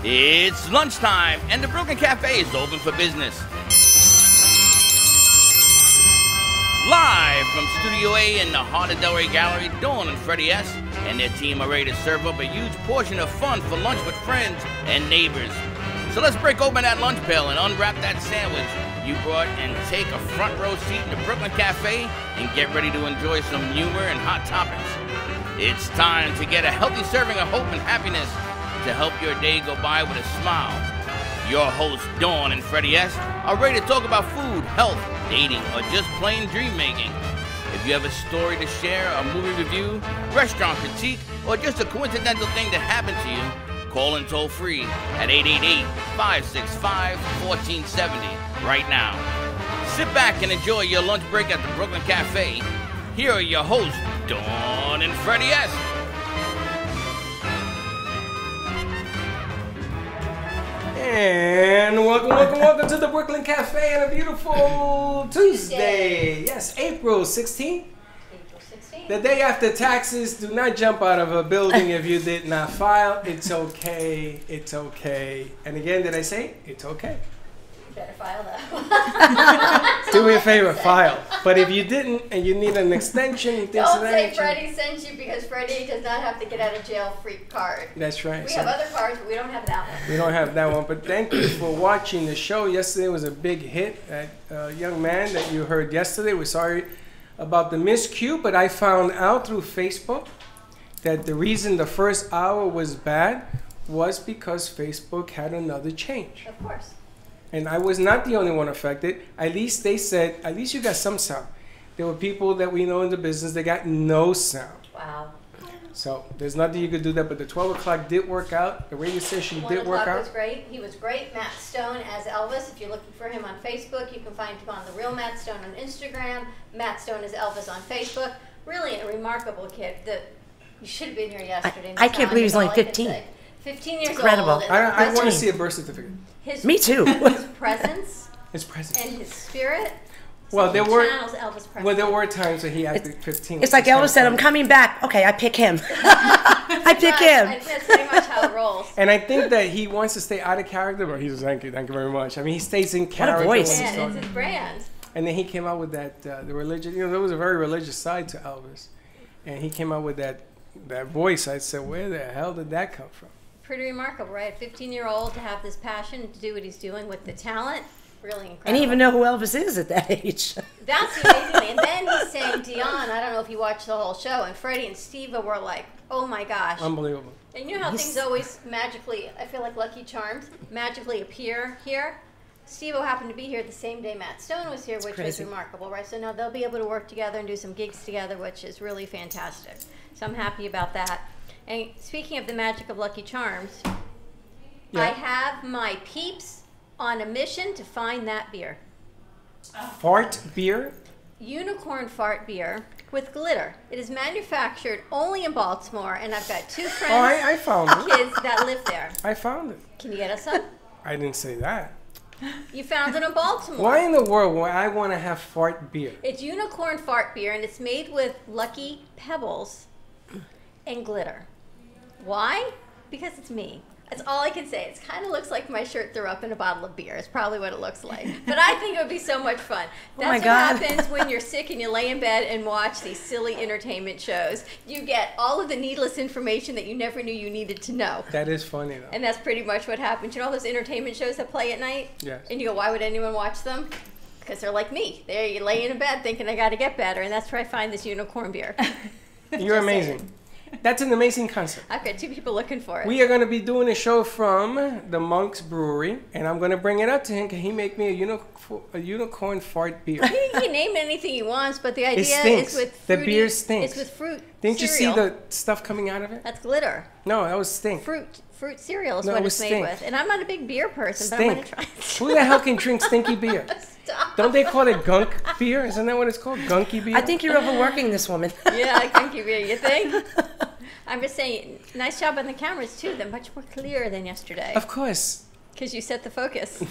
It's lunchtime, and the Brooklyn Cafe is open for business. Live from Studio A in the heart of Delray Gallery, Dawn and Freddie S. and their team are ready to serve up a huge portion of fun for lunch with friends and neighbors. So let's break open that lunch pail and unwrap that sandwich you brought and take a front row seat in the Brooklyn Cafe and get ready to enjoy some humor and hot topics. It's time to get a healthy serving of hope and happiness to help your day go by with a smile. Your hosts, Dawn and Freddie S., are ready to talk about food, health, dating, or just plain dream making. If you have a story to share, a movie review, restaurant critique, or just a coincidental thing that happened to you, call in toll free at 888-565-1470 right now. Sit back and enjoy your lunch break at the Brooklyn Cafe. Here are your hosts, Dawn and Freddie S. And welcome to the Brooklyn Cafe on a beautiful Tuesday. Yes, April 16th. April 16th. The day after taxes. Do not jump out of a building if you did not file. It's okay. It's okay. And again, did I say it's okay? You better file though. Do me a favor, file. But if you didn't and you need an extension and things Don't of that say nature. Freddie sent you because Freddie does not have to get out of jail free card. That's right. We So have other cards, but we don't have that one. we don't have that one. But thank you for watching the show. Yesterday was a big hit. That young man that you heard yesterday, we're sorry about the miscue, but I found out through Facebook that the reason the first hour was bad was because Facebook had another change. Of course. And I was not the only one affected. At least they said, at least you got some sound. There were people that we know in the business that got no sound. Wow. So there's nothing you could do that, but the 12 o'clock did work out. The radio station did work 1 o'clock out. was great. He was great. Matt Stone as Elvis. If you're looking for him on Facebook, you can find him on The Real Matt Stone on Instagram. Matt Stone as Elvis on Facebook. Really a remarkable kid. You should have been here yesterday. I can't believe he's only 15. 15 years Incredible. old. I want to see a birth certificate. Me too. His presence His presence. and his spirit. Well, there were channels Elvis Presley. well, there were times that he acted 15. It's like Elvis said, I'm coming back. Okay, I pick him. I pick him. That's pretty much how it rolls. And I think that he wants to stay out of character, but he says, thank you very much. I mean, he stays in character. voice. when he's Yeah, it's talking. his brand. And then he came out with that, the religion, there was a very religious side to Elvis. And he came out with that voice. I said, where the hell did that come from? Pretty remarkable, right? 15-year-old to have this passion to do what he's doing with the talent. Really incredible. And even know who Elvis is at that age. That's amazing. And then he sang Dion. I don't know if you watched the whole show. And Freddie and Steve were like, oh my gosh. Unbelievable. And you know how things always magically, I feel like Lucky Charms, magically appear here? Steve-O happened to be here the same day Matt Stone was here, which was crazy. remarkable, right? So now they'll be able to work together and do some gigs together, which is really fantastic. So I'm happy about that. And speaking of the magic of Lucky Charms, Yeah. I have my peeps on a mission to find that beer. Fart beer? Unicorn fart beer with glitter. It is manufactured only in Baltimore, and I've got two friends, Oh, I found it. kids that live there. I found it. Can you get us some? I didn't say that. You found it in Baltimore. Why in the world would I want to have fart beer? It's unicorn fart beer, and it's made with Lucky Pebbles and glitter. Why? Because it's me. That's all I can say. It kind of looks like my shirt threw up in a bottle of beer. It's probably what it looks like. But I think it would be so much fun. That's my what God. happens when you're sick and you lay in bed and watch these silly entertainment shows. You get all of the needless information that you never knew you needed to know. That is funny, though. And that's pretty much what happens. You know all those entertainment shows that play at night? Yes. And you go, why would anyone watch them? Because they're like me. There you lay in bed thinking I got to get better. And that's where I find this unicorn beer. You're amazing. That's an amazing concept. I've got two people looking for it. We are going to be doing a show from the Monk's Brewery, and I'm going to bring it up to him. Can he make me a unicorn fart beer? He can name anything he wants, but the idea stinks. is with The fruity, beer stinks. It's with fruit. Didn't you see cereal. the stuff coming out of it? That's glitter. No, that was stink. Fruit cereal is No, what it it's was made stink. with. And I'm not a big beer person, but I'm going to Stink. try it. Who the hell can drink stinky beer? Stop. Don't they call it gunk beer? Isn't that what it's called? Gunky beer? I think you're overworking this woman. Yeah, I think you think? I'm just saying, nice job on the cameras too. They're much more clear than yesterday Of course. because you set the focus.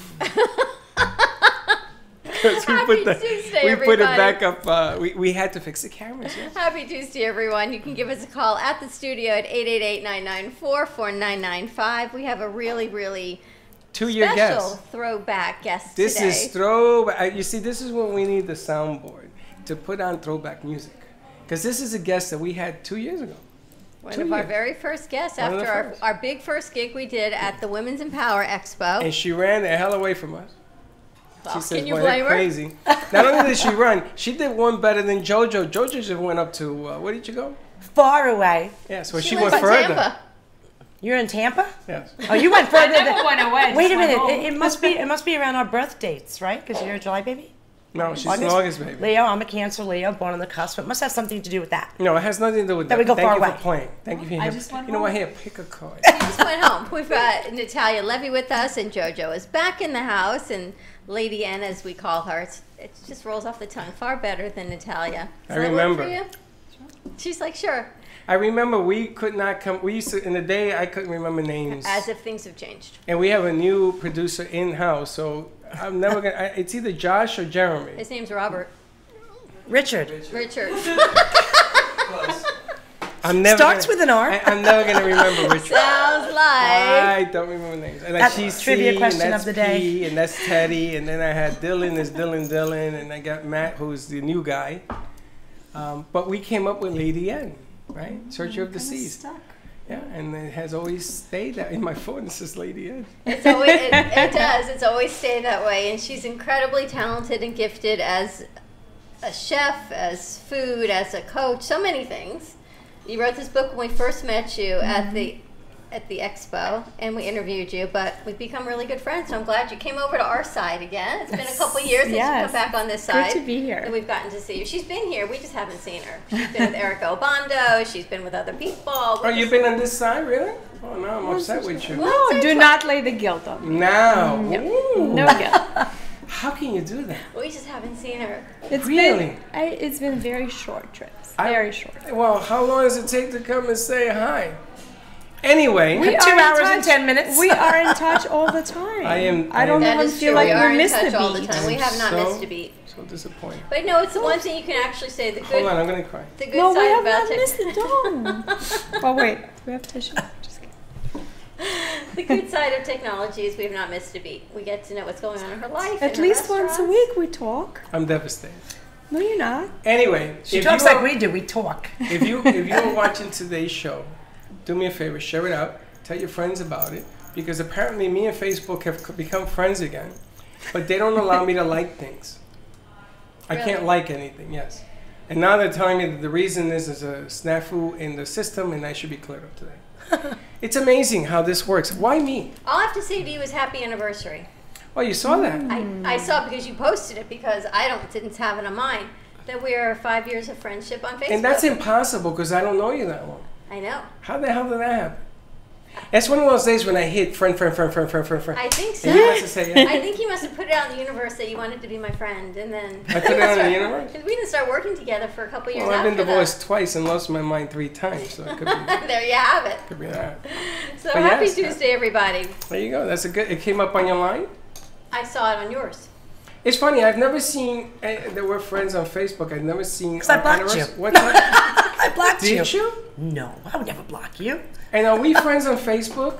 because Happy Tuesday, we put it everybody. back up. We had to fix the cameras. Yeah? Happy Tuesday, everyone. You can give us a call at the studio at 888-994-4995. We have a really, really 2-year special guest. throwback guest This today. is throwback. You see, this is when we need the soundboard to put on throwback music. Because this is a guest that we had 2 years ago. One 2 of our years. very first guests One of after the our, first. our big first gig we did at the Women's Empower Expo. And she ran the hell away from us. Well, She says, can you "Boy, blame they're her? crazy." Not only did she run, she did one better than JoJo. JoJo just went up to, where did you go? Far away. Yes, well, She she lives went in further. Tampa. You're in Tampa? Yes. Oh, you went further. never went away, Wait a just went minute. home. It must be around our birth dates, right? Because you're a July baby. No, she's an August baby. Leo, I'm a Cancer. Leo, born on the cusp. It must have something to do with that. No, it has nothing to do with That that. we go Thank far you away. for playing. Thank you for I here. just went You know what? home. Here, pick a card. Just went home. We've got Natalia Levy with us, and JoJo is back in the house, and Lady N, as we call her. It just rolls off the tongue far better than Natalia. Does I that work remember. for you? She's like, sure, I remember we could not come. We used to, in the day, I couldn't remember names. as if things have changed. And we have a new producer in-house, so I'm never going to, it's either Josh or Jeremy. His name's Robert. Richard. Richard. I'm never Starts gonna- with an R. I'm never going to remember Richard. Sounds like. I don't remember names. And That's she's trivia C, question and that's of the day. P, and that's Teddy, and then I had Dylan is Dylan, and I got Matt, who's the new guy. But we came up with Lady N, right? Searcher of the Seas. Yeah, and it has always stayed that in my phone. It says Lady N. It's always, it does. It's always stayed that way. And she's incredibly talented and gifted as a chef, as food, as a coach, so many things. You wrote this book when we first met you at the expo, and we interviewed you, but we've become really good friends, so I'm glad you came over to our side again. It's been a couple years since you Yes. come back on this Good side. to be here. And we've gotten to see you. She's been here. We just haven't seen her. She's been with Erica Obando. She's been with other people. Oh, you've been on this side, really? Oh, no, I'm upset with you. No, do not lay the guilt on me. Now, ooh. No guilt. How can you do that? We just haven't seen her. It's Really? it's been very short trips. I- Very short. Well, how long does it take to come and say hi? Anyway, We 2 are in hours and touch. 10 minutes. We are in touch all the time. I don't am- even That is feel true. like We are we in missed touch the all the beat. time. We have not So- missed a beat. so disappointed. But no, it's the one thing you can actually say. The Hold good, on, I'm gonna cry. the good No, we side have about not missed it. Don't. Oh wait, we have tissue. Just kidding. the good side of technology is we have not missed a beat. We get to know what's going on in her life. At in her least once a restaurants. week we talk. I'm devastated. No, you're not. Anyway, She if talks you like are- we do. We talk. if you're watching today's show, do me a favor, share it out, tell your friends about it, because apparently me and Facebook have become friends again, but they don't allow me to like things. I can't Really? like anything. Yes, and now they're telling me that the reason is there's a snafu in the system, and I should be cleared up today. It's amazing how this works. Why me? All I have to say to you is happy anniversary. Oh, you saw that? I saw because you posted it because I didn't have it on mine that we are 5 years of friendship on Facebook. And that's impossible because I don't know you that long. I know. How the hell did that happen? That's one of those days when I hit friend. I think so. And you must have said, yeah. I think you must have put it out in the universe that you wanted to be my friend, and then I put it out in the universe? Because we didn't start working together for a couple years Well, I've been after divorced twice and lost my mind 3 times, so it could be, that. There you have it. could be that. So But happy yes, Tuesday, everybody. There you go. That's a good. It came up on your line. I saw it on yours. It's funny. I've never seen. There were friends on Facebook. I've never seen. 'Cause I our blocked anniversary- you. What's that? I blocked you. Did you? No, I would never block you. And are we friends on Facebook?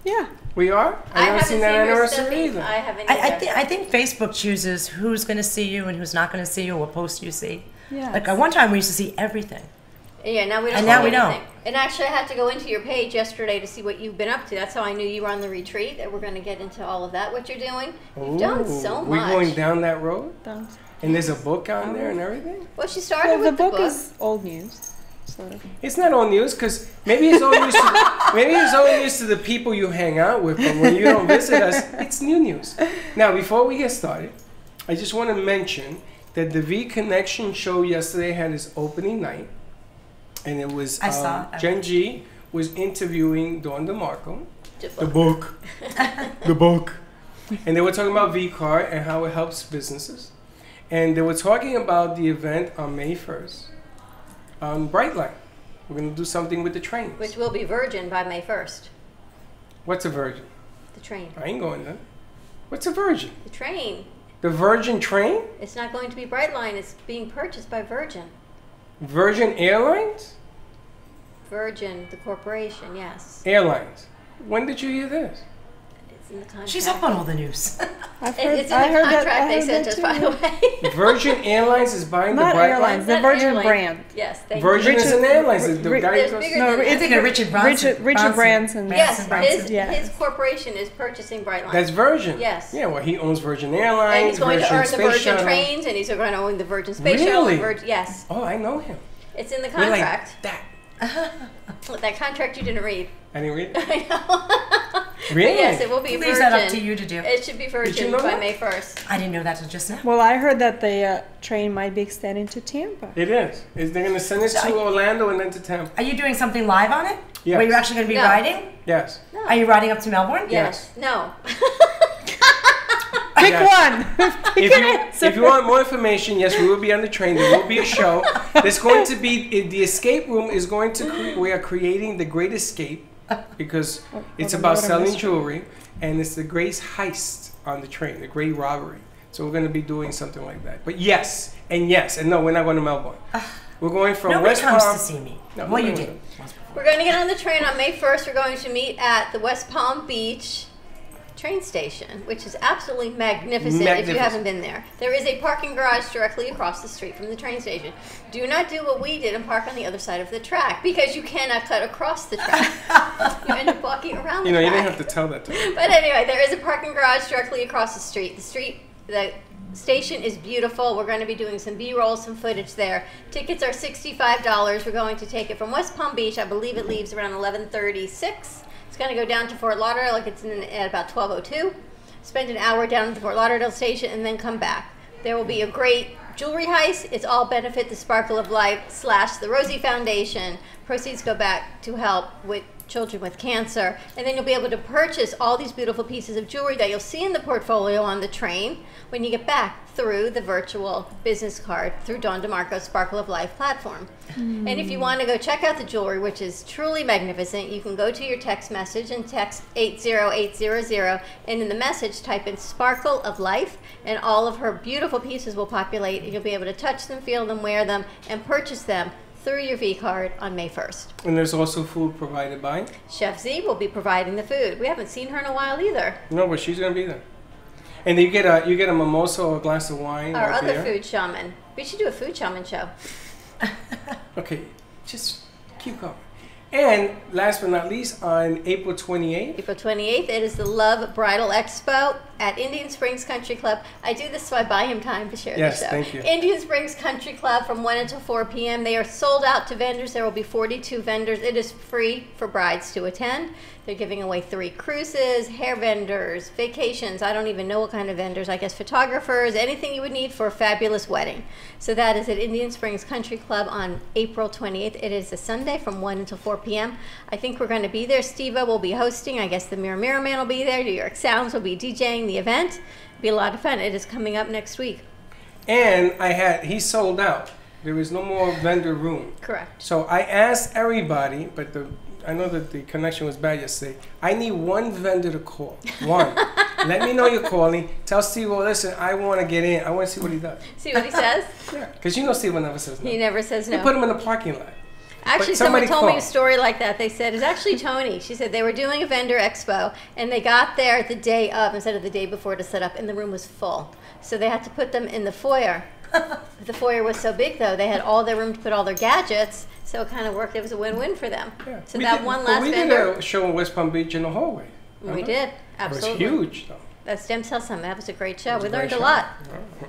Yeah. We are. I I've never haven't seen that her anniversary stuff either. I haven't either. I think Facebook chooses who's going to see you and who's not going to see you, what post you see. Yeah. Like at one time, we used to see everything. Yeah, now we don't. And now see we don't. anything. And actually, I had to go into your page yesterday to see what you've been up to. That's how I knew you were on the retreat. That we're going to get into all of that. What you're doing. You've done so We're much. going down that road, Done. and there's a book on there and everything. Well, she started Well, with the book is old news. Sort of. It's not all news because maybe it's all news. Maybe it's all news to the people you hang out with, but when you don't visit us, it's new news. Now, before we get started, I just want to mention that the V Connection show yesterday had its opening night, and it was I saw it. Jen G was interviewing Dawn DeMarco, the book. book, and they were talking about V Card and how it helps businesses, and they were talking about the event on May 1st. Brightline. We're going to do something with the trains. Which will be Virgin by May 1st. What's a virgin? The train. I ain't going there. What's a virgin? The train. The Virgin train? It's not going to be Brightline. It's being purchased by Virgin. Virgin Airlines? Virgin, the corporation, yes. Airlines. When did you hear this? It's in the contract. She's up on all the news. I've heard, It's in the contract they sent us, by the way. Virgin Airlines is buying Not the Brightline? airlines, the Not Virgin airline. brand. Yes, thank Virgin you. is an airlines. The Ri- guy There's goes- bigger No, than it's that. I think of Richard Branson. Richard Branson. Yes, Branson. Yeah. his corporation is purchasing Brightline. That's Virgin. Yes. Yeah, well, he owns Virgin Airlines. And he's going to earn the Space Virgin Shuttle. trains, and he's going to own the Virgin Space Shuttle. Really? And Virgin, yes, Oh, I know him. it's in the We're like contract. that. That contract you didn't read. I didn't read it. I know. Really? But yes, it will be Leaves Virgin. that up to you to do. It should be Virgin know by that? May 1st. I didn't know that till just now. Well, I heard that the train might be extending to Tampa. It is. They're going to send it to Orlando and then to Tampa. Are you doing something live on it? Yes. Where you're actually going to be No. riding? Yes. No. Are you riding up to Melbourne? Yes. No. Pick Yes. one. If you want more information, yes, we will be on the train. There will be a show. There's going to be the escape room is going to. We are creating the Great Escape because it's the about murder selling mystery. jewelry, and it's the Great Heist on the train, the Great Robbery. So we're going to be doing something like that. But yes, and no, we're not going to Melbourne. We're going from Nobody West comes Palm. to see me. No, Well, you nobody did. We're going to get on the train on May 1st. We're going to meet at the West Palm Beach train station, which is absolutely magnificent if you Magnificent. haven't been there. There is a parking garage directly across the street from the train station. Do not do what we did and park on the other side of the track because you cannot cut across the track. You end up walking around You the know, you track. didn't have to tell that to me. But anyway, there is a parking garage directly across the street. The station is beautiful. We're going to be doing some B-roll, some footage there. Tickets are $65. We're going to take it from West Palm Beach. I believe it leaves around 11:36. It's going to go down to Fort Lauderdale, like it's at about 12:02. Spend an hour down at the Fort Lauderdale station and then come back. There will be a great jewelry heist. It's all benefit the Sparkle of Life / the Rosie Foundation. Proceeds go back to help with children with cancer. And then you'll be able to purchase all these beautiful pieces of jewelry that you'll see in the portfolio on the train when you get back through the virtual business card through Dawn DeMarco's Sparkle of Life platform. And if you want to go check out the jewelry, which is truly magnificent, you can go to your text message and text 80800, and in the message type in Sparkle of Life, and all of her beautiful pieces will populate, and you'll be able to touch them, feel them, wear them, and purchase them through your V card on May 1st. And there's also food provided by. Chef Z will be providing the food. We haven't seen her in a while either. No, but she's going to be there. And you get a mimosa or a glass of wine. Our or other beer. food shaman. We should do a food shaman show. Okay, just keep going. And last but not least, on April 28th, April 28th, it is the Love Bridal Expo at Indian Springs Country Club. I do this so I buy him time to share Yes, the show. thank you. Indian Springs Country Club from 1 until 4 p.m. They are sold out to vendors. There will be 42 vendors. It is free for brides to attend. They're giving away 3 cruises, hair vendors, vacations. I don't even know what kind of vendors. I guess photographers, anything you would need for a fabulous wedding. So that is at Indian Springs Country Club on April 28th. It is a Sunday from 1 until 4 p.m. I think we're going to be there. Steve-O will be hosting. I guess the Mirror Man will be there. New York Sounds will be DJing the event. It'll be a lot of fun. It is coming up next week. and he sold out. There was no more vendor room. Correct. So I asked everybody, but I know that the connection was bad yesterday. I need one vendor to call. One. Let me know you're calling. Tell Steve, well, listen, I want to get in. I want to see what he does. See what he says? Yeah, because you know Steve never says no. He never says You no. put him in the parking lot. Actually, But someone somebody told me a called. story like that. They said, it's actually Tony. She said they were doing a vendor expo, and they got there the day of instead of the day before to set up, and the room was full. So they had to put them in the foyer. The foyer was so big, though, they had all their room to put all their gadgets, so it kind of worked. It was a win-win for them. Yeah. So We that did- one but last we vendor, did a show in West Palm Beach in the hallway. we Remember? did. It Absolutely. was huge, though. That's Dem Tell Some. That was a great show. It was We great learned a show. lot.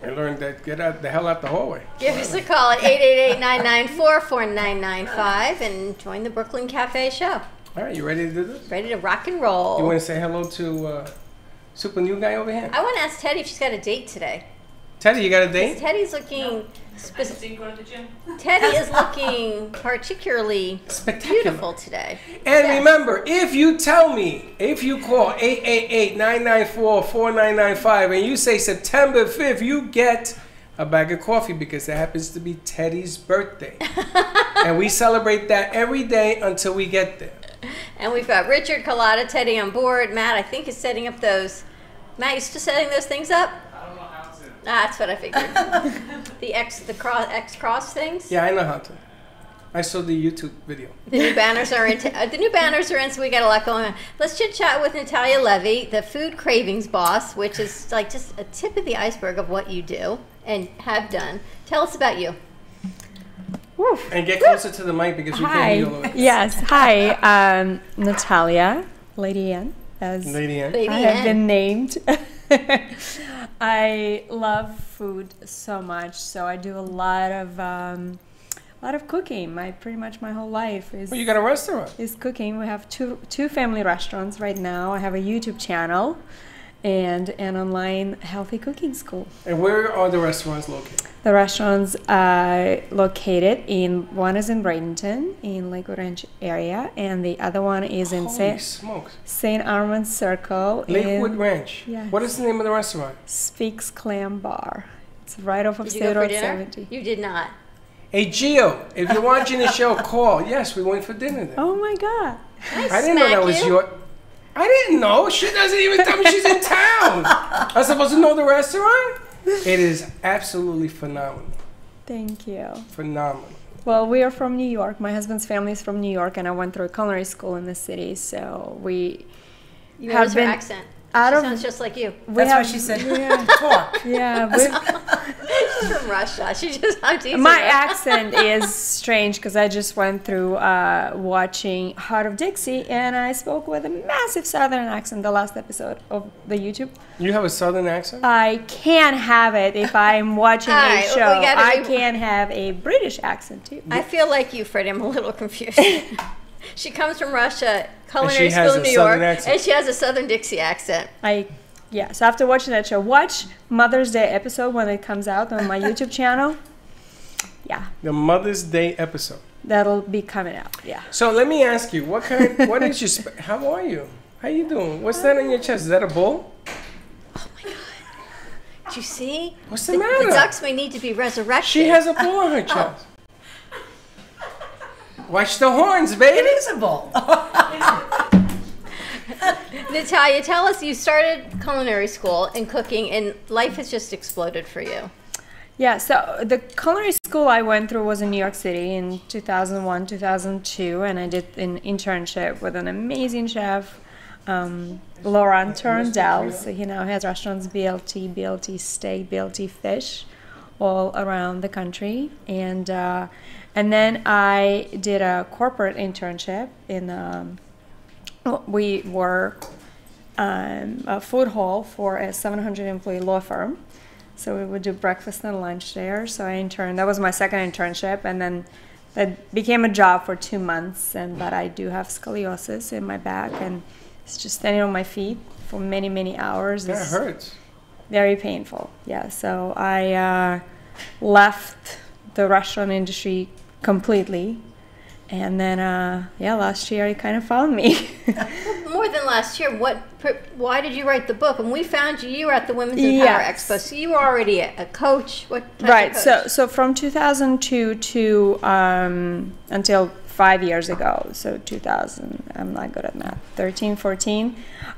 I learned that get out the hell out the hallway. Give us a call at 888-994-4995 and join the Brooklyn Cafe show. All right, you ready to do this? Ready to rock and roll. You want to say hello to super new guy over here? I want to ask Teddy if she's got a date today. Teddy, you got a date? Teddy's looking. Teddy is looking particularly Spectacular. beautiful today. And Yes. remember, if you call 888-994-4995 and you say September 5th, you get a bag of coffee because it happens to be Teddy's birthday. And we celebrate that every day until we get there. And we've got Richard, Collada, Teddy on board. Matt, I think, is setting up those. Matt, you still setting those things up? I don't know how to. That's what I figured. The X cross things. Yeah, I know how to. I saw the YouTube video. The new banners are in. The new banners are in, so we got a lot going on. Let's chit chat with Natalia Levy, the food cravings boss, which is like just a tip of the iceberg of what you do and have done. Tell us about you. Woo. And get closer to the mic because we can't hear you all the way. Yes. Hi, Natalia, Lady N, as Lady Ann. Lady I have N. been named. I love food so much, so I do a lot of cooking. Pretty much my whole life is Well, you got a restaurant. is cooking. We have two family restaurants right now. I have a YouTube channel and an online healthy cooking school. And where are the restaurants located? The restaurants are located one is in Bradenton in Lakewood Ranch area, and the other one is in Holy smokes. St. Armand's Circle Lakewood in Ranch. Yes. What is the name of the restaurant? Speaks Clam Bar. It's right off of Did you State go for Road dinner? 70. You did not. Hey, Gio, if you're watching the show, call. Yes, we went for dinner there. Oh my God. I didn't know that was your... I didn't know. She doesn't even tell me she's in town. I'm supposed to know the restaurant? It is absolutely phenomenal. Thank you. Phenomenal. Well, we are from New York. My husband's family is from New York, and I went through a culinary school in the city. So we You have notice her been accent. out She of. sounds just like you. We That's have, why she said, Yeah, talk. yeah. She's from Russia. She just I'm teasing My her. accent is strange because I just went through watching Heart of Dixie, and I spoke with a massive Southern accent the last episode of the YouTube. You have a Southern accent? I can't have it if I'm watching All a right, show. well, we gotta I re- can have a British accent too. I feel like you, Freddie. I'm a little confused. She comes from Russia, culinary has school in a New Southern York, accent. and she has a Southern Dixie accent. So after watching that show, watch Mother's Day episode when it comes out on my YouTube channel. Yeah, The Mother's Day episode. that'll be coming out. Yeah. So let me ask you, what is your, how are you? How you doing? What's that on your chest? Is that a bull? Oh my God! Did you see? What's the The matter? ducks may need to be resurrected. She has a bull on her chest. Watch the horns, baby. It is a bull. Natalia, tell us, you started culinary school and cooking, and life has just exploded for you. Yeah, so the culinary school I went through was in New York City in 2001, 2002, and I did an internship with an amazing chef, Laurent Turndale. So he now has restaurants BLT Steak, BLT Fish, all around the country. And then I did a corporate internship in, we were a food hall for a 700 employee law firm. So we would do breakfast and lunch there. So I interned. That was my second internship, and then that became a job for 2 months. But I do have scoliosis in my back, and it's just standing on my feet for many, many hours. That It's hurts. very painful. Yeah. So I left the restaurant industry completely, and then last year it kind of found me. More than last year, why did you write the book? When we found you, you were at the Women's Empower Yes. Expo, so you were already a coach. What type Right. of coach? So from 2002 to until 5 years ago, so 2000, I'm not good at math, 13, 14,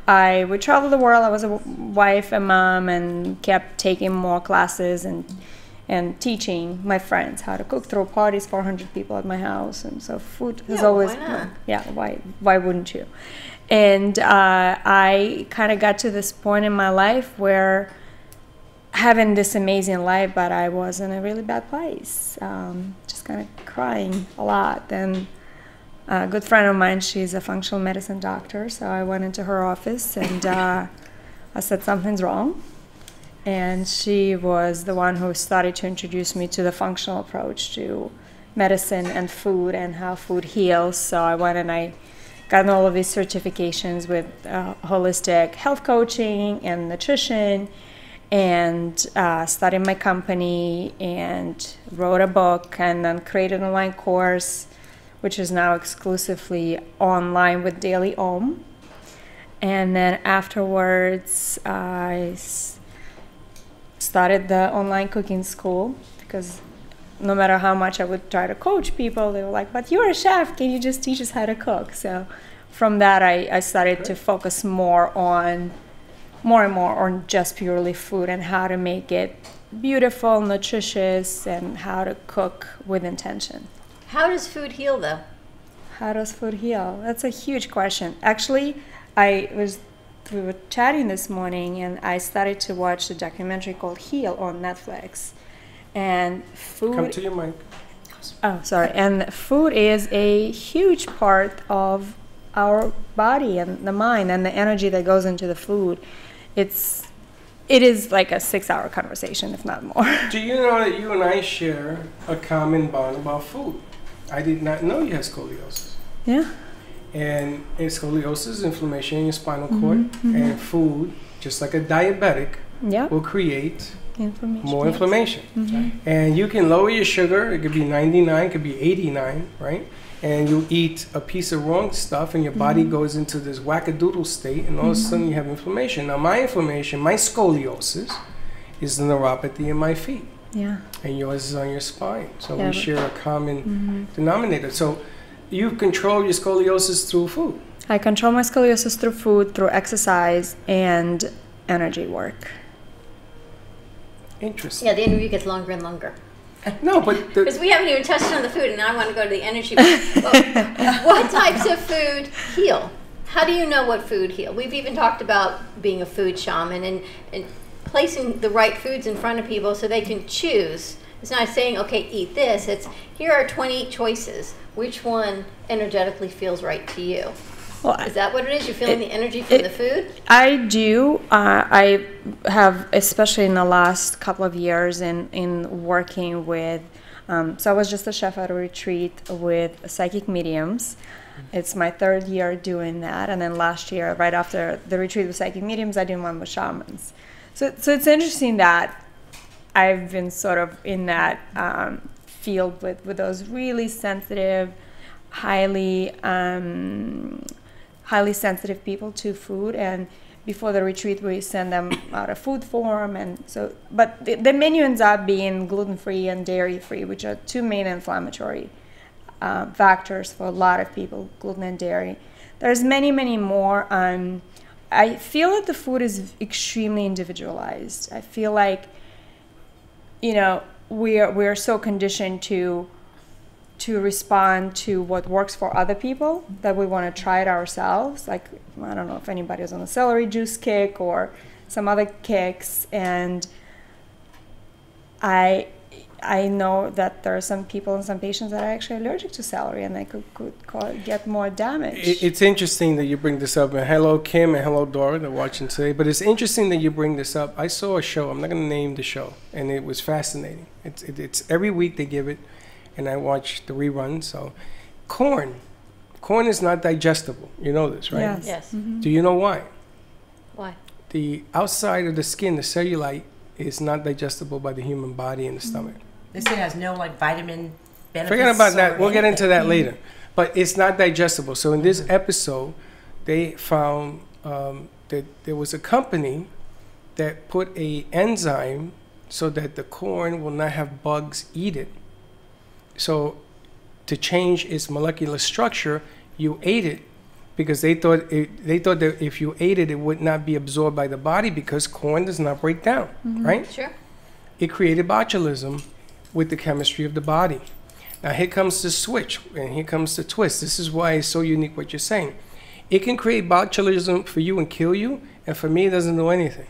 I would travel the world. I was a wife and mom, and kept taking more classes and teaching my friends how to cook, throw parties, 400 people at my house, and so food has Yeah, always why not? why wouldn't you? And I kind of got to this point in my life where having this amazing life, but I was in a really bad place, just kind of crying a lot. And a good friend of mine, she's a functional medicine doctor, so I went into her office and I said something's wrong. And she was the one who started to introduce me to the functional approach to medicine and food and how food heals. So I went and I got all of these certifications with holistic health coaching and nutrition, and started my company and wrote a book, and then created an online course, which is now exclusively online with Daily Om. And then afterwards, I started the online cooking school, because no matter how much I would try to coach people, they were like, but you're a chef, can you just teach us how to cook? So from that, I started to focus more and more on just purely food and how to make it beautiful, nutritious, and how to cook with intention. How does food heal, though? How does food heal? That's a huge question. Actually, we were chatting this morning, and I started to watch the documentary called Heal on Netflix. And food. Come to your mic. Oh, sorry. And food is a huge part of our body and the mind and the energy that goes into the food. It is like a 6-hour conversation, if not more. Do you know that you and I share a common bond about food? I did not know you had scoliosis. Yeah. And scoliosis, inflammation in your spinal cord, and food, just like a diabetic, Yeah. will create Inflammation. more yes. inflammation. And you can lower your sugar. It could be 99, it could be 89, right? And you eat a piece of wrong stuff, and your body goes into this wackadoodle state, and all of a sudden you have inflammation. Now, my inflammation, my scoliosis, is the neuropathy in my feet, Yeah. and yours is on your spine. So Yeah, we but- share a common denominator. So you control your scoliosis through food. I control my scoliosis through food, through exercise, and energy work. Interesting. Yeah, the interview gets longer and longer. No, but Because we haven't even touched on the food, and now I want to go to the energy. What types of food heal? How do you know what food heal? We've even talked about being a food shaman and placing the right foods in front of people so they can choose. It's not saying, okay, eat this. It's, here are 20 choices. Which one energetically feels right to you? Well, Is that what it is? You're feeling the energy from the food? I do. I have, especially in the last couple of years, in working with. So I was just a chef at a retreat with psychic mediums. It's my 3rd year doing that, and then last year, right after the retreat with psychic mediums, I did one with shamans. So it's interesting that I've been sort of in that field with those really sensitive, highly sensitive people to food. And before the retreat, we send them out a food form, and so. But the menu ends up being gluten-free and dairy-free, which are 2 main inflammatory factors for a lot of people: gluten and dairy. There's many, many more. I feel that the food is extremely individualized. I feel like, we're so conditioned to respond to what works for other people that we want to try it ourselves. Like, I don't know if anybody's on a celery juice kick or some other kicks, and I know that there are some people and some patients that are actually allergic to celery, and they could get more damage. It's interesting that you bring this up. And hello, Kim, and hello, Dora, they're watching today. But it's interesting that you bring this up. I saw a show. I'm not going to name the show, and it was fascinating. It's every week they give it, and I watch the reruns. So, corn is not digestible. You know this, right? Yes. Yes. Do you know why? Why? The outside of the skin, the cellulite, is not digestible by the human body in the stomach. They say it has no vitamin benefits. Forget about that. or We'll get into anything. that later. But it's not digestible. So in this episode, they found that there was a company that put a enzyme so that the corn will not have bugs eat it. So to change its molecular structure, you ate it because they thought that if you ate it, it would not be absorbed by the body because corn does not break down, right? Sure. It created botulism with the chemistry of the body. Now here comes the switch, and here comes the twist. This is why it's so unique what you're saying. It can create botulism for you and kill you, and for me it doesn't do anything.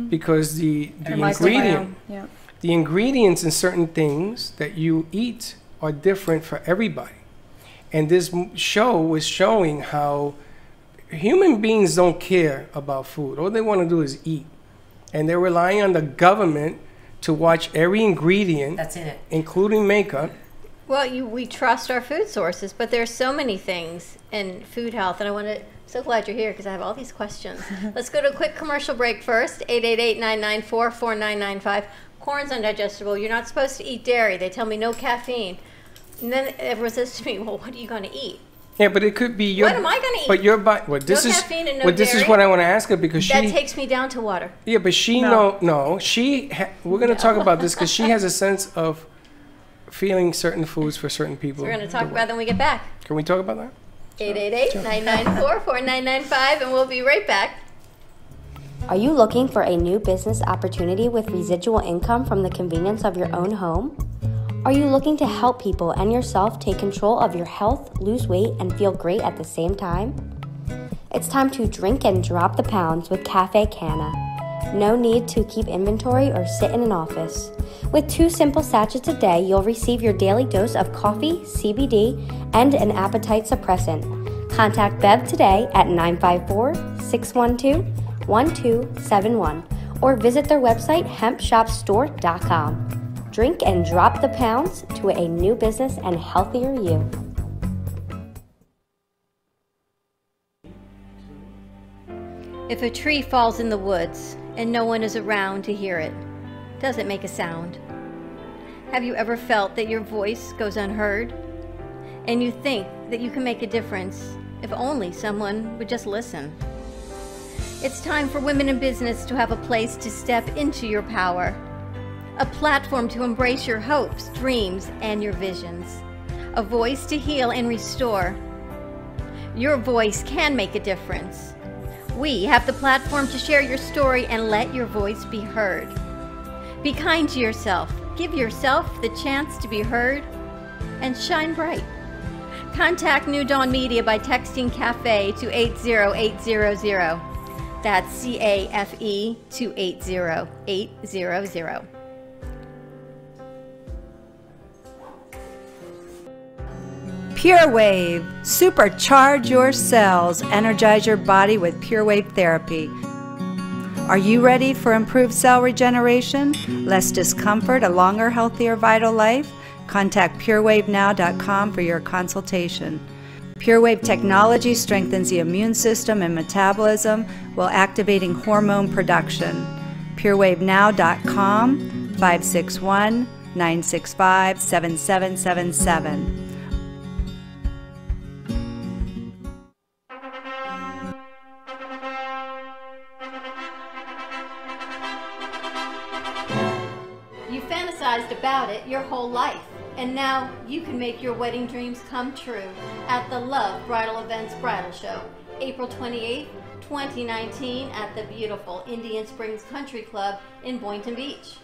Because the ingredient, Yeah. the ingredients in certain things that you eat are different for everybody. And this show was showing how human beings don't care about food. All they want to do is eat. And they're relying on the government to watch every ingredient, That's in it. including makeup. Well, we trust our food sources, but there's so many things in food health, and so glad you're here because I have all these questions. Let's go to a quick commercial break first. 888-994-4995. Corn's undigestible. You're not supposed to eat dairy. They tell me no caffeine. And then everyone says to me, well, what are you going to eat? Yeah, but it could be your. What am I gonna eat? But your body. Well, this No is. caffeine and no well, this is dairy? what I want to ask her because That she. takes me down to water. Yeah, but she no. She. We're going to talk about this because she has a sense of feeling certain foods for certain people. So we're going to talk about that when we get back. Can we talk about that? 888-994-4995, and we'll be right back. Are you looking for a new business opportunity with residual income from the convenience of your own home? Are you looking to help people and yourself take control of your health, lose weight, and feel great at the same time? It's time to drink and drop the pounds with Cafe Canna. No need to keep inventory or sit in an office. With 2 simple sachets a day, you'll receive your daily dose of coffee, CBD, and an appetite suppressant. Contact Bev today at 954-612-1271 or visit their website hempshopstore.com. Drink and drop the pounds to a new business and healthier you. If a tree falls in the woods and no one is around to hear it, does it make a sound? Have you ever felt that your voice goes unheard? And you think that you can make a difference if only someone would just listen? It's time for women in business to have a place to step into your power, a platform to embrace your hopes, dreams, and your visions, a voice to heal and restore. Your voice can make a difference. We have the platform to share your story and let your voice be heard. Be kind to yourself. Give yourself the chance to be heard and shine bright. Contact New Dawn Media by texting CAFE to 80800. That's CAFE to 80800. Pure Wave. Supercharge your cells. Energize your body with Pure Wave therapy. Are you ready for improved cell regeneration, less discomfort, a longer, healthier, vital life? Contact PureWaveNow.com for your consultation. Pure Wave technology strengthens the immune system and metabolism while activating hormone production. PureWaveNow.com, 561-965-7777. About it your whole life, and now you can make your wedding dreams come true at the Love Bridal Events Bridal Show, April 28th, 2019 at the beautiful Indian Springs Country Club in Boynton Beach.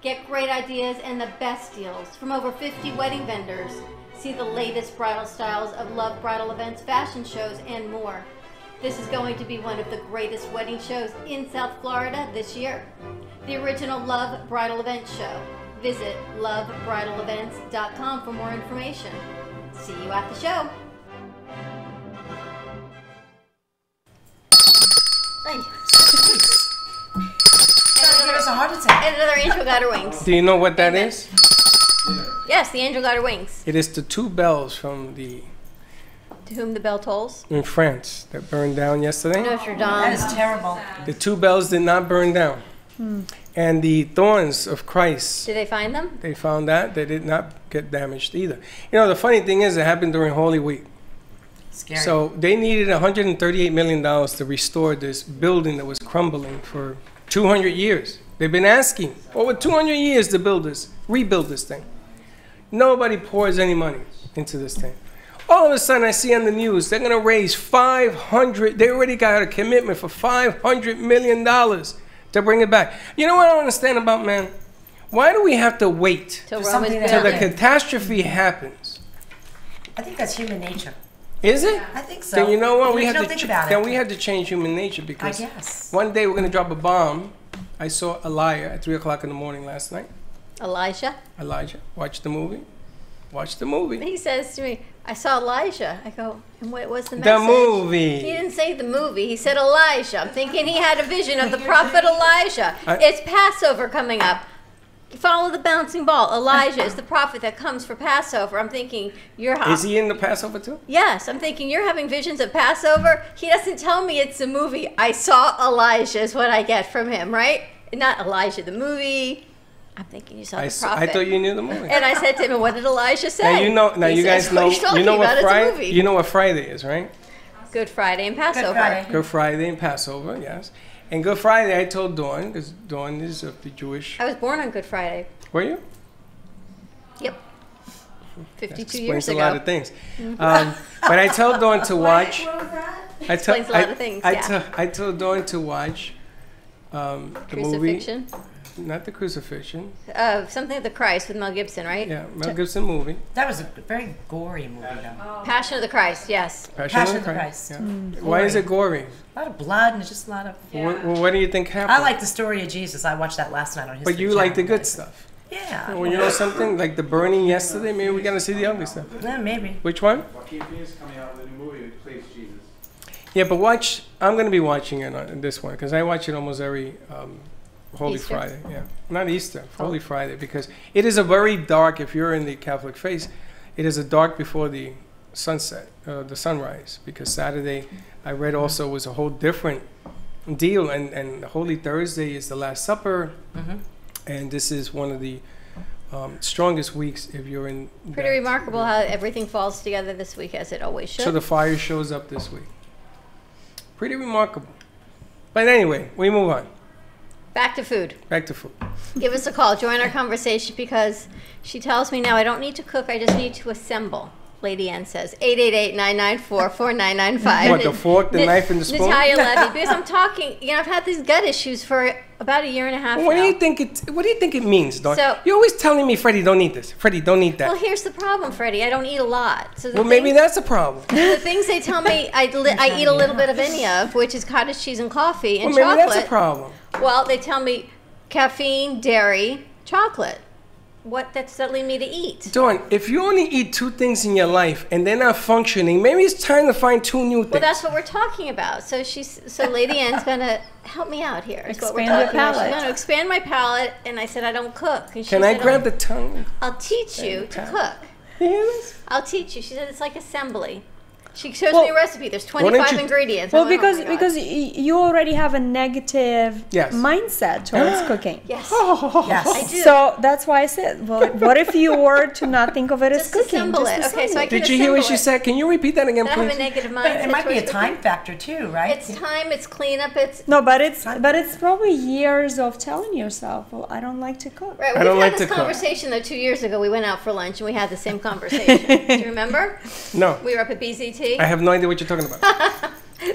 Get great ideas and the best deals from over 50 wedding vendors. See the latest bridal styles of Love Bridal Events fashion shows and more. This is going to be one of the greatest wedding shows in South Florida this year. The original Love Bridal Events Show. Visit lovebridalevents.com for more information. See you at the show. Give us a heart attack. And another angel got her wings. Do you know what that is? Yes, the angel got her wings. It is the 2 bells from To whom the bell tolls. in France that burned down yesterday. Notre Dame. That is terrible. The 2 bells did not burn down. And the thorns of Christ, Did they find them? they found that they did not get damaged either. You know, the funny thing is it happened during Holy Week. Scary. So they needed $138 million to restore this building that was crumbling for 200 years. They've been asking over 200 years to rebuild this thing. Nobody pours any money into this thing. All of a sudden I see on the news they're going to raise they already got a commitment for $500 million to bring it back. You know what I don't understand about man? Why do we have to wait Till something Roman's that till the building. catastrophe happens? I think that's human nature. Is it? I think so. Then you know what? We had don't to think about then it. we had to change human nature I because guess. one day we're going to drop a bomb. I saw Elijah at 3 o'clock in the morning last night. Elijah. Elijah, watch the movie. Watch the movie. He says to me, I saw Elijah. I go, and what was the The message? movie. He didn't say the movie. He said Elijah. I'm thinking he had a vision of the prophet Elijah. It's Passover coming up. Follow the bouncing ball. Elijah is the prophet that comes for Passover. I'm thinking you're Is he in the Passover too? Yes, I'm thinking you're having visions of Passover. He doesn't tell me it's a movie. I saw Elijah is what I get from him, right? Not Elijah the movie. I'm thinking you saw the prophet. I thought you knew the movie. And I said to him, what did Elijah say? Now you know. Now He you says, guys "What know. are you talking You know about? what It's a Friday? movie." You know what Friday is, right? Good Friday and Passover. Friday. Good Friday and Passover, yes. And Good Friday, I told Dawn because Dawn is of the Jewish. I was born on Good Friday. Were you? Yep. That 52 years explains a ago. lot of things. But I tell Dawn to watch. Explains a lot of things, yeah. I told Dawn to watch The movie, Crucifixion? not the crucifixion. Something of the Christ with Mel Gibson, right? Yeah, Mel Gibson movie. That was a very gory movie, though. Passion of the Christ, yes. Passion of the Christ. Yeah. Why is it gory? A lot of blood and just a lot of. Well, what do you think happened? I like the story of Jesus. I watched that last night on History But you Channel. like the good stuff. Yeah. Well, you know something? Like the burning yesterday, maybe we're going to see the ugly stuff. Yeah, maybe. Which one? Joaquin Phoenix coming out with a new movie that plays Jesus. Yeah, but watch. I'm going to be watching it on this one because I watch it almost every Holy Easter? Friday. Yeah, not Easter, Holy Friday, because it is a very dark. If you're in the Catholic faith, it is a dark before the sunset, the sunrise. Because Saturday, I read also was a whole different deal, and Holy Thursday is the Last Supper, and this is one of the strongest weeks if you're in. Pretty that. remarkable how everything falls together this week as it always should. So the fire shows up this week. Pretty remarkable. But anyway, we move on. Back to food. Back to food. Give us a call. Join our conversation because she tells me now I don't need to cook. I just need to assemble. Lady Ann says 888-994-4995. What, the fork, the knife, and the spoon? Natalia Levy. Because I'm talking, I've had these gut issues for about a year and a half What now. do you think it means, Dawn? So- You're always telling me, Freddie, don't eat this. Freddie, don't eat that. Well, here's the problem, Freddie. I don't eat a lot. So Well, maybe that's a problem. the things they tell me I eat a little bit of any of, which is cottage cheese and coffee and Well, maybe chocolate. that's a problem. Well, they tell me caffeine, dairy, chocolate. What does that lead me to eat? Dawn, if you only eat 2 things in your life and they're not functioning, maybe it's time to find 2 new things. Well, that's what we're talking about. So Lady Ann's gonna help me out here. Is what we're Expand your talking about. She's palate. going to expand my palate, and I said I don't cook. And she Can I said, grab the tongue? I'll teach you to cook. You hear this? I'll teach you. She said it's like assembly. She shows Well, me a recipe. There's don't 25 you- ingredients. Well, I'm like, oh because my God. because you already have a negative Yes. mindset towards cooking. yes, Yes. I do. So that's why I said, well, what if you were to not think of it as Just cooking? assemble Just it. Okay, assemble so I it. can Did you hear what she assemble it. said? Can you repeat that again, I have a please? negative But mindset. it might be a towards time cooking. factor too, right? It's time. It's cleanup. It's No, but it's probably years of telling yourself, well, I don't like to cook. right. I We've don't had like this to cook. conversation though 2 years ago. We went out for lunch and we had the same conversation. Do you remember? No. We were up at BZT. I have no idea what you're talking about.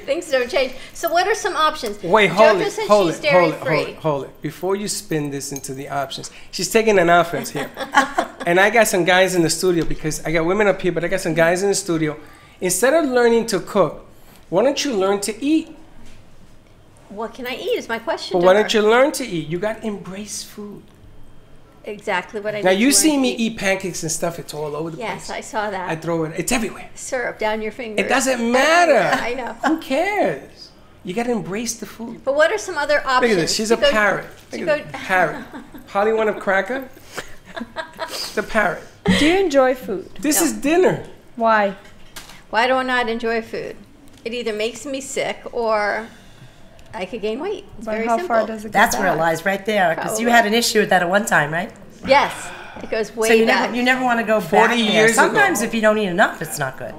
Things don't change. So what are some options? Wait, hold JoJo it, said hold she's it, hold it, dairy-free. hold it, hold it. Before you spin this into the options, she's taking an offense here. And I got some guys in the studio because I got women up here, but I got some guys in the studio. Instead of learning to cook, why don't you learn to eat? What can I eat is my question. But to why her. don't you learn to eat? You got to embrace food. Exactly what I Now need you to see learn me to eat pancakes and stuff. It's all over the Yes, place. I saw that. I throw it. It's everywhere. Syrup down your fingers. It doesn't matter. I know. Who cares? You got to embrace the food. But what are some other Look options? at this. She's to a go- parrot. to Look go- at this. Parrot. Holly want a cracker? The parrot. Do you enjoy food? This No. is dinner. Why? Why do I not enjoy food? It either makes me sick or I could gain weight. It's But very how simple. far does it go That's where it back? lies, right there. Because you Probably. had an issue with that at one time, right? Yes, it goes way So you back. never want to go 40 back there. years ago. Sometimes if you don't eat enough, it's not good.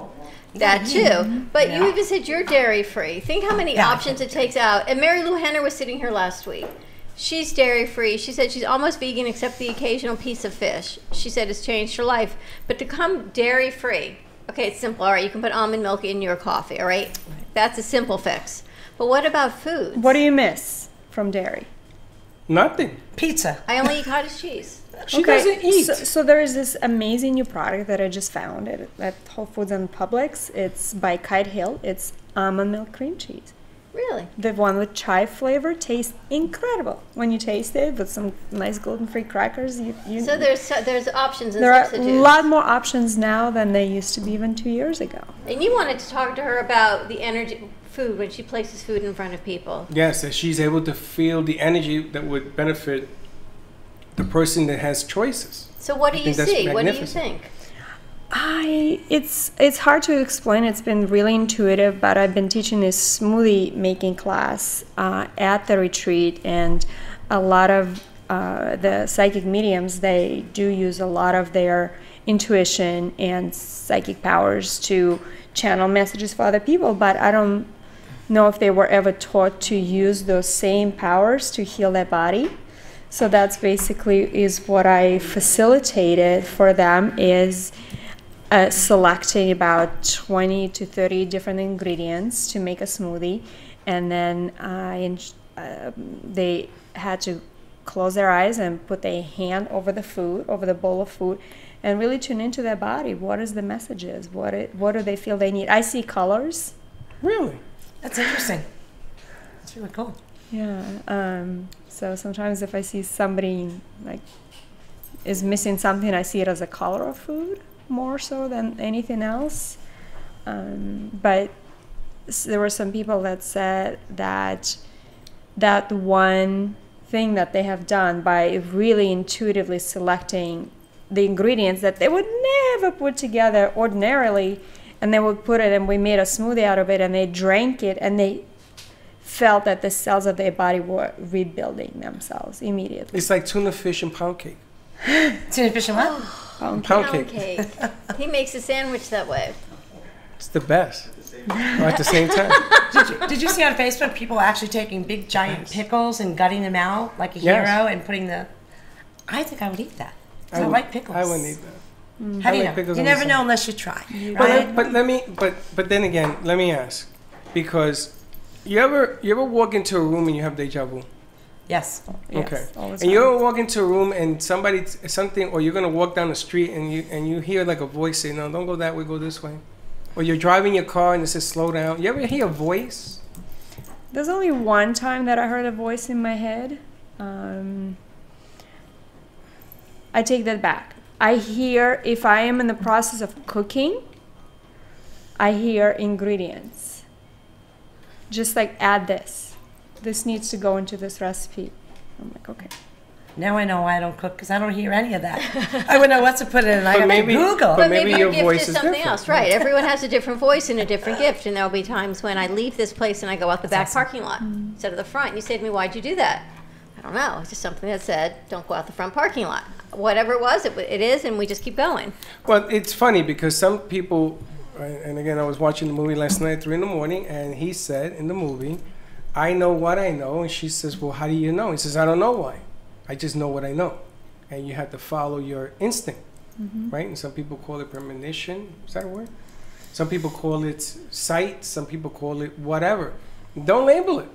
That too. But you even said you're dairy free. Think how many Yeah, I options it takes out. And Mary Lou Henner was sitting here last week. She's dairy free. She said she's almost vegan except the occasional piece of fish. She said it's changed her life. But to come dairy free, okay, it's simple. All right, you can put almond milk in your coffee, all right? That's a simple fix. But what about food? What do you miss from dairy? Nothing. Pizza. I only eat cottage cheese. She doesn't eat. So there is this amazing new product that I just found at Whole Foods and Publix. It's by Kite Hill. It's almond milk cream cheese. Really? The one with chai flavor tastes incredible. When you taste it with some nice gluten-free crackers, you So there's options and there are a substitutes. lot more options now than there used to be even 2 years ago. And you wanted to talk to her about the energy food when she places food in front of people. Yes, that she's able to feel the energy that would benefit the person that has choices. So what do I you think that's see? What do you magnificent. think? It's hard to explain. It's been really intuitive, but I've been teaching this smoothie making class at the retreat, and a lot of the psychic mediums, they do use a lot of their intuition and psychic powers to channel messages for other people, but I don't know if they were ever taught to use those same powers to heal their body. So that's basically is what I facilitated for them is selecting about 20 to 30 different ingredients to make a smoothie, and then they had to close their eyes and put their hand over the food, over the bowl of food, and really tune into their body. What is the messages? What do they feel they need? I see colors. Really? That's interesting. That's really cool. Yeah. So sometimes if I see somebody like is missing something, I see it as a color of food more so than anything else. But there were some people that said that one thing that they have done by really intuitively selecting the ingredients that they would never put together ordinarily, and they would put it, and we made a smoothie out of it, and they drank it, and they felt that the cells of their body were rebuilding themselves immediately. It's like tuna fish and pound cake. Tuna fish and what? Pound Pound cake. cake. He makes a sandwich that way. It's the best. Or at the same time. Did you see on Facebook people actually taking big giant pickles and gutting them out like a Yes. hero and putting the... I think I would eat that. I like pickles. I wouldn't eat that. How do you like know? pickles You on the never side. know unless you try. But, but then again, let me ask, because you ever walk into a room and you have deja vu? Yes. Okay. All the And you time. ever walk into a room and something, or you're gonna walk down the street and you hear like a voice say, "No, don't go that way, go this way," or you're driving your car and it says, "Slow down." You ever hear a voice? There's only one time that I heard a voice in my head. I take that back. I hear, if I am in the process of cooking, I hear ingredients. Just like, add this. This needs to go into this recipe. I'm like, okay. Now I know why I don't cook, because I don't hear any of that. I wouldn't know what to put in, and I But have maybe- to Google. but But maybe maybe your your gift voice is is something different. else, right? Everyone has a different voice and a different gift, and there'll be times when I leave this place and I go out the back parking lot instead of the front. And you say to me, "Why'd you do that?" I don't know. It's just something that said, "Don't go out the front parking lot." Whatever it was, it is, and we just keep going. Well, it's funny because some people, and again, I was watching the movie last night at 3 a.m, and he said in the movie, "I know what I know," and she says, "Well, how do you know?" He says, "I don't know why. I just know what I know." And you have to follow your instinct, right? And some people call it premonition. Is that a word? Some people call it sight. Some people call it whatever. Don't label it.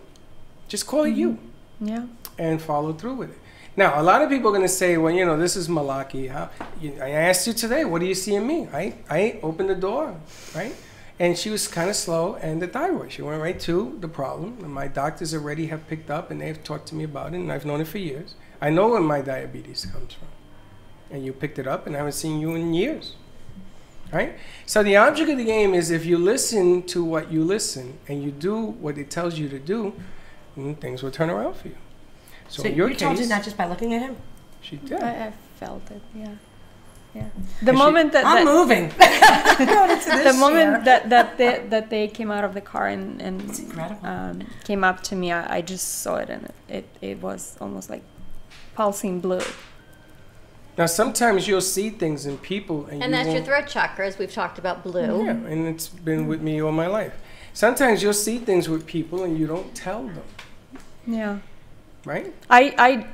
Just call it you Yeah. and follow through with it. Now, a lot of people are going to say, well, this is Malaki. I asked you today, what do you see in me? I opened the door, right? And she was kind of slow, and the thyroid. She went right to the problem. And my doctors already have picked up, and they've talked to me about it, and I've known it for years. I know where my diabetes comes from. And you picked it up, and I haven't seen you in years, right? So the object of the game is if you listen to what you listen, and you do what it tells you to do, things will turn around for you. So So in your you told case, you not just by looking at him? she did. I felt it, yeah. Yeah. The she- moment that... I'm that moving. Going into this the moment year. that they came out of the car and incredible. came up to me, I just saw it, and it was almost like pulsing blue. Now, sometimes you'll see things in people, and And you that's your won't- throat chakra, as we've talked about, blue. Yeah, and it's been with me all my life. Sometimes you'll see things with people, and you don't tell them, Yeah. right? I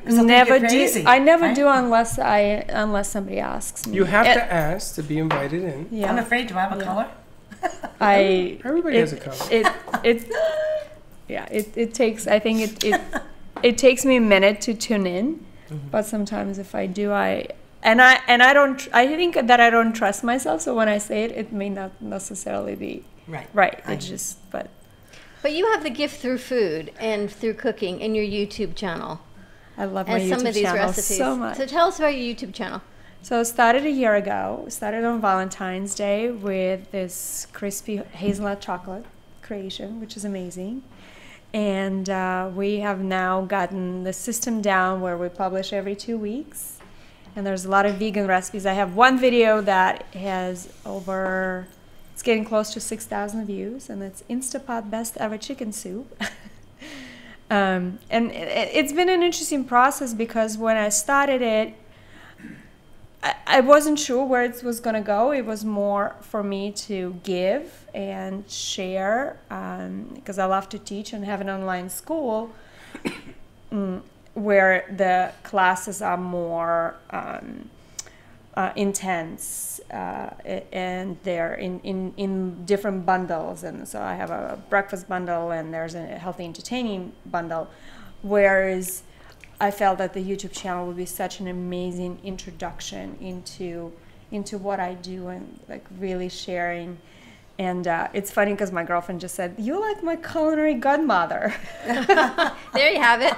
they'll think never you're do. crazy, I never right? do unless somebody asks me. You have It- to ask to be invited in. Yeah. I'm afraid. Do I have a color? Everybody has a color. It takes. I think it takes me a minute to tune in, but sometimes if I do, I think that I don't trust myself. So when I say it, it may not necessarily be Right. right. I- It's just, but But you have the gift through food and through cooking in your YouTube channel. I love my And some YouTube of these channel recipes. so much. So tell us about your YouTube channel. So it started a year ago. It started on Valentine's Day with this crispy hazelnut chocolate creation, which is amazing. And we have now gotten the system down where we publish every 2 weeks. And there's a lot of vegan recipes. I have one video that has it's getting close to 6,000 views, and it's Instapot Best Ever Chicken Soup. And it's been an interesting process because when I started it, I wasn't sure where it was going to go. It was more for me to give and share because I love to teach and have an online school where the classes are more intense, and they're in different bundles. And so I have a breakfast bundle, and there's a healthy entertaining bundle. Whereas I felt that the YouTube channel would be such an amazing introduction into what I do, and like really sharing. And it's funny because my girlfriend just said, "You're like my culinary godmother." There you have it.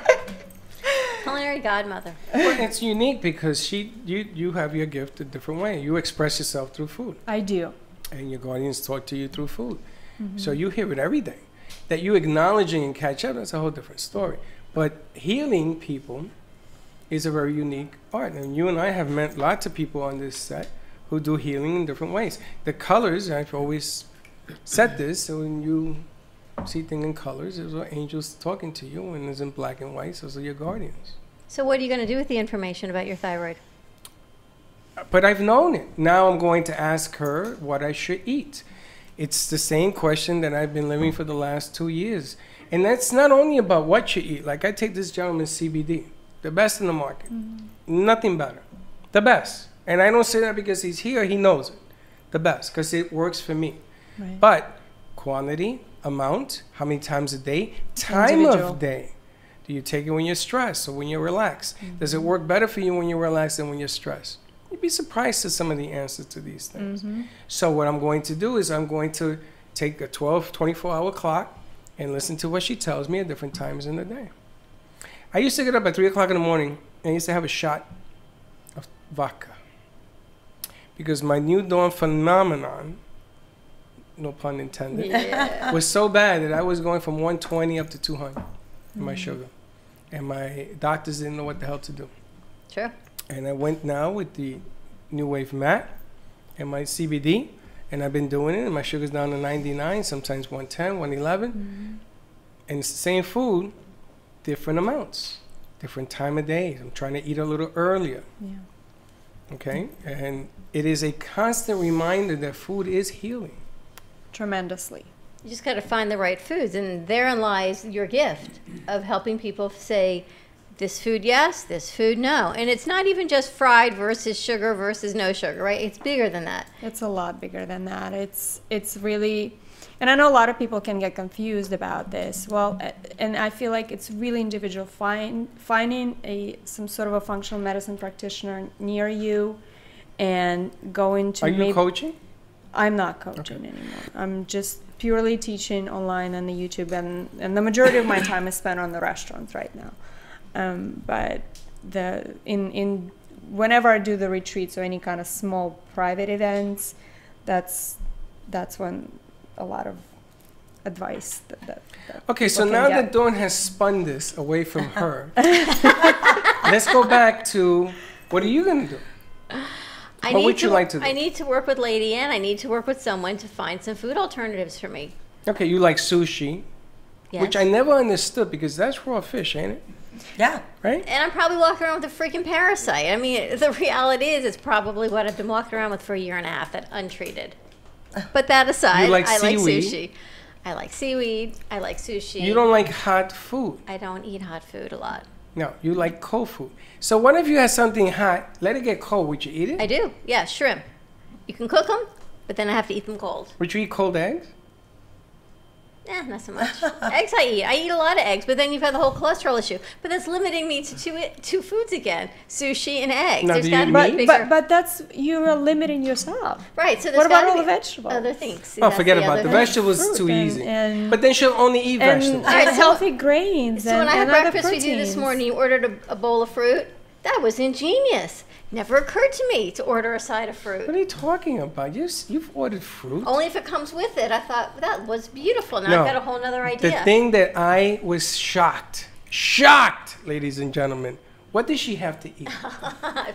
Culinary godmother. Well, it's unique because you have your gift a different way. You express yourself through food. I do. And your guardians talk to you through food. So you hear it every day. That you acknowledging and catch up, that's a whole different story. But healing people is a very unique art. And you and I have met lots of people on this set who do healing in different ways. The colors, I've always said this, so when you see things in colors, those are angels talking to you. When it's in black and white, those are your guardians. So what are you going to do with the information about your thyroid? But I've known it. Now I'm going to ask her what I should eat. It's the same question that I've been living for the last 2 years. And that's not only about what you eat. Like I take this gentleman's CBD, the best in the market. Nothing better. The best. And I don't say that because he's here, he knows it. The best, because it works for me. Right. But quantity, amount, how many times a day, time Individual. of day. Do you take it when you're stressed or when you're relaxed? Does it work better for you when you're relaxed than when you're stressed? You'd be surprised at some of the answers to these things. So what I'm going to do is I'm going to take a 24-hour clock and listen to what she tells me at different times in the day. I used to get up at 3 o'clock in the morning and I used to have a shot of vodka. Because my new dawn phenomenon, no pun intended, was so bad that I was going from 120 up to 200 in my sugar. And my doctors didn't know what the hell to do. Sure. And I went now with the New Wave Mat and my CBD, and I've been doing it, and my sugar's down to 99, sometimes 110, 111. And it's the same food, different amounts, different time of day. I'm trying to eat a little earlier. Okay? And it is a constant reminder that food is healing. Tremendously. You just got to find the right foods, and therein lies your gift of helping people say, this food yes, this food no. And it's not even just fried versus sugar versus no sugar, right? It's bigger than that. It's a lot bigger than that. It's really, and I know a lot of people can get confused about this. Well, and I feel like it's really individual. Finding some sort of a functional medicine practitioner near you, and going to. Are you coaching? I'm not coaching anymore. I'm just purely teaching online on the YouTube, and the majority of my time is spent on the restaurants right now. But whenever I do the retreats or any kind of small private events, that's when a lot of advice that okay, so people now can that get. Dawn has spun this away from her, let's go back to what are you going to do? What would you like to do? I need to work with Lady Ann. I need to work with someone to find some food alternatives for me. Okay, you like sushi, Yes. which I never understood because that's raw fish, ain't it? Yeah. Right? And I'm probably walking around with a freaking parasite. I mean, the reality is it's probably what I've been walking around with for a year and a half, that untreated. But that aside, You like I like seaweed? sushi. I like seaweed. I like sushi. You don't like hot food. I don't eat hot food a lot. No, you like cold food. So what if you had something hot, let it get cold, would you eat it? I do. Yeah, shrimp. You can cook them, but then I have to eat them cold. Would you eat cold eggs? Not so much. Eggs I eat. I eat a lot of eggs, but then you've had the whole cholesterol issue. But that's limiting me to two foods again: sushi and eggs. Now, There's do you gotta eat be meat? bigger. But that's, you're limiting yourself. Right. So there's What about gotta all be the vegetables? Other things. See, Oh, that's forget the about other the thing. vegetables. Fruit Too and- easy. and- But then she'll only eat And, vegetables. and so- healthy grains. So when I had and other breakfast with you this proteins. morning, you ordered a bowl of fruit. That was ingenious. Never occurred to me to order a side of fruit. What are you talking about? You've ordered fruit. Only if it comes with it. I thought that was beautiful. Now No. I've got a whole other idea. The thing that I was shocked, ladies and gentlemen, what does she have to eat?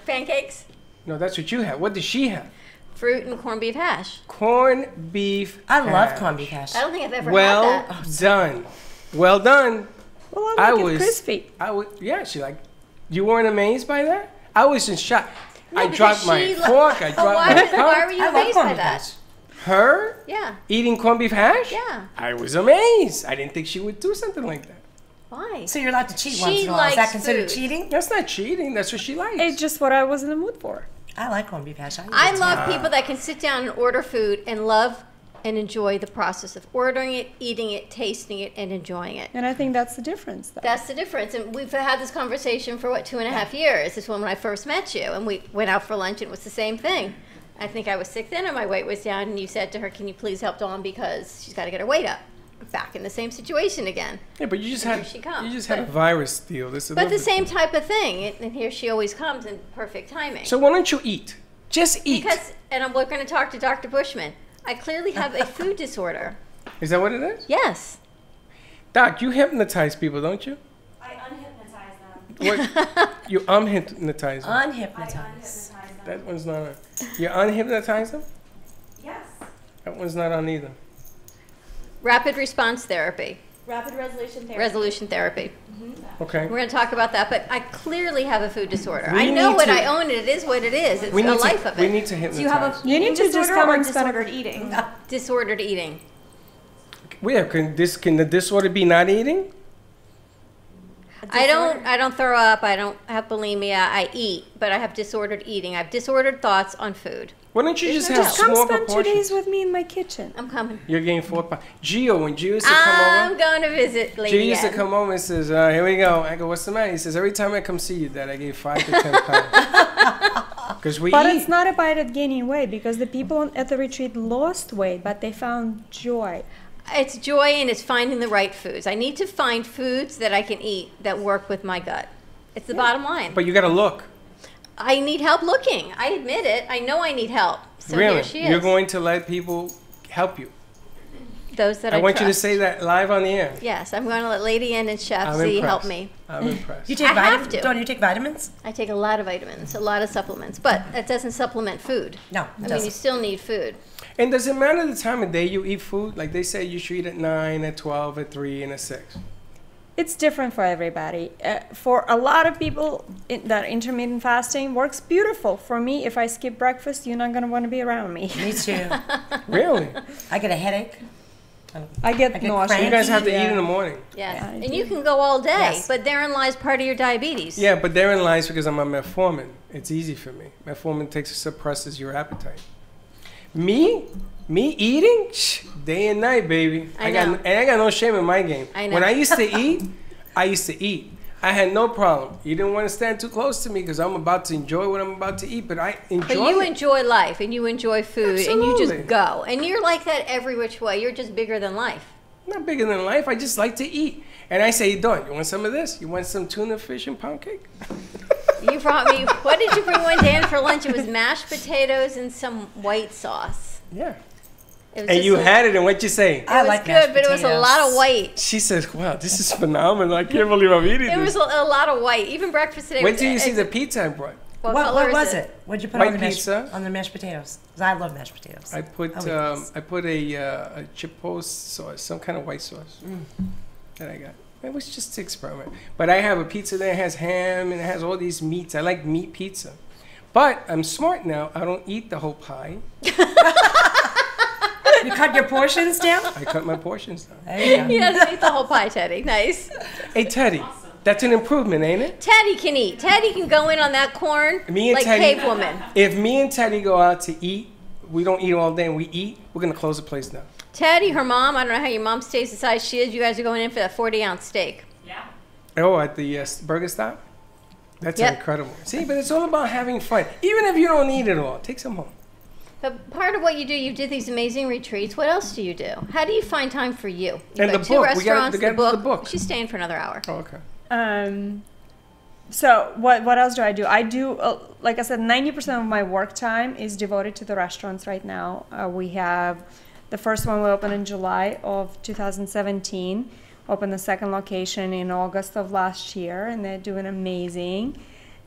Pancakes, No, that's what you have. What does she have? fruit, and corned beef hash. Corned beef. I love hash. corned beef hash. I don't think I've ever Well had that. done. Well done. Well, I I like was it crispy. Yeah, she like. You weren't amazed by that? I was in shock. I because dropped my she fork. I dropped why, my why cup. were you I love amazed corned by beef that? hash. Her Yeah. eating corned beef hash? Yeah. I was amazed. I didn't think she would do something like that. Why? So you're allowed to cheat She once in a while. Is that likes considered food. cheating? That's not cheating. That's what she likes. It's just what I was in the mood for. I like corned beef hash. I love people that can sit down and order food and love and enjoy the process of ordering it, eating it, tasting it, and enjoying it. And I think that's the difference, though. That's the difference. And we've had this conversation for, 2.5 years? This was when I first met you. And we went out for lunch, and it was the same thing. I think I was sick then, and my weight was down, and you said to her, can you please help Dawn because she's got to get her weight up. Back in the same situation again. Yeah, but you just And had here she comes. you just had a virus deal. This is a But little the bit- same type of thing. And here she always comes in perfect timing. So why don't you eat? Just eat. Because, and we're going to talk to Dr. Bushman. I clearly have a food disorder. Is that what it is? Yes. Doc, you hypnotize people, don't you? I unhypnotize them. What? You unhypnotize them. Unhypnotized. That one's not on. You unhypnotize them? Yes. That one's not on either. Rapid response therapy. Rapid resolution therapy. Resolution therapy. Okay. We're going to talk about that, but I clearly have a food disorder. We I know need what to- I own, and it is what it is. It's We a need life to. of We it. need to hypnotize. Do you have a You need eating to just disorder come or and spend a- disordered eating? Disordered eating. Yeah, can the disorder be not eating? I don't throw up. I don't have bulimia. I eat, but I have disordered eating. I have disordered thoughts on food. Why don't you just have Just come small spend 2 proportions? days with me in my kitchen. I'm coming. You're getting 4 pounds. Gio, when Gio used to come I'm over, going to visit Lady Gio used to Ed. come over and says, here we go. I go, what's the matter? He says, every time I come see you, Dad, I gain 5 to 10 pounds. Because we But eat. it's not about it gaining weight because the people at the retreat lost weight, but they found joy. It's joy and it's finding the right foods. I need to find foods that I can eat that work with my gut. It's the bottom line. But you got to look. I need help looking. I admit it. I know I need help. So Really? here she is. You're going to let people help you. Those that I I want you to trust. say that live on the air. Yes, I'm going to let Lady N and Chef I'm Z impressed. help me. I'm impressed. You take I have vitamins? to. Don't you take vitamins? I take a lot of vitamins, a lot of supplements, but it doesn't supplement food. No, I it mean, you doesn't. still need food. And does it matter the time of day you eat food? Like they say you should eat at 9, at 12, at 3, and at 6. It's different for everybody. For a lot of people, that intermittent fasting works beautiful. For me, if I skip breakfast, you're not going to want to be around me. Me too. Really? I get a headache. I get I get nausea. cramps. You guys have to Yeah. eat in the morning. Yes. Yeah, I And do. you can go all day, Yes. but therein lies part of your diabetes. Yeah, but therein lies because I'm on metformin. It's easy for me. Metformin suppresses your appetite. Me eating? Shh, day and night, baby. I know. And I got no shame in my game. I know. When I used to eat, I used to eat. I had no problem. You didn't want to stand too close to me because I'm about to enjoy what I'm about to eat, but I enjoy But you it. enjoy life and you enjoy food and you Absolutely. just go. And you're like that every which way. You're just bigger than life. I'm not bigger than life. I just like to eat. And I say, Dawn, you want some of this? You want some tuna fish and pound cake? You brought me, what did you bring one day in for lunch? It was mashed potatoes and some white sauce. Yeah. It was And just you a- had it, and what you say? It I was like good, mashed but it was a lot of potatoes. white. She says, wow, this is phenomenal. I can't believe I'm eating It was this. a lot of white. Even breakfast today. Wait was- till you see it's- the pizza I brought. What, What color was is it? What'd you put White on the pizza. mashed potatoes? 'Cause I love mashed potatoes. I put Oh, yes. I put a Chipotle sauce, some kind of white sauce that I got. It was just to experiment. But I have a pizza that has ham and it has all these meats. I like meat pizza. But I'm smart now. I don't eat the whole pie. You cut your portions down? I cut my portions down. There you go. He doesn't eat the whole pie, Teddy. Nice. Hey, Teddy, that's an improvement, ain't it? Teddy can eat. Teddy can go in on that corn Me and like Teddy- cave woman. If me and Teddy go out to eat, we don't eat all day and we eat, we're going to close the place down. Teddy, her mom, I don't know how your mom stays the size she is. You guys are going in for that 40-ounce steak. Oh, at the burger stop? That's Yep. incredible. See, but it's all about having fun. Even if you don't eat it all, take some home. But part of what you do, you did these amazing retreats. What else do you do? How do you find time for you? You've And got the two book. We gotta restaurants, get to the book. She's staying for another hour. Oh, okay. So what else do? I do, like I said, 90% of my work time is devoted to the restaurants right now. We have the first one we opened in July of 2017. Opened the second location in August of last year, and they're doing amazing.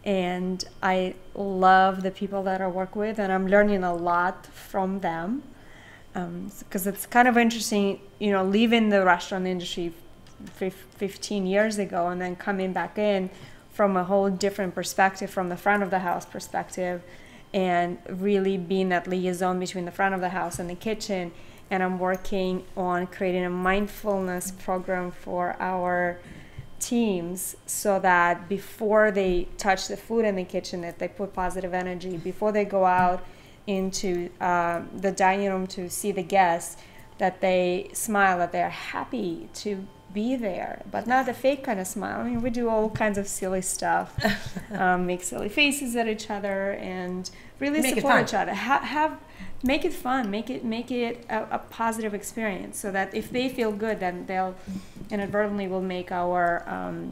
And I love the people that I work with, and I'm learning a lot from them. Because it's kind of interesting, leaving the restaurant industry 15 years ago and then coming back in from a whole different perspective, from the front of the house perspective, and really being that liaison between the front of the house and the kitchen. And I'm working on creating a mindfulness program for our teams so that before they touch the food in the kitchen, that they put positive energy. Before they go out into the dining room to see the guests, that they smile, that they're happy to be there, but not the fake kind of smile. I mean, we do all kinds of silly stuff, make silly faces at each other, and really support each other. Make it fun. Make it a positive experience, so that if they feel good, then they'll inadvertently will make our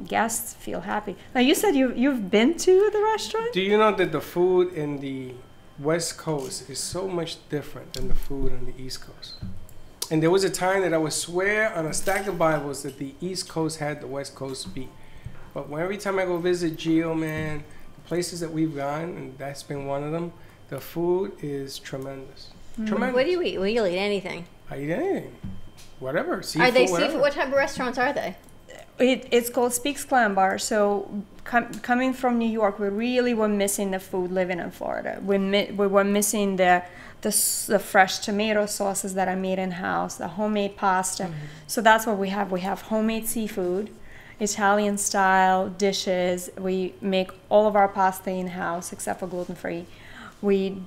guests feel happy. Now, you said you've been to the restaurant. Do you know that the food in the West Coast is so much different than the food on the East Coast? And there was a time that I would swear on a stack of Bibles that the East Coast had the West Coast beat. But every time I go visit Gio, man, the places that we've gone, and that's been one of them, the food is tremendous. Tremendous. What do you eat? Well, you'll eat anything. I eat anything. Whatever. Seafood, are they whatever. seafood? What type of restaurants are they? It's called Speaks Clam Bar. So coming from New York, we really were missing the food living in Florida. We were missing the fresh tomato sauces that are made in-house, the homemade pasta. So that's what we have. We have homemade seafood, Italian style dishes. We make all of our pasta in-house except for gluten-free. We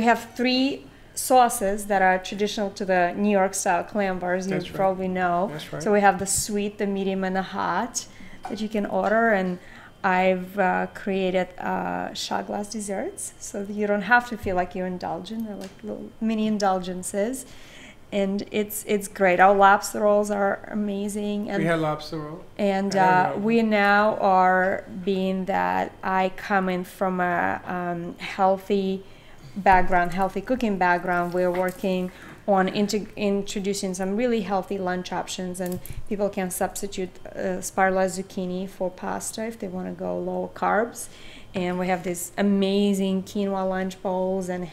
have 3 sauces that are traditional to the New York style clam bars. You probably know. That's right. So we have the sweet, the medium, and the hot that you can order, and I've created shot glass desserts, so that you don't have to feel like you're indulgent. They're like little mini indulgences, and it's great. Our lobster rolls are amazing. And we had lobster roll. And we now are, being that I come in from a healthy background, healthy cooking background, we're working on introducing some really healthy lunch options, and people can substitute spiralized zucchini for pasta if they want to go low carbs. And we have these amazing quinoa lunch bowls and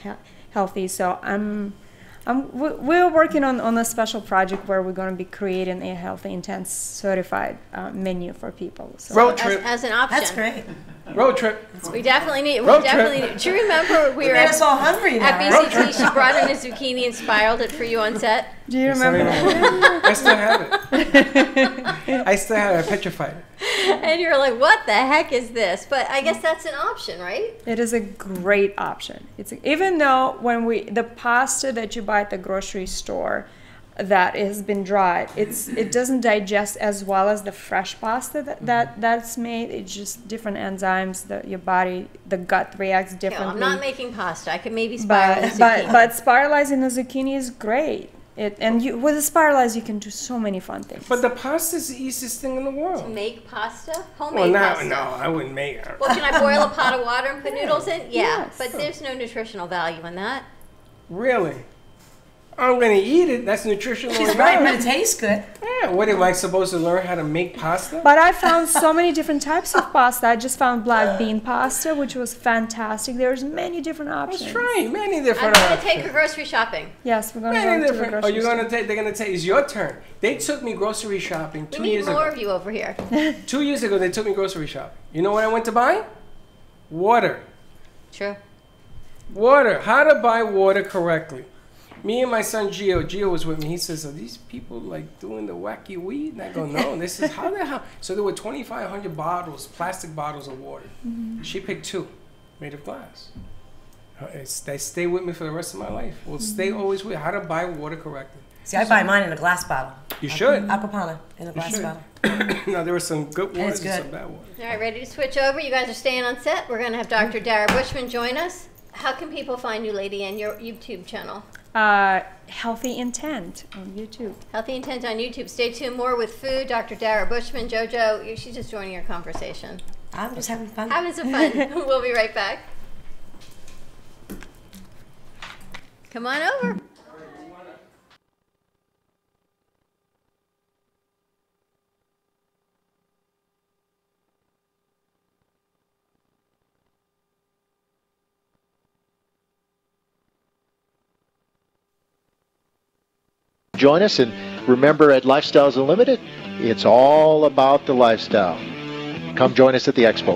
healthy. So we're working on a special project where we're going to be creating a Healthy Intense certified menu for people. So road trip as an option. That's great. Road trip. We definitely need. Do you remember we were made us all hungry now. at BCT? She brought in a zucchini and spiraled it for you on set. Do you remember that? I still have it. I still have it. I petrified it. And you're like, what the heck is this? But I guess that's an option, right? It is a great option. Even though the pasta that you buy at the grocery store that has been dried, it doesn't digest as well as the fresh pasta that's made. It's just different enzymes that your body, the gut reacts differently. No, I'm not making pasta. I could maybe spiral the zucchini. But spiralizing the zucchini is great. With a spiralize, you can do so many fun things. But the pasta is the easiest thing in the world. To make pasta? Homemade pasta? No, I wouldn't make it. Well, can I boil a pot of water and put noodles in? Yeah, yes. but there's no nutritional value in that. Really? I'm going to eat it. That's nutritional. She's right, but it tastes good. Yeah, what am I supposed to learn how to make pasta? But I found so many different types of pasta. I just found black bean pasta, which was fantastic. There's many different options. That's right, many I'm different going to options. take her grocery shopping. Yes, we're going to Many go to the different. grocery store. They're going to take. It's your turn. They took me grocery shopping We 2 need years more ago. of you over here. 2 years ago, they took me grocery shopping. You know what I went to buy? Water. True. Water. How to buy water correctly. Me and my son Gio was with me. He says, "Are these people like doing the wacky weed?" And I go, "No, this is how the hell." So there were 2,500 bottles, plastic bottles of water. She picked 2, made of glass. They stay with me for the rest of my life. Will stay always with how to buy water correctly. See, I buy mine in a glass bottle. You should. Acapana in a glass bottle. No, there were some good waters and good. some bad waters. All right, ready to switch over? You guys are staying on set. We're going to have Dr. Dara Bushman join us. How can people find you, lady, and your YouTube channel? Healthy Intent on YouTube. Healthy Intent on YouTube. Stay tuned. More with food. Dr. Dara Bushman, JoJo, she's just joining our conversation. I'm just having fun. Having some fun. We'll be right back. Come on over. Join us, and remember, at Lifestyles Unlimited, it's all about the lifestyle. Come join us at the expo.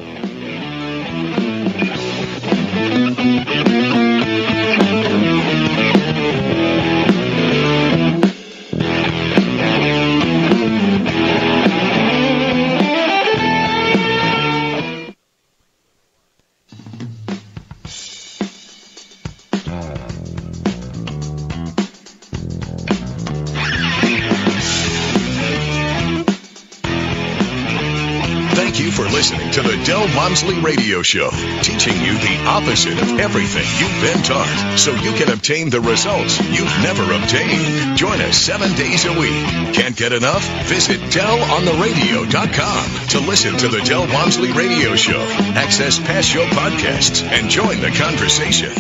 you for listening to the Del Walmsley Radio Show, teaching you the opposite of everything you've been taught, so you can obtain the results you've never obtained. Join us 7 days a week. Can't get enough? Visit DelOnTheRadio.com to listen to the Del Walmsley Radio Show, access past show podcasts, and join the conversation.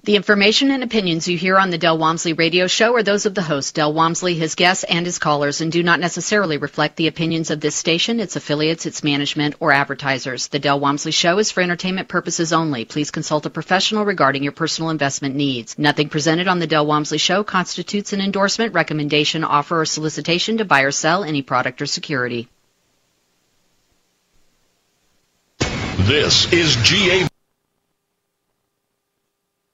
The information and opinions you hear on the Del Walmsley Radio Show are those of the host, Del Walmsley, his guests, and his callers, and do not necessarily reflect the opinions of this station, its affiliates, its management, or advertisers. The Del Walmsley Show is for entertainment purposes only. Please consult a professional regarding your personal investment needs. Nothing presented on the Del Walmsley Show constitutes an endorsement, recommendation, offer, or solicitation to buy or sell any product or security. This is GA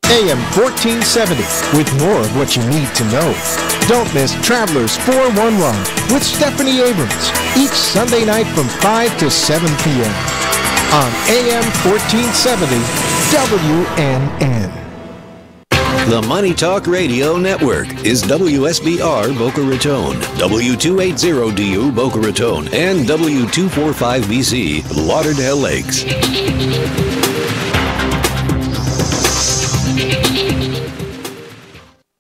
AM 1470 with more of what you need to know. Don't miss Travelers 411 with Stephanie Abrams each Sunday night from 5 to 7 p.m. on AM 1470 WNN. The Money Talk Radio Network is WSBR Boca Raton, W280DU Boca Raton, and W245BC Lauderdale Lakes.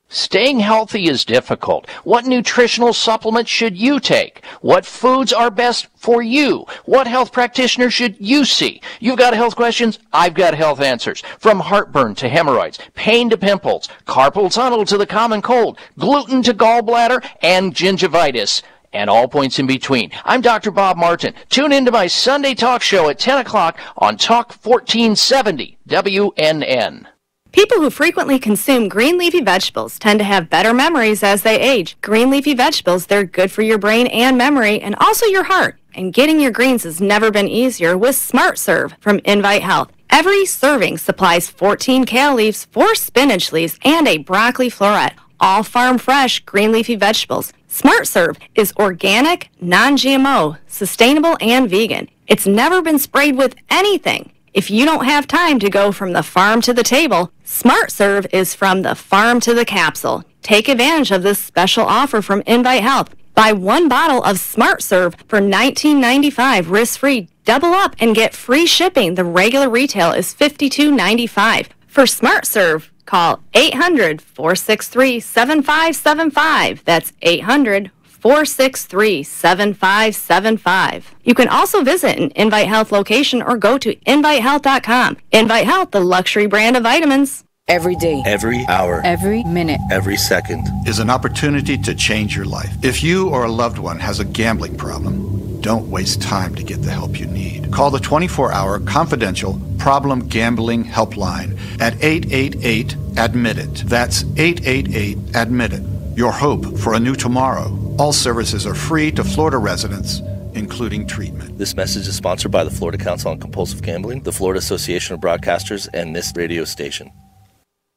Staying healthy is difficult. What nutritional supplements should you take? What foods are best for you? What health practitioner should you see? You've got health questions, I've got health answers. From heartburn to hemorrhoids, pain to pimples, carpal tunnel to the common cold, gluten to gallbladder, and gingivitis, and all points in between. I'm Dr. Bob Martin. Tune into my Sunday talk show at 10 o'clock on Talk 1470 WNN. People who frequently consume green leafy vegetables tend to have better memories as they age. Green leafy vegetables, they're good for your brain and memory, and also your heart. And getting your greens has never been easier with Smart Serve from Invite Health. Every serving supplies 14 kale leaves, 4 spinach leaves, and a broccoli floret. All farm fresh green leafy vegetables. Smart Serve is organic, non-GMO, sustainable, and vegan. It's never been sprayed with anything. If you don't have time to go from the farm to the table, Smart Serve is from the farm to the capsule. Take advantage of this special offer from Invite Health. Buy 1 bottle of Smart Serve for $19.95 risk-free. Double up and get free shipping. The regular retail is $52.95. For Smart Serve, call 800-463-7575. That's 800-463-7575. You can also visit an Invite Health location or go to invitehealth.com. Invite Health, the luxury brand of vitamins. Every day. Every hour. Every minute. Every second is an opportunity to change your life. If you or a loved one has a gambling problem, don't waste time to get the help you need. Call the 24-hour confidential problem gambling helpline at 888-ADMIT-IT. That's 888-ADMIT-IT. Your hope for a new tomorrow. All services are free to Florida residents, including treatment. This message is sponsored by the Florida Council on Compulsive Gambling, the Florida Association of Broadcasters, and this radio station.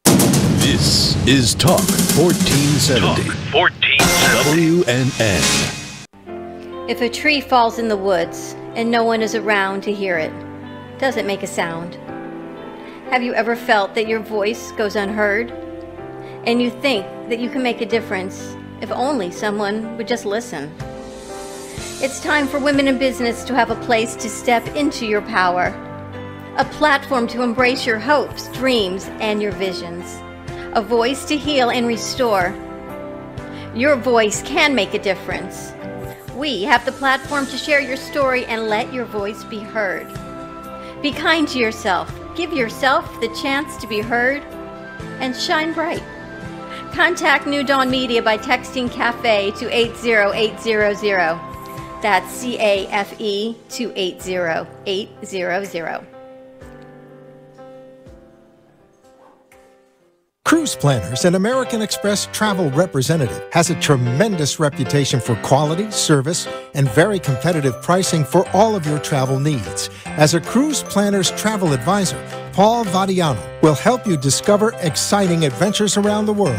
This is Talk 1470. Talk 1470. WNN. If a tree falls in the woods and no one is around to hear it, does it make a sound? Have you ever felt that your voice goes unheard? And you think that you can make a difference if only someone would just listen? It's time for women in business to have a place to step into your power, a platform to embrace your hopes, dreams, and your visions, a voice to heal and restore. Your voice can make a difference. We have the platform to share your story and let your voice be heard. Be kind to yourself. Give yourself the chance to be heard and shine bright. Contact New Dawn Media by texting CAFE to 80800. That's CAFE to 80800. Cruise Planners, an American Express travel representative, has a tremendous reputation for quality, service, and very competitive pricing for all of your travel needs. As a Cruise Planners travel advisor, Paul Vadiano will help you discover exciting adventures around the world.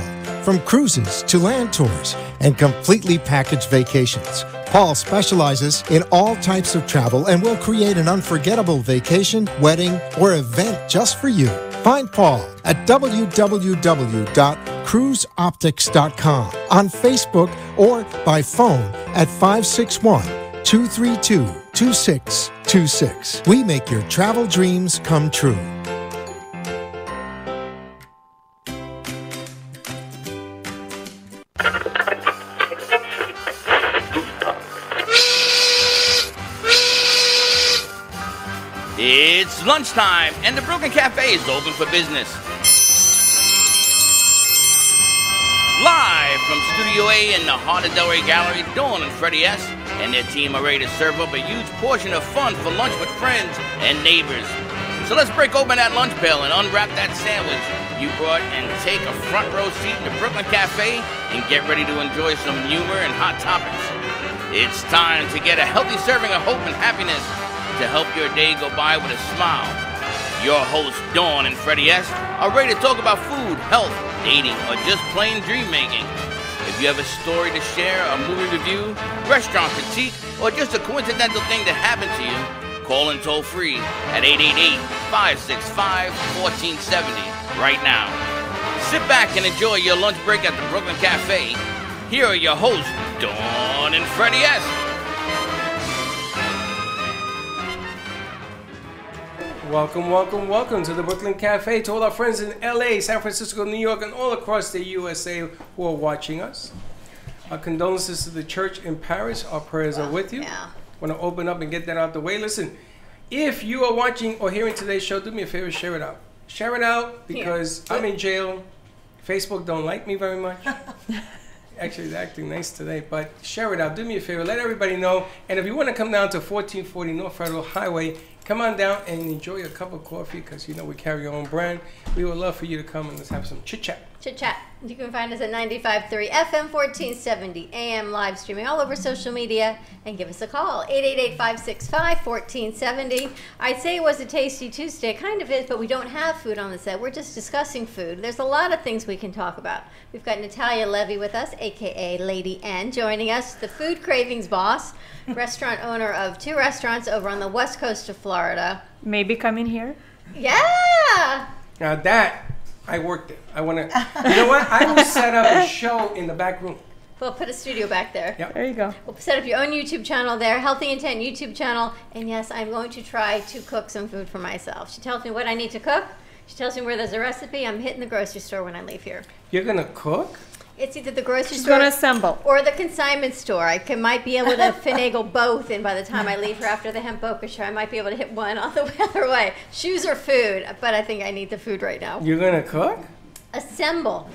from cruises to land tours and completely packaged vacations. Paul specializes in all types of travel and will create an unforgettable vacation, wedding, or event just for you. Find Paul at www.cruiseoptics.com, on Facebook, or by phone at 561-232-2626. We make your travel dreams come true. It's lunchtime, and the Brooklyn Cafe is open for business. Live from Studio A in the heart of Delray Gallery, Dawn and Freddie S. and their team are ready to serve up a huge portion of fun for lunch with friends and neighbors. So let's break open that lunch pail and unwrap that sandwich you brought and take a front row seat in the Brooklyn Cafe and get ready to enjoy some humor and hot topics. It's time to get a healthy serving of hope and happiness to help your day go by with a smile. Your hosts, Dawn and Freddie S., are ready to talk about food, health, dating, or just plain dream making. If you have a story to share, a movie review, restaurant critique, or just a coincidental thing that happened to you, call in toll free at 888-565-1470 right now. Sit back and enjoy your lunch break at the Brooklyn Cafe. Here are your hosts, Dawn and Freddie S. Welcome, welcome, welcome to the Brooklyn Cafe. To all our friends in LA, San Francisco, New York, and all across the USA who are watching us. Our condolences to the church in Paris. Our prayers are with you. Yeah. Want to open up and get that out the way. Listen, if you are watching or hearing today's show, do me a favor, share it out. Share it out because I'm in jail. Facebook don't like me very much. Actually, they're acting nice today, but share it out. Do me a favor, let everybody know. And if you want to come down to 1440 North Federal Highway, come on down and enjoy a cup of coffee because, you know, we carry our own brand. We would love for you to come and let's have some chit-chat. Chit-chat. You can find us at 95.3 FM, 1470 AM, live streaming all over social media, and give us a call, 888-565-1470. I'd say it was a Tasty Tuesday. It kind of is, but we don't have food on the set. We're just discussing food. There's a lot of things we can talk about. We've got Natalia Levy with us, a.k.a. Lady N, joining us, the Food Cravings boss, restaurant owner of 2 restaurants over on the west coast of Florida. Maybe coming here? Yeah! Now that, I worked it. I want to, you know what? I will set up a show in the back room. We'll put a studio back there. Yep. There you go. We'll set up your own YouTube channel there, Healthy Intent YouTube channel. And yes, I'm going to try to cook some food for myself. She tells me what I need to cook. She tells me where there's a recipe. I'm hitting the grocery store when I leave here. You're going to cook? It's either the grocery She's store going to assemble. or the consignment store. I might be able to finagle both, and by the time I leave her after the Hemp Boca show, I might be able to hit one on the other way. Shoes or food, but I think I need the food right now. You're going to cook? Assemble.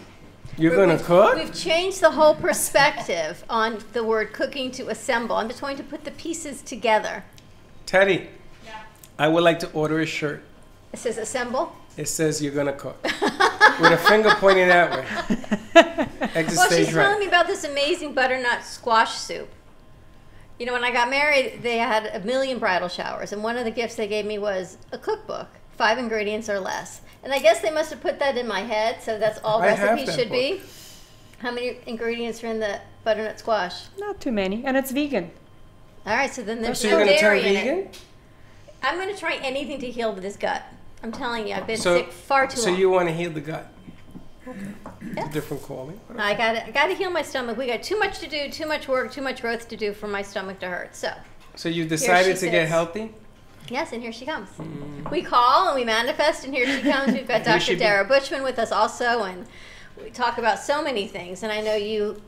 You're going to cook? We've changed the whole perspective on the word cooking to assemble. I'm just going to put the pieces together. Teddy, I would like to order a shirt. It says assemble. It says you're going to cook. With a finger pointing that way. Exit Well, stage she's right. telling me about this amazing butternut squash soup. You know, when I got married, they had a million bridal showers, and one of the gifts they gave me was a cookbook, 5 ingredients or less. And I guess they must have put that in my head, so that's all I have recipes that should book. be. How many ingredients are in the butternut squash? Not too many, and it's vegan. All right, so then there's So no you're going to turn dairy in vegan? it. I'm going to try anything to heal this gut. I'm telling you, I've been So- sick far too So long. you want to heal the gut? Okay. Yeah. Different calling. I got to heal my stomach. We got too much to do, too much work, too much growth to do for my stomach to hurt. So So you decided she to get sits. healthy? yes, and here she comes. We call and we manifest, and here she comes. We've got Here Dr. she be. Dara Bushman with us also, and we talk about so many things. And I know you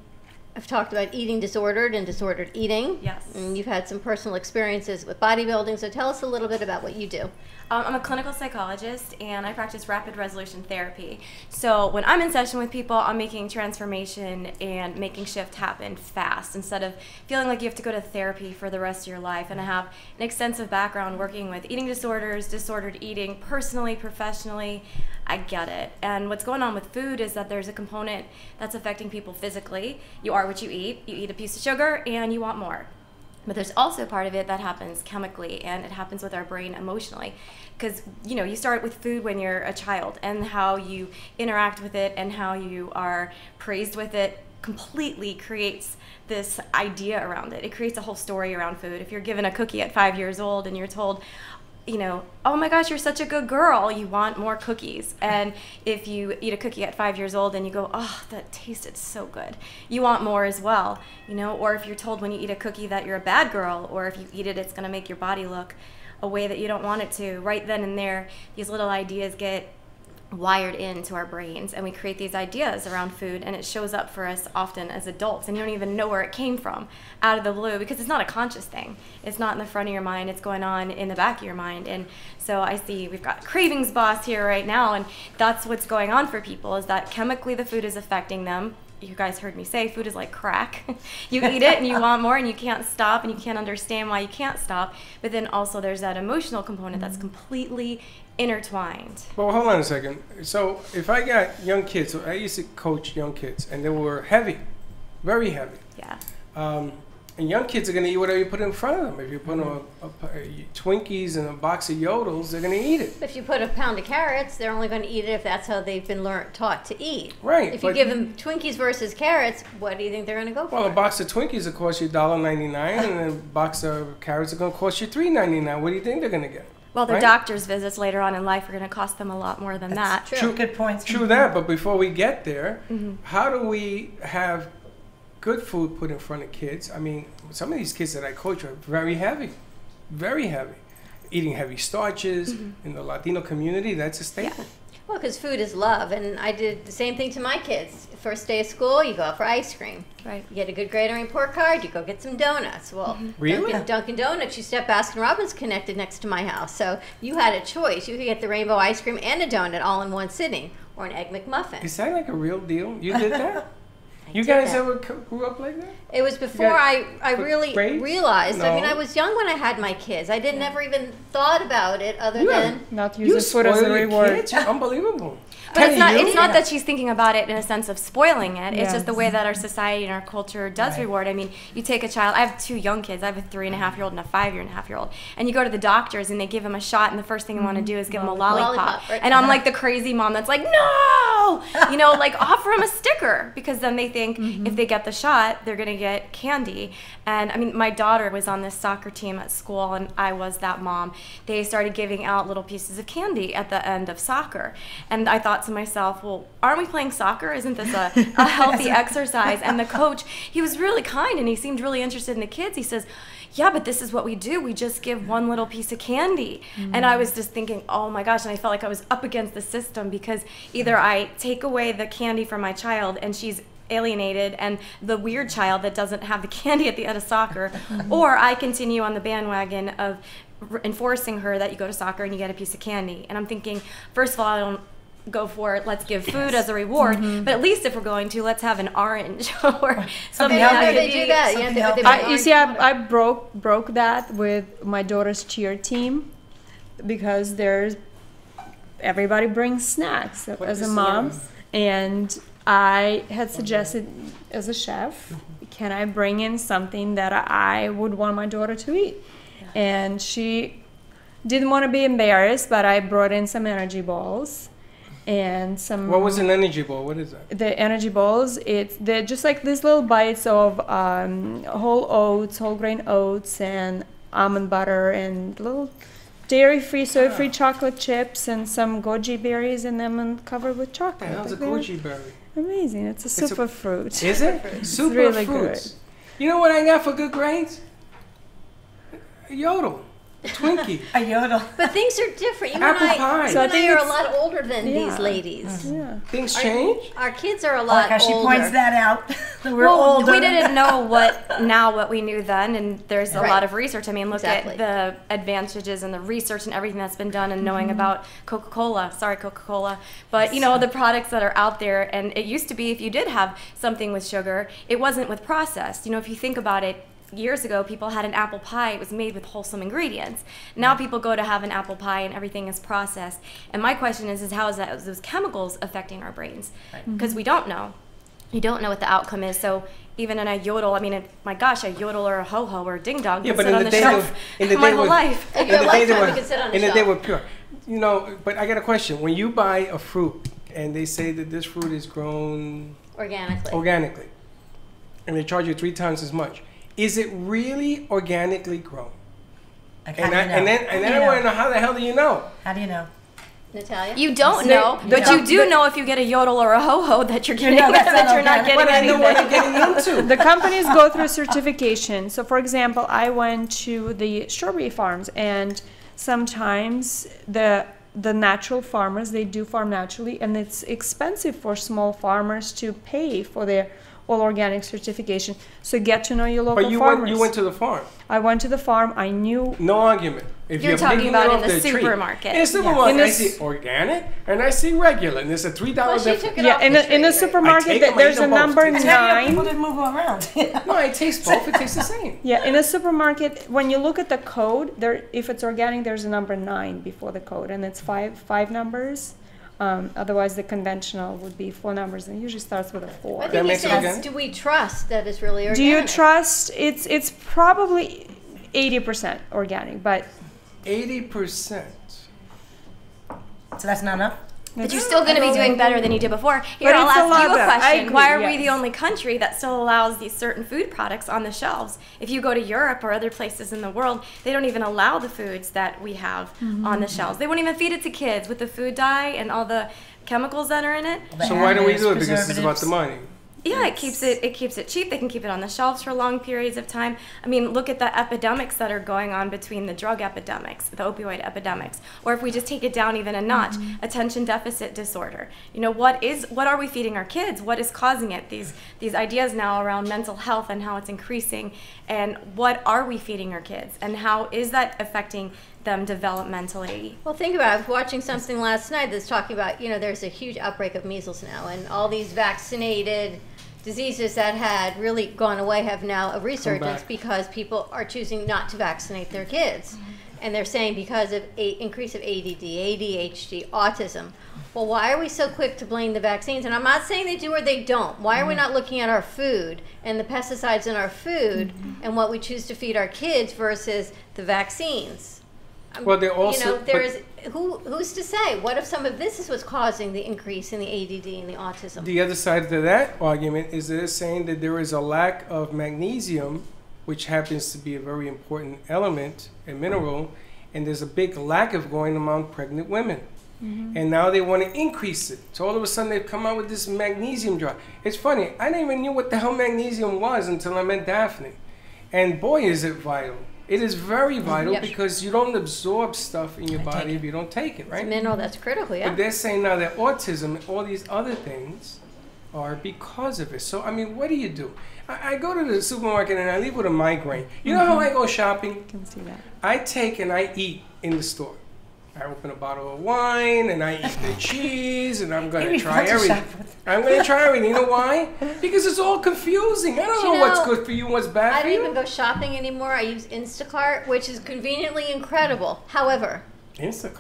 have talked about eating disordered and disordered eating. Yes. And you've had some personal experiences with bodybuilding. So tell us a little bit about what you do. I'm a clinical psychologist and I practice rapid resolution therapy. So when I'm in session with people, I'm making transformation and making shift happen fast instead of feeling like you have to go to therapy for the rest of your life. And I have an extensive background working with eating disorders, disordered eating, personally, professionally. I get it. And what's going on with food is that there's a component that's affecting people physically. You are what you eat. You eat a piece of sugar and you want more. But there's also part of it that happens chemically, and it happens with our brain emotionally. Because, you know, you start with food when you're a child, and how you interact with it and how you are praised with it completely creates this idea around it. It creates a whole story around food. If you're given a cookie at 5 years old and you're told, you know, oh my gosh, you're such a good girl, you want more cookies. And if you eat a cookie at 5 years old and you go, oh, that tasted so good, you want more as well, you know. Or if you're told when you eat a cookie that you're a bad girl, or if you eat it, it's going to make your body look a way that you don't want it to. Right then and there, these little ideas get wired into our brains, and we create these ideas around food, and it shows up for us often as adults, and you don't even know where it came from out of the blue, because it's not a conscious thing. It's not in the front of your mind, it's going on in the back of your mind. And so I see we've got Cravings Boss here right now, and that's what's going on for people, is that chemically the food is affecting them. You guys heard me say food is like crack. You eat it and you want more, and you can't stop, and you can't understand why you can't stop. But then also there's that emotional component that's completely intertwined. Well, hold on a second. So if I got young kids, so I used to coach young kids, and they were heavy, very heavy. Yeah. And young kids are going to eat whatever you put in front of them. If you put them Twinkies and a box of Yodels, they're going to eat it. If you put a pound of carrots, they're only going to eat it if that's how they've been taught to eat. Right. If you give them Twinkies versus carrots, what do you think they're going to go for? Well, a box of Twinkies will cost you $1.99, and a box of carrots are going to cost you $3.99. What do you think they're going to get? Well, their doctor's visits later on in life are going to cost them a lot more than that. True. Good points. True that, but before we get there, how do we have good food put in front of kids? I mean, some of these kids that I coach are very heavy, eating heavy starches. In the Latino community, that's a staple. Yeah. Well, because food is love, and I did the same thing to my kids. First day of school, you go out for ice cream. Right. You get a good grade on your report card, you go get some donuts. Well, Really? Dunkin' Donuts, you step Baskin Robbins connected next to my house. So you had a choice. You could get the rainbow ice cream and a donut all in one sitting, or an Egg McMuffin. Is that like a real deal? You did that? You guys ever grew up like that? It was before I really grades? realized. I mean, No. I was young when I had my kids. I didn't never even thought about it other than... Not You using food as a spoil your reward. kids? Unbelievable. But it's not, you? it's not that she's thinking about it in a sense of spoiling it. It's just the Yes. way that our society and our culture does reward. I mean, you take a child. I have two young kids. I have a 3.5-year-old and a 5-year-old. And you go to the doctors and they give them a shot, and the first thing they want to do is give them a lollipop. Right. And I'm like the crazy mom that's like, no! You know, like offer them a sticker, because then they think if they get the shot, they're going to get candy. And I mean, my daughter was on this soccer team at school, and I was that mom. They started giving out little pieces of candy at the end of soccer. And I thought to myself, well, aren't we playing soccer? Isn't this a healthy exercise? And the coach, he was really kind, and he seemed really interested in the kids. He says, yeah, but this is what we do. We just give one little piece of candy. And I was just thinking, oh my gosh, and I felt like I was up against the system, because either I take away the candy from my child and she's alienated and the weird child that doesn't have the candy at the end of soccer, or I continue on the bandwagon of enforcing her that you go to soccer and you get a piece of candy. And I'm thinking, first of all, I don't go for it, let's give food as a reward, but at least if we're going to, let's have an orange or something. How do they do that? You see, I broke that with my daughter's cheer team, because everybody brings snacks as a mom, and I had suggested as a chef, can I bring in something that I would want my daughter to eat? And she didn't want to be embarrassed, but I brought in some energy balls and some... What was an energy ball? What is that? The energy balls, they're just like these little bites of whole grain oats and almond butter and little dairy-free, soy-free chocolate chips and some goji berries in them and covered with chocolate. How's a goji berry? Amazing. It's a superfruit. Is it? It's Superfruits. really good. You know what I got for good grades? A Yodel. A Twinkie. A Yodel. But things are different. You Apple and pie. I, So I you and think I are a it's- lot older than these ladies. Yeah. Things change? Our kids are a lot how she older. points that out. We're Well, older. we didn't know what we knew then, and there's a Right. lot of research. I mean, look Exactly. at the advantages and the research and everything that's been done, and knowing about Coca-Cola. Sorry, Coca-Cola, but you know the products that are out there. And it used to be, if you did have something with sugar, it wasn't with processed. You know, if you think about it, years ago, people had an apple pie. It was made with wholesome ingredients. Now people go to have an apple pie and everything is processed. And my question is how is those chemicals affecting our brains? Because we don't know. You don't know what the outcome is. So even in a yodel. I mean, my gosh, a yodel or a ho-ho or a ding-dong Yeah, can but sit on the shelf my whole life. In your lifetime, it can sit on the in the shelf. day we're pure. You know, but I got a question. When you buy a fruit and they say that this fruit is grown organically, and they charge you 3 times as much, is it really organically grown? And then I want to know, how the hell do you know? How do you know? Natalia? You don't know, but you do know if you get a yodel or a ho-ho that you're getting that you're not getting anything. The companies go through certification. So, for example, I went to the strawberry farms, and sometimes the natural farmers, they do farm naturally, and it's expensive for small farmers to pay for their all organic certification. So get to know your local farmers. But you went to the farm. I went to the farm. I knew. No argument. If you're talking about in the supermarket. In the supermarket, I see organic and I see regular, and there's a $3 difference. Yeah, in the supermarket, there's a number 9. People didn't move around. No, it tastes both. It tastes the same. Yeah, in a supermarket, when you look at the code, if it's organic, there's a number 9 before the code, and it's five numbers. Otherwise, the conventional would be 4 numbers, and it usually starts with a 4. I think he says, do we trust that it's really organic? Do you trust? It's probably 80% organic, but 80%. So that's not enough. But you're still going to be doing better than you did before. Here, I'll ask you a question. Why are we the only country that still allows these certain food products on the shelves? If you go to Europe or other places in the world, they don't even allow the foods that we have on the shelves. They won't even feed it to kids with the food dye and all the chemicals that are in it. So why do we do it? Because it's about the money. Yeah, it keeps it cheap. They can keep it on the shelves for long periods of time. I mean, look at the epidemics that are going on between the drug epidemics, the opioid epidemics, or if we just take it down even a notch, attention deficit disorder. You know, what are we feeding our kids? What is causing it? These ideas now around mental health and how it's increasing, and what are we feeding our kids, and how is that affecting them developmentally? Well, think about it. I was watching something last night that's talking about, you know, there's a huge outbreak of measles now, and all these vaccinated diseases that had really gone away have now a resurgence because people are choosing not to vaccinate their kids. And they're saying because of increase of ADD, ADHD, autism. Well, why are we so quick to blame the vaccines? And I'm not saying they do or they don't. Why are we not looking at our food and the pesticides in our food and what we choose to feed our kids versus the vaccines? Well, they also, who's to say? What if some of this is what's causing the increase in the ADD and the autism? The other side to that argument is they're saying that there is a lack of magnesium, which happens to be a very important element and mineral, and there's a big lack of going among pregnant women. And now they want to increase it. So all of a sudden they've come out with this magnesium drug. It's funny, I didn't even know what the hell magnesium was until I met Daphne. And boy, is it vital. It is very vital because you don't absorb stuff in your body if you don't take it, right? It's a mineral that's critical, yeah. But they're saying now that autism and all these other things are because of it. So, I mean, what do you do? I go to the supermarket and I leave with a migraine. You know how I go shopping? I can see that. I take and I eat in the store. I open a bottle of wine and I eat the cheese and I'm going to try everything. I'm going to try everything. You know why? Because it's all confusing. I don't know what's good for you and what's bad for you. I don't even go shopping anymore. I use Instacart, which is conveniently incredible. However. Instacart?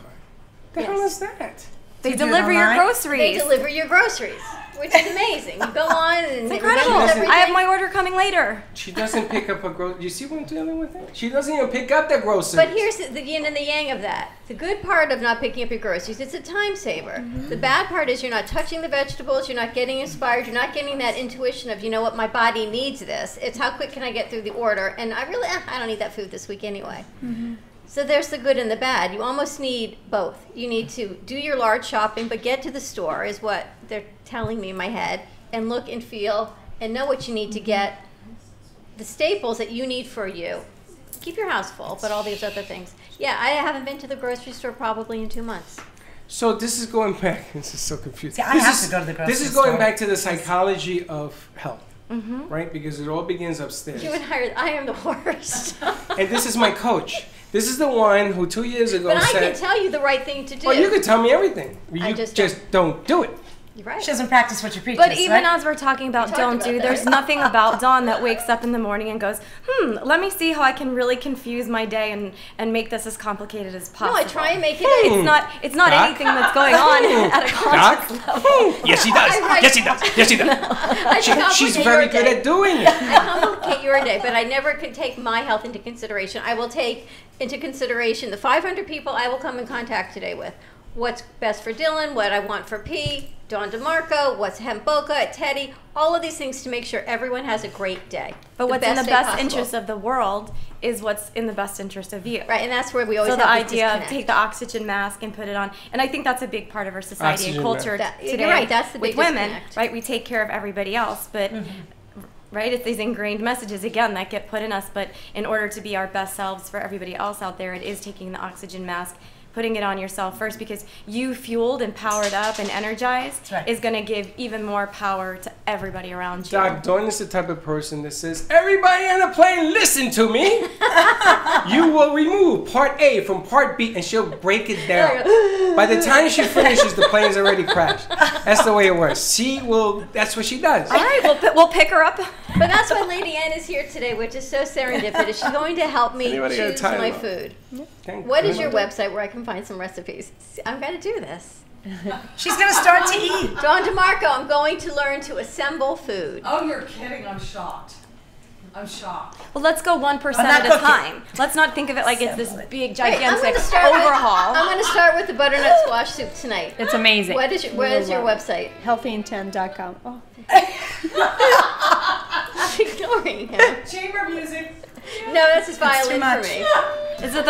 The hell is that? They deliver your groceries. They deliver your groceries, which is amazing. You go on and it's incredible. I have my order coming later. She doesn't pick up her groceries. You see what I'm dealing with? She doesn't even pick up the groceries. But here's the yin and the yang of that. The good part of not picking up your groceries, it's a time saver. The bad part is you're not touching the vegetables, you're not getting inspired, you're not getting that intuition of, you know what, my body needs this. It's how quick can I get through the order? And I don't need that food this week anyway. So there's the good and the bad. You almost need both. You need to do your large shopping, but get to the store is what they're telling me in my head, and look and feel and know what you need to get, the staples that you need for you. Keep your house full, but all these other things. Yeah, I haven't been to the grocery store probably in 2 months. So this is going back, this is so confusing. Yeah, I have to go to the grocery store. This is going back to the psychology of health, right? Because it all begins upstairs. You and I am the worst. And this is my coach. This is the one who 2 years ago said... But I can tell you the right thing to do. Well, you can tell me everything. You just don't do it. You're right. She doesn't practice what she preaches. But even right? as we're talking about don't do, that. there's nothing about Dawn that wakes up in the morning and goes, let me see how I can really confuse my day and make this as complicated as possible. No, I try and make it. It's not anything that's going on at a conscious level. Yes, he does. Yes, he does. Yes, he does. She's very good at doing it. I complicate your day, but I never could take my health into consideration. I will take into consideration the 500 people I will come in contact today with. What's best for Dylan, what I want for P, Dawn DeMarco, what's Hemboka, Teddy, all of these things to make sure everyone has a great day. But what's in the day best possible. interest of the world is what's in the best interest of you. Right, and that's where we always so have the this idea of disconnect. take the oxygen mask and put it on, and I think that's a big part of our society Oxygen and culture mask. today. You're right, that's the with big women, disconnect. right? We take care of everybody else, but right, it's these ingrained messages again that get put in us. But in order to be our best selves for everybody else out there, it is taking the oxygen mask, putting it on yourself first, because you fueled and powered up and energized is going to give even more power to everybody around you. Doc, Dawn is the type of person that says, everybody on the plane, listen to me. You will remove part A from part B, and she'll break it down. By the time she finishes, the plane's already crashed. That's the way it works. That's what she does. All right, we'll pick her up. But that's why Lady Ann is here today, which is so serendipitous. She's going to help me Anybody got a choose time my up? food. Thank What is you. your website where I can find some recipes? I'm going to do this. She's going to start to eat. Dawn DeMarco, I'm going to learn to assemble food. Oh, you're kidding. I'm shocked. I'm shocked. Well, let's go 1% I'm not at a cooking. time. Let's not think of it like it's this big, Wait, gigantic overhaul. I'm going to start with the butternut squash soup tonight. It's amazing. What is your website? Healthyintent.com. Oh. I'm ignoring him. Chamber music. No, that's his violin much. for me. Is it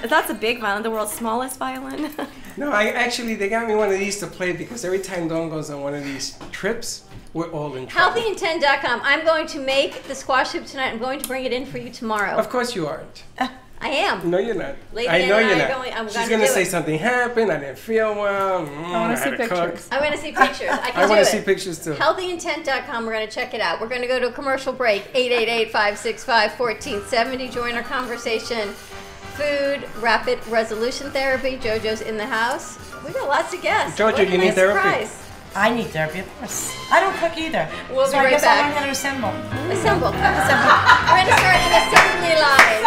that's a big violin, the world's smallest violin? No, they got me one of these to play because every time Dawn goes on one of these trips, we're all in trouble. Healthyintent.com. I'm going to make the squash soup tonight. I'm going to bring it in for you tomorrow. Of course you aren't. I am. No, you're not. Lady I know Ann you're and I not. are going- I'm She's gonna going to do say it. something happened. I didn't feel well. I want to see pictures. I want to see pictures. I can I do want it. to see pictures too. Healthyintent.com. We're going to check it out. We're going to go to a commercial break. 888-565-1470. Join our conversation. Food, rapid resolution therapy. JoJo's in the house. We got lots of guests. JoJo, What a you need nice therapy? surprise. I need therapy, of course. I don't cook either. We'll so be I right guess back. I'll learn how to assemble. Assemble. We're going to start an assembly line.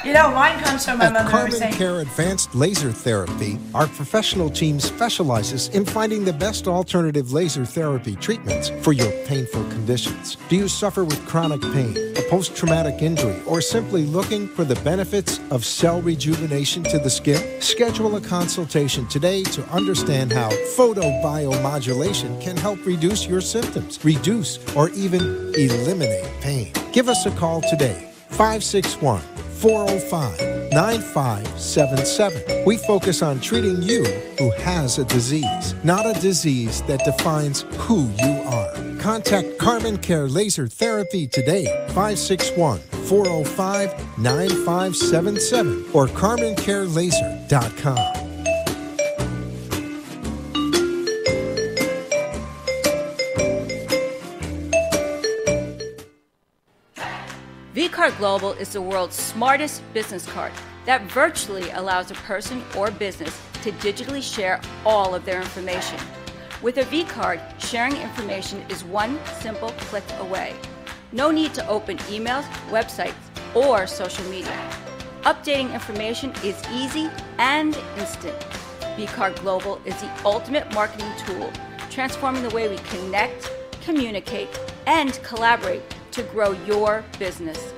You know, mine comes from my At mother always Carbon saying, Care Advanced Laser Therapy, our professional team specializes in finding the best alternative laser therapy treatments for your painful conditions. Do you suffer with chronic pain, a post-traumatic injury, or simply looking for the benefits of cell rejuvenation to the skin? Schedule a consultation today to understand how photobiomodulation can help reduce your symptoms, reduce or even eliminate pain. Give us a call today, 561-405-9577. We focus on treating you who has a disease, not a disease that defines who you are. Contact Carbon Care Laser Therapy today, 561-405-9577 or CarbonCareLaser.com. vCard Global is the world's smartest business card that virtually allows a person or business to digitally share all of their information. With a vCard, sharing information is one simple click away. No need to open emails, websites, or social media. Updating information is easy and instant. vCard Global is the ultimate marketing tool, transforming the way we connect, communicate, and collaborate to grow your business.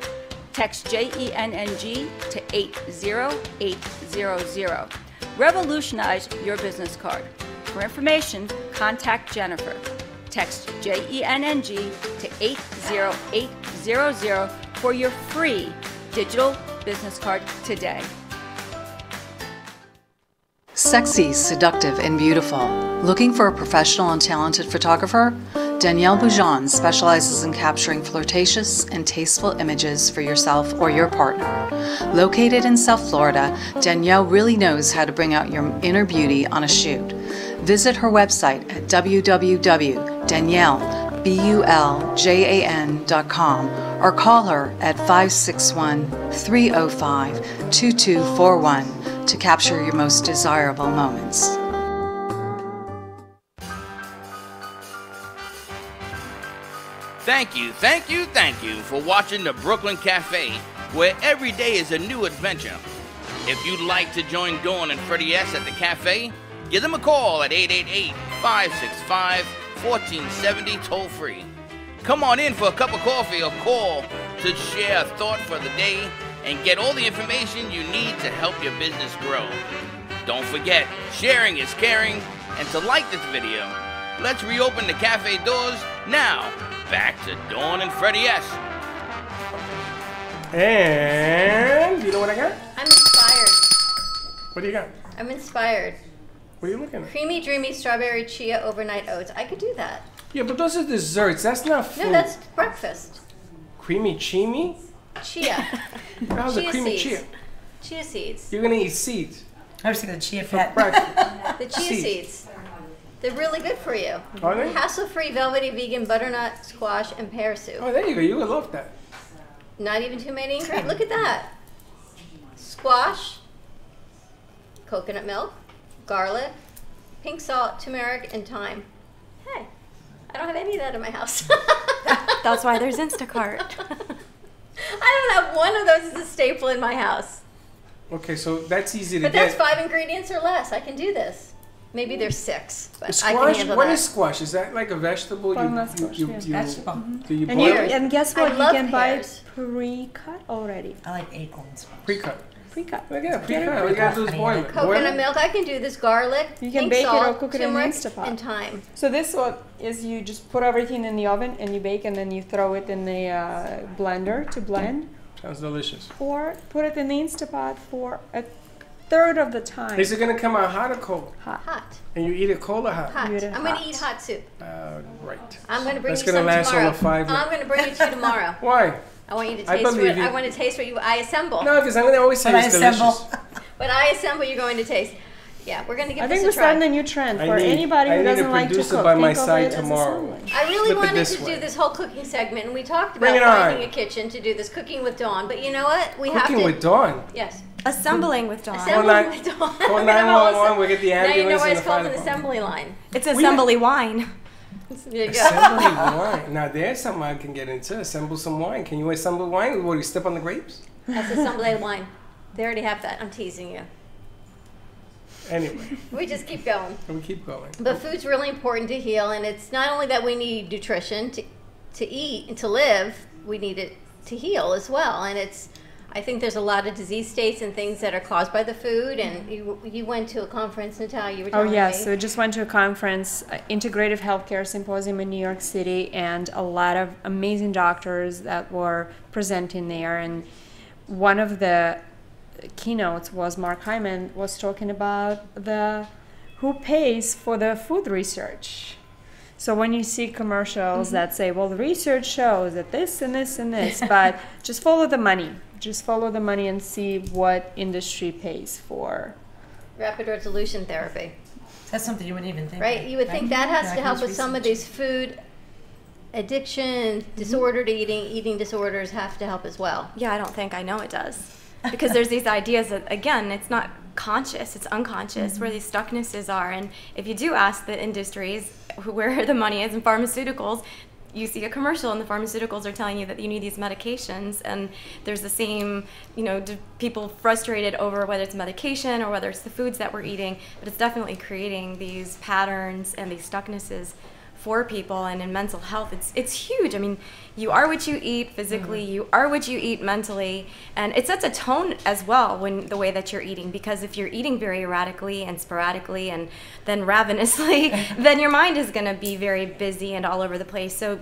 Text JENNG to 80800. Revolutionize your business card. For information, contact Jennifer. Text JENNG to 80800 for your free digital business card today. Sexy, seductive, and beautiful. Looking for a professional and talented photographer? Danielle Boujon specializes in capturing flirtatious and tasteful images for yourself or your partner. Located in South Florida, Danielle really knows how to bring out your inner beauty on a shoot. Visit her website at www.daniellebuljan.com or call her at 561-305-2241 to capture your most desirable moments. Thank you for watching the Brooklyn Cafe, where every day is a new adventure. If you'd like to join Dawn and Freddie S. at the cafe, give them a call at 888-565-1470 toll-free. Come on in for a cup of coffee or call to share a thought for the day and get all the information you need to help your business grow. Don't forget, sharing is caring, and to like this video. Let's reopen the cafe doors now. Back to Dawn and Freddie S. And you know what I got? I'm inspired. What do you got? I'm inspired. What are you looking at? Creamy, dreamy strawberry chia overnight oats. I could do that. Yeah, but those are desserts. That's not food. No, that's breakfast. Creamy chimi? Chia. How's a creamy seeds. chia? Chia seeds. You're gonna eat seeds. I was thinking the chia fat. The chia seeds. They're really good for you. Are they? Hassle-free, velvety, vegan butternut squash and pear soup. Oh, there you go. You would love that. Not even too many ingredients. Look at that. Squash, coconut milk, garlic, pink salt, turmeric, and thyme. Hey, I don't have any of that in my house. That's why there's Instacart. I don't have one of those as a staple in my house. Okay, so that's easy to But get. that's 5 ingredients or less. I can do this. Maybe there's 6, but I can Squash? handle What that. is squash? Is that like a vegetable? Vegetable. Do you And, boil it? and guess I what? You love can buy pears. pre-cut already. I like acorns. Pre-cut. Pre-cut. Yeah, Get it pre-cut. All you gotta do is boil it. Boil Coconut it. milk, I can do this. Garlic, You can pink bake salt, it or cook it in the turmeric, Instapot. and thyme. So this one is you just put everything in the oven and you bake, and then you throw it in the blender to blend, Sounds delicious. or put it in the Instapot for a third of the time. Is it gonna come out hot or cold? Hot. And you eat it cold or hot? Hot. You eat it I'm going hot. to eat hot soup. Right. I'm going to bring That's you gonna some last tomorrow. all of 5 I'm going to bring it to you tomorrow. Why? I want you to I taste believe what you. I want to taste what I assemble. No, because I'm gonna always say But it's I assemble. delicious. What I assemble, you're going to taste. Yeah, we're going to give I this think a we're try. starting a new trend for anybody who doesn't like to producer cook. by my Think of side it as a tomorrow. sandwich. I really Flip it wanted this to way. do this whole cooking segment, and we talked Bring about it on. finding a kitchen to do this cooking with Dawn. But you know what? We have Cooking to. with Dawn. Yes. Assembling with Dawn. Assembling with Dawn. Call We're gonna have a whole 911. We get the Now you know ambulance why and it's the called fire an department. assembly line. It's assembly wine. There you go. Assembly wine. Now there's something I can get into. Assemble some wine. Can you assemble wine? What do you step on the grapes? That's assembly wine. They already have that. I'm teasing you. Anyway, We just keep going. we keep going. But food's really important to heal, and it's not only that we need nutrition to eat and to live, we need it to heal as well. And I think there's a lot of disease states and things that are caused by the food. And you went to a conference, Natalia, you were Oh telling yes, me. so I just went to a conference, Integrative Healthcare Symposium in New York City, and a lot of amazing doctors that were presenting there. And one of the keynotes was Mark Hyman was talking about who pays for the food research. So when you see commercials that say, well, the research shows that this and this and this, but just follow the money. Just follow the money and see what industry pays for. Rapid resolution therapy. That's something you wouldn't even think Right? of, You would think that has to help Miraculous with some of these food addiction, disordered eating disorders have to help as well. Yeah, I don't think I know it does. Because there's these ideas that, again, it's not conscious, it's unconscious, where these stucknesses are. And if you do ask the industries where the money is in pharmaceuticals, you see a commercial and the pharmaceuticals are telling you that you need these medications, and there's the same, people frustrated over whether it's medication or whether it's the foods that we're eating, but it's definitely creating these patterns and these stucknesses for people. And in mental health, it's huge. I mean, you are what you eat physically, you are what you eat mentally, and it sets a tone as well when the way that you're eating, because if you're eating very erratically and sporadically and then ravenously, then your mind is going to be very busy and all over the place. So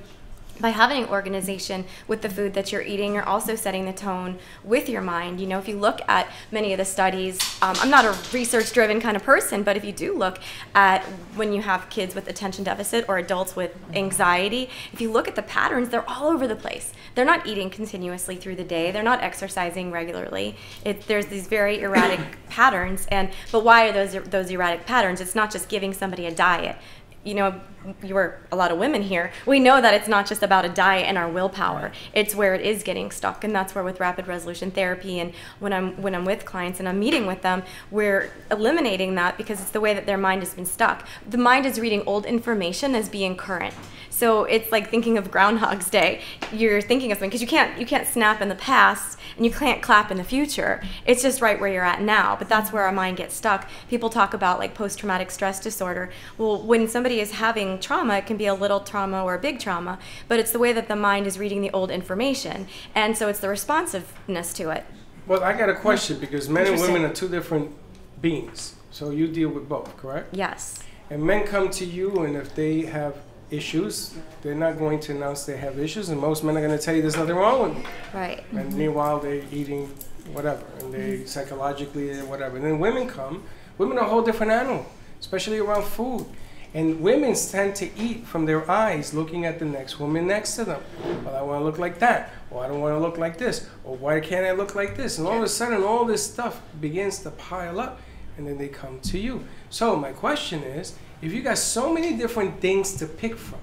by having an organization with the food that you're eating, you're also setting the tone with your mind. If you look at many of the studies, I'm not a research-driven kind of person, but if you do look at when you have kids with attention deficit or adults with anxiety, if you look at the patterns, they're all over the place. They're not eating continuously through the day. They're not exercising regularly. There's these very erratic patterns. But why are those erratic patterns? It's not just giving somebody a diet. you know, you are a lot of women here, we know that it's not just about a diet and our willpower. It's where it is getting stuck, and that's where with rapid resolution therapy and when I'm with clients and I'm meeting with them, we're eliminating that because it's the way that their mind has been stuck. The mind is reading old information as being current. So it's like thinking of Groundhog's Day. You're thinking of something because you can't snap in the past and you can't clap in the future. It's just right where you're at now. But that's where our mind gets stuck. People talk about like post-traumatic stress disorder. Well, when somebody is having trauma, it can be a little trauma or a big trauma, but it's the way that the mind is reading the old information, and so it's the responsiveness to it. Well, I got a question because men and women are two different beings. So you deal with both, correct? Yes. And men come to you, and if they have issues, they're not going to announce they have issues, and most men are going to tell you there's nothing wrong with me. Right. And meanwhile, they're eating whatever, and they psychologically whatever. And then women come. Women are a whole different animal, especially around food. And women tend to eat from their eyes, looking at the next woman next to them. Well, I want to look like that, or I don't want to look like this, or why can't I look like this? And all of a sudden, all this stuff begins to pile up, and then they come to you. So my question is, if you got so many different things to pick from,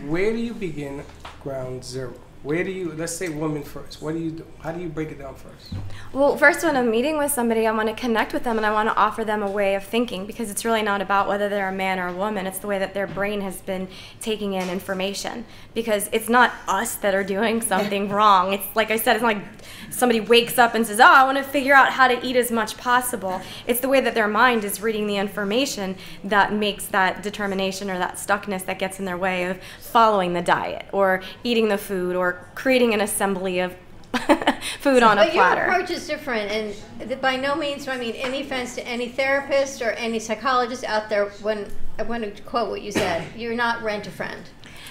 where do you begin ground zero? Where do you, let's say woman first, what do you do? How do you break it down first? Well, first when I'm meeting with somebody, I want to connect with them and I want to offer them a way of thinking, because it's really not about whether they're a man or a woman. It's the way that their brain has been taking in information, because it's not us that are doing something wrong. It's like I said, it's not like somebody wakes up and says, oh, I want to figure out how to eat as much possible. It's the way that their mind is reading the information that makes that determination or that stuckness that gets in their way of following the diet or eating the food or creating an assembly of food on a platter. Your approach is different, and by no means do I mean any offense to any therapist or any psychologist out there. When I want to quote what you said, you're not rent-a-friend.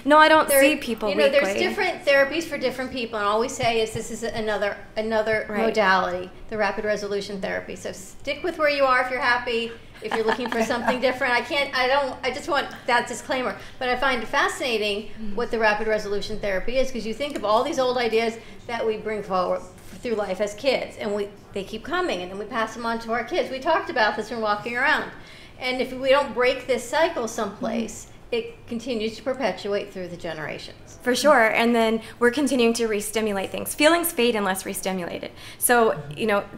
No, I don't see people weekly. weekly. There's different therapies for different people, and all we say is this is another Right. modality, the rapid resolution therapy. So stick with where you are if you're happy. If you're looking for something different, I just want that disclaimer. But I find it fascinating what the rapid resolution therapy is, because you think of all these old ideas that we bring forward through life as kids, and they keep coming, and then we pass them on to our kids. We talked about this when walking around. And if we don't break this cycle someplace, it continues to perpetuate through the generations. For sure, and then we're continuing to re-stimulate things. Feelings fade unless re-stimulated. So,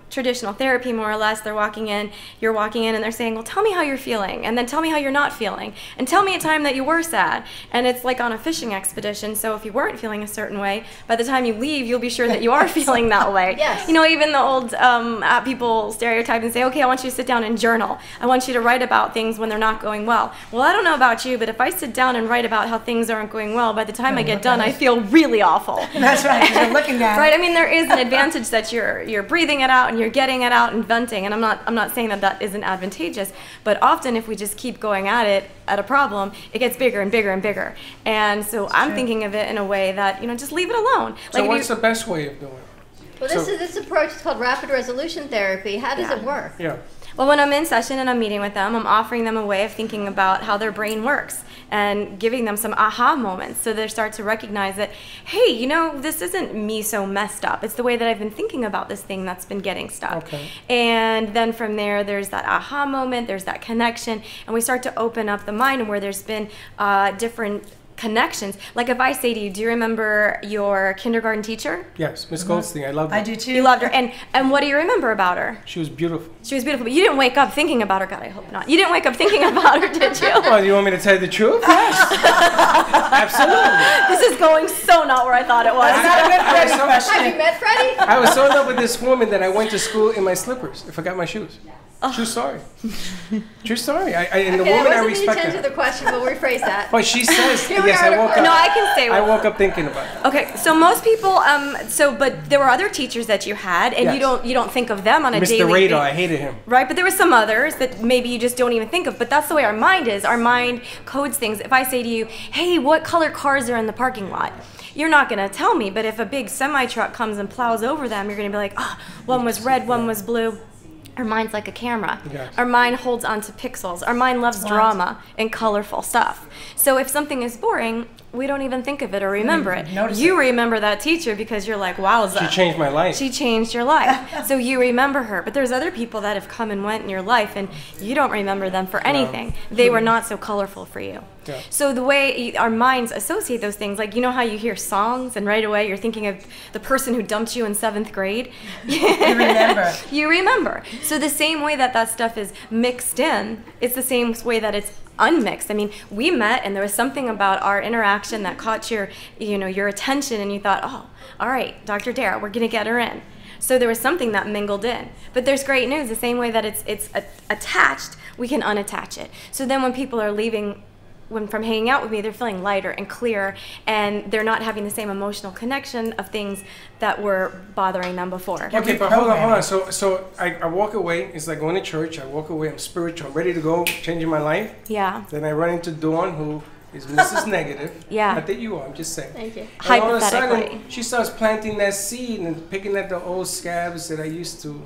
traditional therapy, more or less, you're walking in and they're saying, well, tell me how you're feeling, and then tell me how you're not feeling, and tell me a time that you were sad. And it's like on a fishing expedition, so if you weren't feeling a certain way, by the time you leave, you'll be sure that you are feeling that way. Yes. Even the old people stereotype and say, okay, I want you to sit down and journal. I want you to write about things when they're not going well. Well, I don't know about you, but if I sit down and write about how things aren't going well, by the time I get done, I feel really awful. That's right, 'cause you're looking at it. Right, I mean, there is an advantage that you're breathing it out and you're getting it out and venting, and I'm not saying that isn't advantageous, but often if we just keep going at it, at a problem, it gets bigger and bigger and bigger. And so I'm thinking of it in a way that, just leave it alone. So what's the best way of doing it? Well, this approach is called rapid resolution therapy. How does it work? Yeah. Well, when I'm in session and I'm meeting with them, I'm offering them a way of thinking about how their brain works and giving them some aha moments so they start to recognize that, hey, this isn't me so messed up. It's the way that I've been thinking about this thing that's been getting stuck. Okay. And then from there, there's that aha moment, there's that connection, and we start to open up the mind where there's been different connections. Like if I say to you, do you remember your kindergarten teacher? Yes, Miss Goldstein. I loved her. I do too. You loved her. And what do you remember about her? She was beautiful. She was beautiful, but you didn't wake up thinking about her. God, I hope not. You didn't wake up thinking about her, did you? Well, you want me to tell you the truth? Yes. Absolutely. This is going so not where I thought it was. Have you met Freddie? I was so in love with this woman that I went to school in my slippers. I forgot my shoes. True story. True story. And the woman I respect. I wasn't to the question. We'll rephrase that. But she says, Here we yes, are I woke up. No, I can say. I woke up thinking about it. Okay, so most people, but there were other teachers that you had, and Yes. you don't think of them on a daily Mr. basis. Radar, I hated him. Right, but there were some others that maybe you just don't even think of. But that's the way our mind is. Our mind codes things. If I say to you, hey, what color cars are in the parking lot? You're not going to tell me, but if a big semi-truck comes and plows over them, you're going to be like, oh, one was red, one was blue. Our mind's like a camera. Yes. Our mind holds onto pixels. Our mind loves drama and colorful stuff. So if something is boring, we don't even think of it or remember it. notice You remember that teacher because you're like, wowza. She changed my life. She changed your life. So you remember her. But there's other people that have come and went in your life and you don't remember them for anything. They were not so colorful for you. Yeah. So the way our minds associate those things, like you know how you hear songs and right away you're thinking of the person who dumped you in 7th grade? You remember. You remember. So the same way that that stuff is mixed in, it's the same way that it's unmixed. I mean, we met and there was something about our interaction that caught your attention and you thought, oh, all right, Dr. Dara, we're going to get her in. So there was something that mingled in. But there's great news. The same way that it's attached, we can unattach it. So then when people are leaving from hanging out with me, they're feeling lighter and clearer, and they're not having the same emotional connection of things that were bothering them before. Okay, but hold on. So I walk away. It's like going to church. I walk away. I'm spiritual. I'm ready to go, changing my life. Yeah. Then I run into Dawn, who is Mrs. Negative. Yeah. Not that you are. I'm just saying. Thank you. And all of a Hypothetically. sudden, she starts planting that seed and picking at the old scabs that I used to.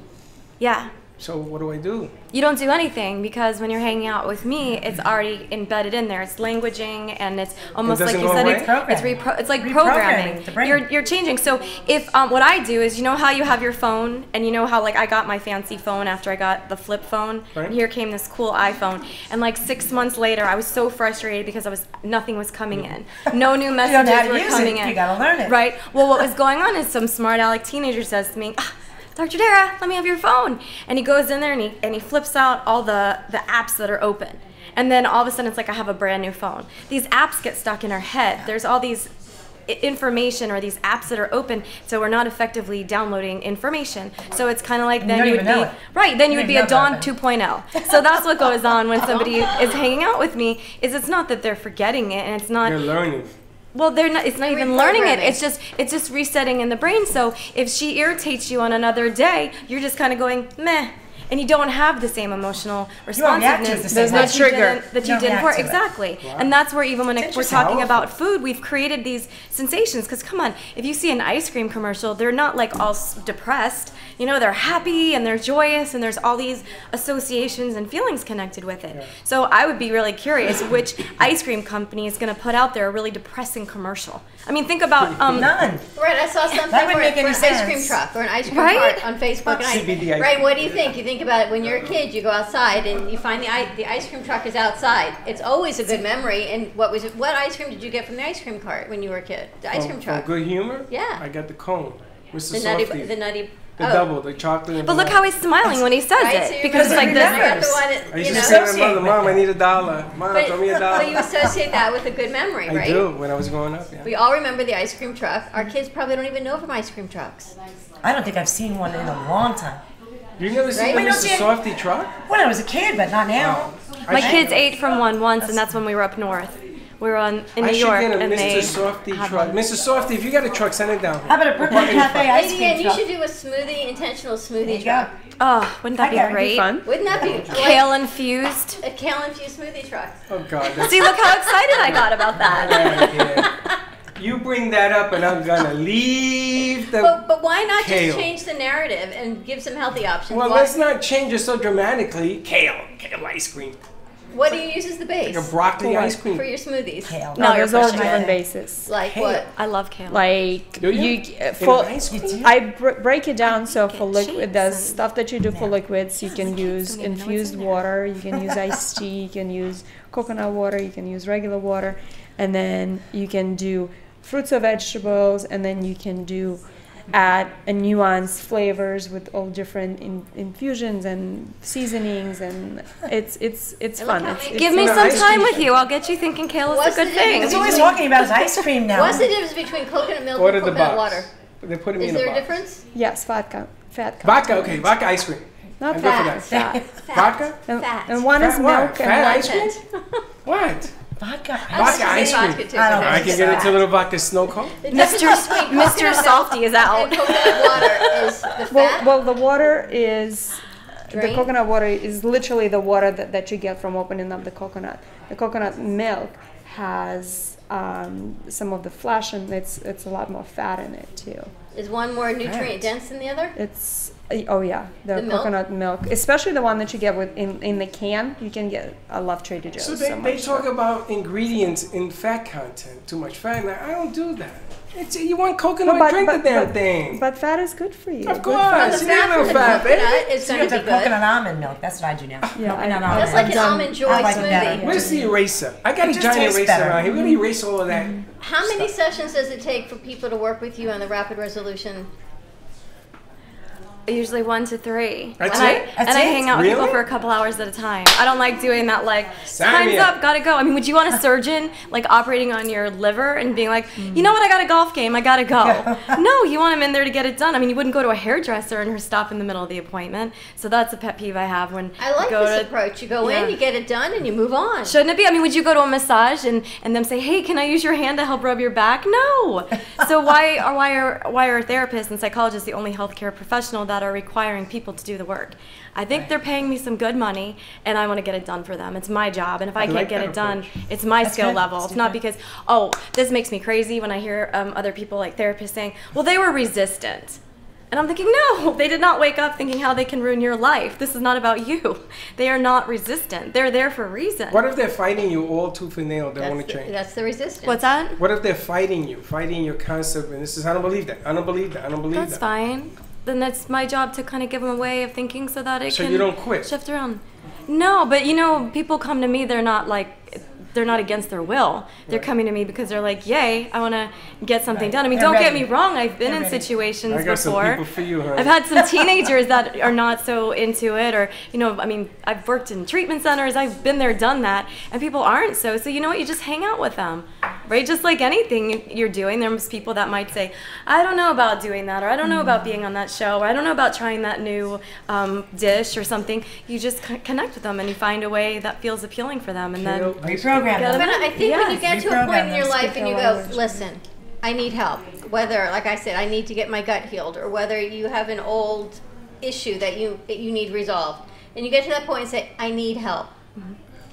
Yeah. So what do I do? You don't do anything because when you're hanging out with me, it's already embedded in there. It's languaging and it's almost like you said. It's like programming. You're changing. So if what I do is, you know how you have your phone and you know how like I got my fancy phone after I got the flip phone. Right. And here came this cool iPhone. And like 6 months later, I was so frustrated because nothing was coming in. No new messages were coming in. You gotta learn it. Right. Well, what was going on is some smart aleck teenager says to me, Dr. Dara, let me have your phone. And he goes in there and he flips out all the apps that are open. And then all of a sudden it's like I have a brand new phone. These apps get stuck in our head. There's all these information or these apps that are open, so we're not effectively downloading information. So it's kind of like then you would be right. Then you would be a Dawn 2.0. So that's what goes on when somebody is hanging out with me. Is it's not that they're forgetting it and it's not. They're learning. Well, it's not even learning it. It's just resetting in the brain. So if she irritates you on another day, you're just kind of going meh, and you don't have the same emotional responsiveness that you did before. Exactly. Wow. And that's where even when we're talking about food, we've created these sensations. Because come on, if you see an ice cream commercial, they're not like all depressed. You know, they're happy and they're joyous, and there's all these associations and feelings connected with it. Yeah. So I would be really curious which ice cream company is going to put out there a really depressing commercial. I mean, think about none. Right, I saw something for an ice cream truck or an ice cream cart on Facebook. And right, what do you think? You think about it when you're a kid, you go outside and you find the ice cream truck is outside. It's always a good memory. And what ice cream did you get from the ice cream cart when you were a kid? The ice cream truck. Good humor? Yeah. I got the cone. The nutty. The double, the chocolate. And but look how he's smiling when he says it, because it's like this. I used to say to my mother, Mom, I need $1. Mom, throw me $1. But you associate that with a good memory, right? I do, when I was growing up, yeah. We all remember the ice cream truck. Our kids probably don't even know from ice cream trucks. I don't think I've seen one in a long time. You've never seen a Mr. Softy truck? When I was a kid, but not now. My kids ate from one once, and that's when we were up north. We were in New York, and Mr. Softy truck. Mr. Softy, if you got a truck, send it down. How about a Brooklyn Cafe ice cream truck? You should do a intentional smoothie truck. Oh, wouldn't that be great? Wouldn't that be kale infused? A kale infused smoothie truck. Oh God! See, look how excited I got about that. You bring that up, and I'm gonna leave the. But why not kale. just change the narrative and give some healthy options? Well, let's not change it so dramatically. Kale ice cream. What do you use as the base? Like a broccoli ice cream for your smoothies. Kale. No, there's all different bases. Like kale. what? I love kale. Like I break it down. So for liquid, there's stuff that you do for liquids. You can use infused water. You can use iced tea. You can use coconut water. You can use regular water, and then you can do fruits or vegetables, and then you can do add a nuanced flavors with all different infusions and seasonings, and it's fun. Give me some time with you. I'll get you thinking kale is a good thing. He's always talking about his ice cream now. What's the difference between coconut milk and coconut water? They're putting me is in there a a difference? Yes, vodka. Vodka, okay, vodka ice cream. Not fat. Vodka? And one is milk and ice cream. What? Vodka ice cream. I can get into a little vodka snow cone. Mr. Softy is out. And coconut water is the fat? Well, the water is... The coconut water is literally the water that you get from opening up the coconut. The coconut milk has some of the flesh, and it's a lot more fat in it too. Is one more nutrient dense than the other? It's the milk? coconut milk, especially the one that you get with in the can. You can get, I love Trader Joe's. So they talk about ingredients in fat content, too much fat. Now, I don't do that. You want coconut, drink the damn thing. But fat is good for you. Of course, you need a little fat, baby. It's going to be good. Coconut almond milk. That's what I do now. Yeah, Coconut I- almond. That's like an almond joy smoothie. Where's the eraser? I got It a just giant tastes eraser better. around here. We're going to erase all of that. How many sessions does it take for people to work with you on the rapid resolution? Usually 1 to 3. That's and it? I hang out with people Really? for a couple hours at a time. I don't like doing that, like, Sign time's me up, up. gotta go. I mean, would you want a surgeon, like, operating on your liver and being like, you know what, I got a golf game, I gotta go. No, you want him in there to get it done. I mean, you wouldn't go to a hairdresser and her stop in the middle of the appointment. So that's a pet peeve I have when I like go this to, approach. You go Yeah. in, you get it done, and you move on. Shouldn't it be? I mean, would you go to a massage and them say, hey, can I use your hand to help rub your back? No. So why are therapists and psychologists the only healthcare professional that are requiring people to do the work? I think they're paying me some good money, and I want to get it done for them. It's my job, and if I can't get it done, it's my skill level. It's not because, oh, this makes me crazy when I hear other people like therapists saying, well, they were resistant. And I'm thinking, no, they did not wake up thinking how they can ruin your life. This is not about you. They are not resistant. They're there for a reason. What if they're fighting you all tooth and nail? They want to change. That's the resistance. What's that? What if they're fighting your concept? And this is, I don't believe that. I don't believe that. I don't believe That's that. fine. Then that's my job to kind of give them a way of thinking so that it So can you don't quit? shift around. No, but you know, people come to me, they're not against their will. They're coming to me because they're like, yay, I want to get something done. I mean, They're don't get ready. me wrong. I've been They're in ready. situations I got some before. people for you, honey. I've had some teenagers that are not so into it, or, you know, I mean, I've worked in treatment centers. I've been there, done that, and people aren't so. So you know what? You just hang out with them, right? Just like anything you're doing, there's people that might say, I don't know about doing that, or I don't know about being on that show, or I don't know about trying that new dish or something. You just connect with them, and you find a way that feels appealing for them, and then Reprogram them. But I think when you get to a Reprogram point in your them. life and you go, listen, I need help. Whether, like I said, I need to get my gut healed, or whether you have an old issue that you need resolved, and you get to that point and say, I need help.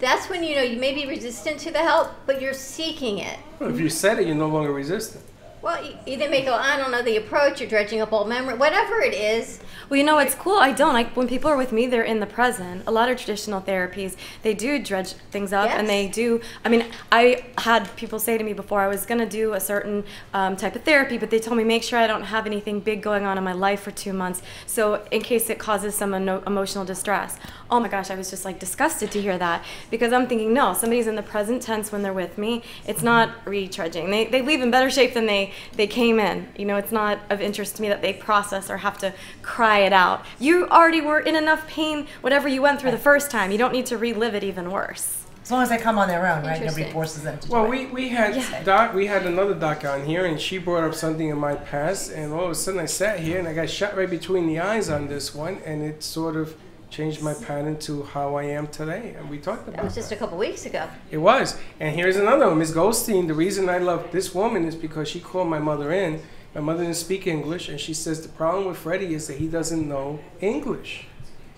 That's when you know you may be resistant to the help, but you're seeking it. Well, if you said it, you're no longer resistant. Well, you then may go, I don't know the approach, you're dredging up old memory, whatever it is. Well, you know, it's cool. I don't. When people are with me, they're in the present. A lot of traditional therapies, they do dredge things up, and they do. I mean, I had people say to me before I was going to do a certain type of therapy, but they told me, make sure I don't have anything big going on in my life for 2 months, so in case it causes some emotional distress. Oh my gosh, I was just like disgusted to hear that, because I'm thinking, no, somebody's in the present tense when they're with me. It's not retreading. They leave in better shape than they came in. You know, it's not of interest to me that they process or have to cry it out. You already were in enough pain, whatever you went through the first time. You don't need to relive it even worse. As long as they come on their own, right? Nobody forces them to do Well, it. we had we had another doc on here, and she brought up something in my past, and all of a sudden I sat here and I got shot right between the eyes on this one, and it sort of changed my pattern to how I am today, and we talked about That was just a couple weeks ago. It was. And here's another one. Ms. Goldstein, the reason I love this woman is because she called my mother in. My mother didn't speak English, and she says the problem with Freddie is that he doesn't know English.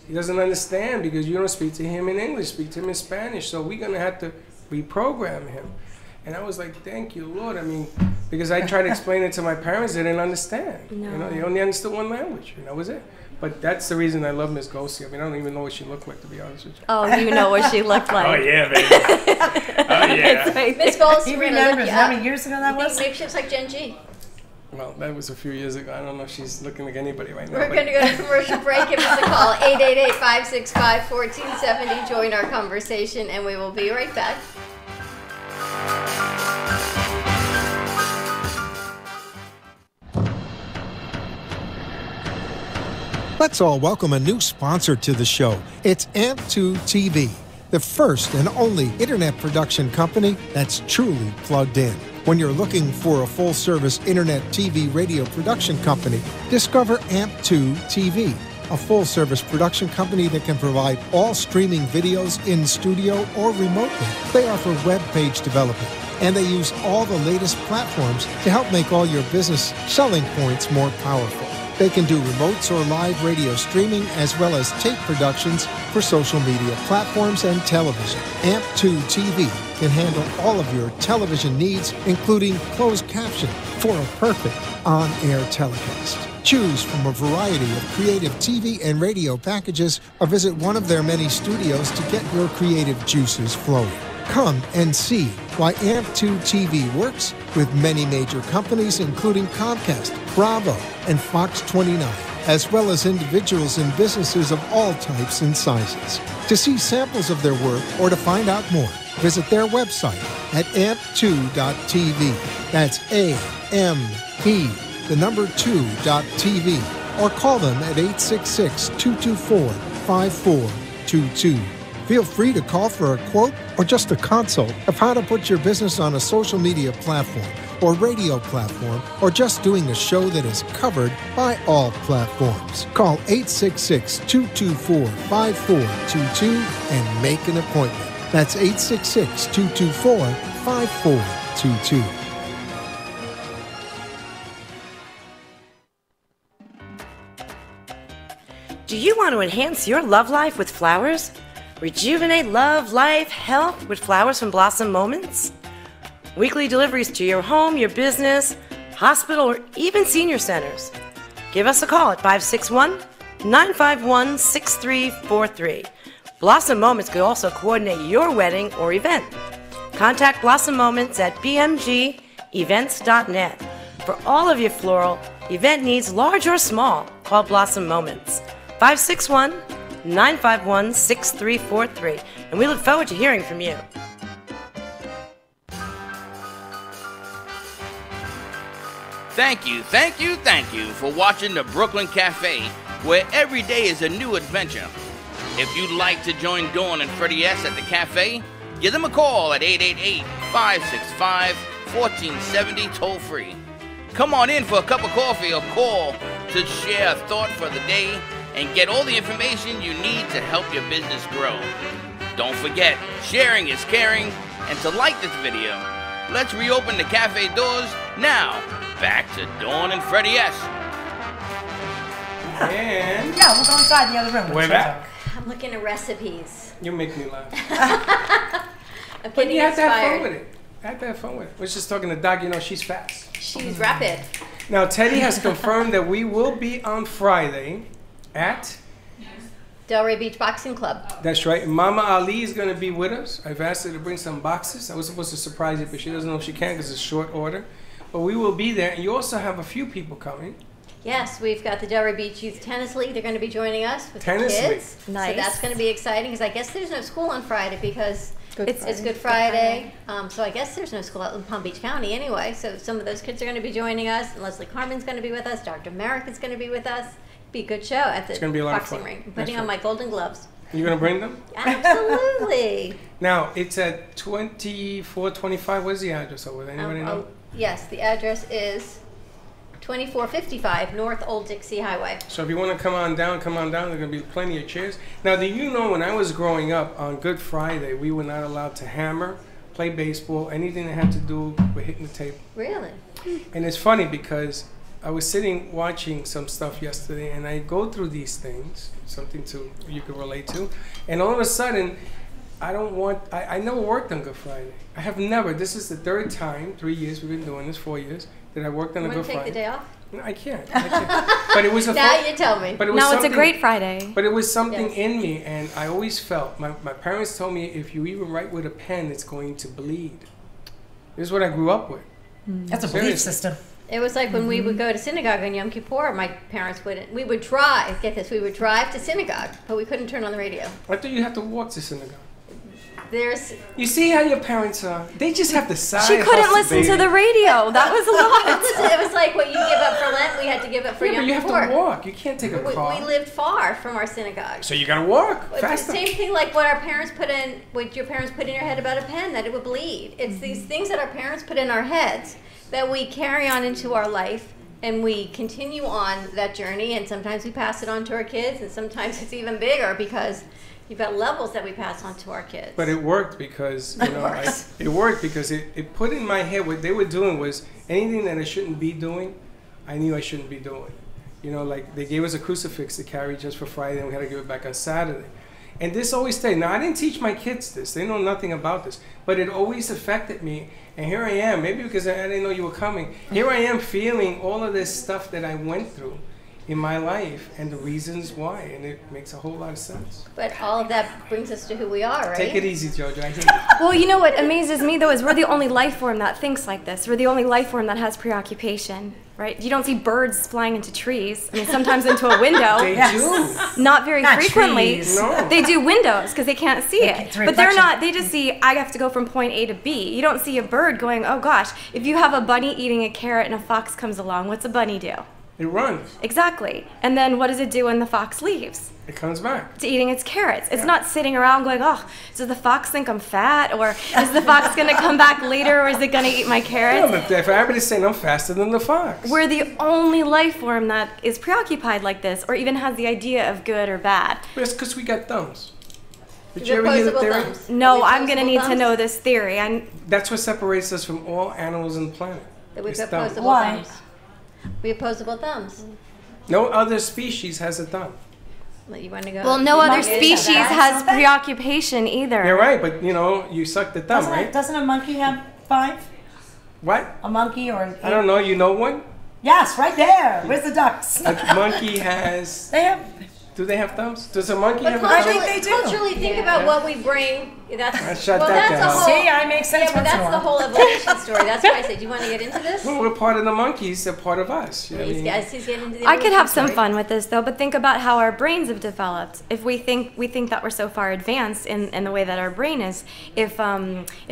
He doesn't understand because you don't speak to him in English, speak to him in Spanish. So we're going to have to reprogram him. And I was like, thank you, Lord. I mean, because I tried to explain it to my parents, they didn't understand. No. You know, they only understood one language, and that was it. But that's the reason I love Miss Goldstein. I mean, I don't even know what she looked like, to be honest with you. Oh, you know what she looked like. Oh, yeah, baby. Oh, yeah. Miss Goldstein, He we're gonna look remembers you how up. many years ago that was? Maybe she looks like Gen G. Well, that was a few years ago. I don't know if she's looking like anybody right now. We're but- going to go to commercial break. Give us a call, 888-565-1470. Join our conversation, and we will be right back. Let's all welcome a new sponsor to the show. It's AMP2 TV, the first and only internet production company that's truly plugged in. When you're looking for a full-service internet TV radio production company, discover AMP2 TV, a full-service production company that can provide all streaming videos in studio or remotely. They offer web page development, and they use all the latest platforms to help make all your business selling points more powerful. They can do remotes or live radio streaming as well as tape productions for social media platforms and television. AMP2 TV can handle all of your television needs, including closed captioning for a perfect on-air telecast. Choose from a variety of creative TV and radio packages or visit one of their many studios to get your creative juices flowing. Come and see why AMP2 TV works with many major companies including Comcast, Bravo, and Fox 29, as well as individuals and businesses of all types and sizes. To see samples of their work or to find out more, visit their website at amp2.tv. That's AMP2.tv, or call them at 866-224-5422. Feel free to call for a quote or just a consult of how to put your business on a social media platform or radio platform, or just doing a show that is covered by all platforms. Call 866-224-5422 and make an appointment. That's 866-224-5422. Do you want to enhance your love life with flowers? Rejuvenate love, life, health with flowers from Blossom Moments? Weekly deliveries to your home, your business, hospital, or even senior centers. Give us a call at 561-951-6343. Blossom Moments could also coordinate your wedding or event. Contact Blossom Moments at bmgevents.net. For all of your floral event needs, large or small, call Blossom Moments. 561-951-6343. And we look forward to hearing from you. Thank you for watching the Brooklyn Cafe, where every day is a new adventure. If you'd like to join Dawn and Freddie S. at the cafe, give them a call at 888-565-1470 toll-free. Come on in for a cup of coffee or call to share a thought for the day and get all the information you need to help your business grow. Don't forget, sharing is caring, and to like this video. Let's reopen the cafe doors now. Back to Dawn and Freddie S. And yeah, we'll go inside the other room. We're back. I'm looking at recipes. You make me laugh. I'm But getting you have to have fun inspired. with it. I have to have fun with it. We're just talking to Doc, you know, she's fast. She's rapid. Now, Teddy has confirmed that we will be on Friday at... Delray Beach Boxing Club. That's right. Mama Ali is going to be with us. I've asked her to bring some boxes. I was supposed to surprise you, but she doesn't know if she can because it's short order. But we will be there. And you also have a few people coming. Yes, we've got the Delray Beach Youth Tennis League. They're going to be joining us with Tennis the kids. League. Nice. So that's going to be exciting because I guess there's no school on Friday because it's Good Good Friday. So I guess there's no school out in Palm Beach County anyway. So some of those kids are going to be joining us. And Leslie Carmen's going to be with us. Dr. Merrick is going to be with us. Be a good show at the It's gonna be a lot of boxing fun. ring. I'm That's putting on right. my golden gloves. You going to bring them? Absolutely. Now, it's at 2425. Where's the address over there? Anybody know? Yes, the address is 2455 North Old Dixie Highway. So if you want to come on down, come on down. There's going to be plenty of chairs. Now, do you know when I was growing up on Good Friday, we were not allowed to hammer, play baseball, anything that had to do with hitting the table. Really? And it's funny because I was sitting watching some stuff yesterday, and I go through these things, something you can relate to, and all of a sudden, I never worked on Good Friday. I have never. This is the third time, 3 years we've been doing this, 4 years, that I worked on a Good Friday. Friday. Take the day off? No, I can't. But it was a now you tell me. But it was it's a great Friday. But it was something in me, and I always felt, my parents told me, if you even write with a pen, it's going to bleed. This is what I grew up with. That's a belief system. It was like when we would go to synagogue on Yom Kippur, my parents wouldn't. We would drive, get this, we would drive to synagogue, but we couldn't turn on the radio. I thought you have to walk to synagogue. You see how your parents are? They just have to side She couldn't hustle, listen baby. to the radio. That was a lot. It was like what you give up for Lent, we had to give up for Yeah, Yom but you have Kippur. to walk. You can't take a car. We lived far from our synagogue. So you gotta walk It's faster. the same thing like what our parents put in, what your parents put in your head about a pen, that it would bleed. It's these things that our parents put in our heads that we carry on into our life, and we continue on that journey, and sometimes we pass it on to our kids, and sometimes it's even bigger because you've got levels that we pass on to our kids. But it worked because it worked because it put in my head what they were doing was anything that I shouldn't be doing, I knew I shouldn't be doing. You know, like they gave us a crucifix to carry just for Friday, and we had to give it back on Saturday. And this always stayed. Now, I didn't teach my kids this. They know nothing about this. But it always affected me. And here I am, maybe because I didn't know you were coming. Here I am feeling all of this stuff that I went through in my life and the reasons why. And it makes a whole lot of sense. But all of that brings us to who we are, right? Take it easy, Jojo. I hate it. Well, you know what amazes me, though, is we're the only life form that thinks like this. We're the only life form that has preoccupation, right? You don't see birds flying into trees. I mean, sometimes into a window. They do. Not very frequently. trees. No. They do windows because they can't see it. It's But they're reflection. not, they just see, I have to go from point A to B. You don't see a bird going, oh gosh, if you have a bunny eating a carrot and a fox comes along, what's a bunny do? It runs. Exactly. And then what does it do when the fox leaves? It comes back. To eating its carrots. It's not sitting around going, oh, does the fox think I'm fat? Or is the fox going to come back later? Or is it going to eat my carrots? Yeah, but if everybody's saying I'm faster than the fox. We're the only life form that is preoccupied like this or even has the idea of good or bad. But it's because we got thumbs. Did Is you it ever hear the opposable theory? thumbs? No, Are we I'm going to opposable need to thumbs? know this theory. That's what separates us from all animals on the planet. That we've It's got thumb. opposable thumbs. We have opposable thumbs. No other species has a thumb. You want to go? Well, no other Monkeys have species that. has preoccupation either. You're right, but you know, you suck the thumb, right? Doesn't a monkey have 5? What? A monkey or... I don't know. You know one? Yes, right there. Where's the ducks? A monkey has. They have. Do they have thumbs? Does a monkey But have a thumb? culturally, think about what we bring. That's shut well, that that's down. a whole. See, I make sense Yeah, but once in a that's the while. whole evolution story. That's why I said, do you want to get into this? Well, we're part of the monkeys. They're part of us. You know what I mean? He's getting into the I could have evolution some story. fun with this though, but think about how our brains have developed. If we think that we're so far advanced in the way that our brain is, if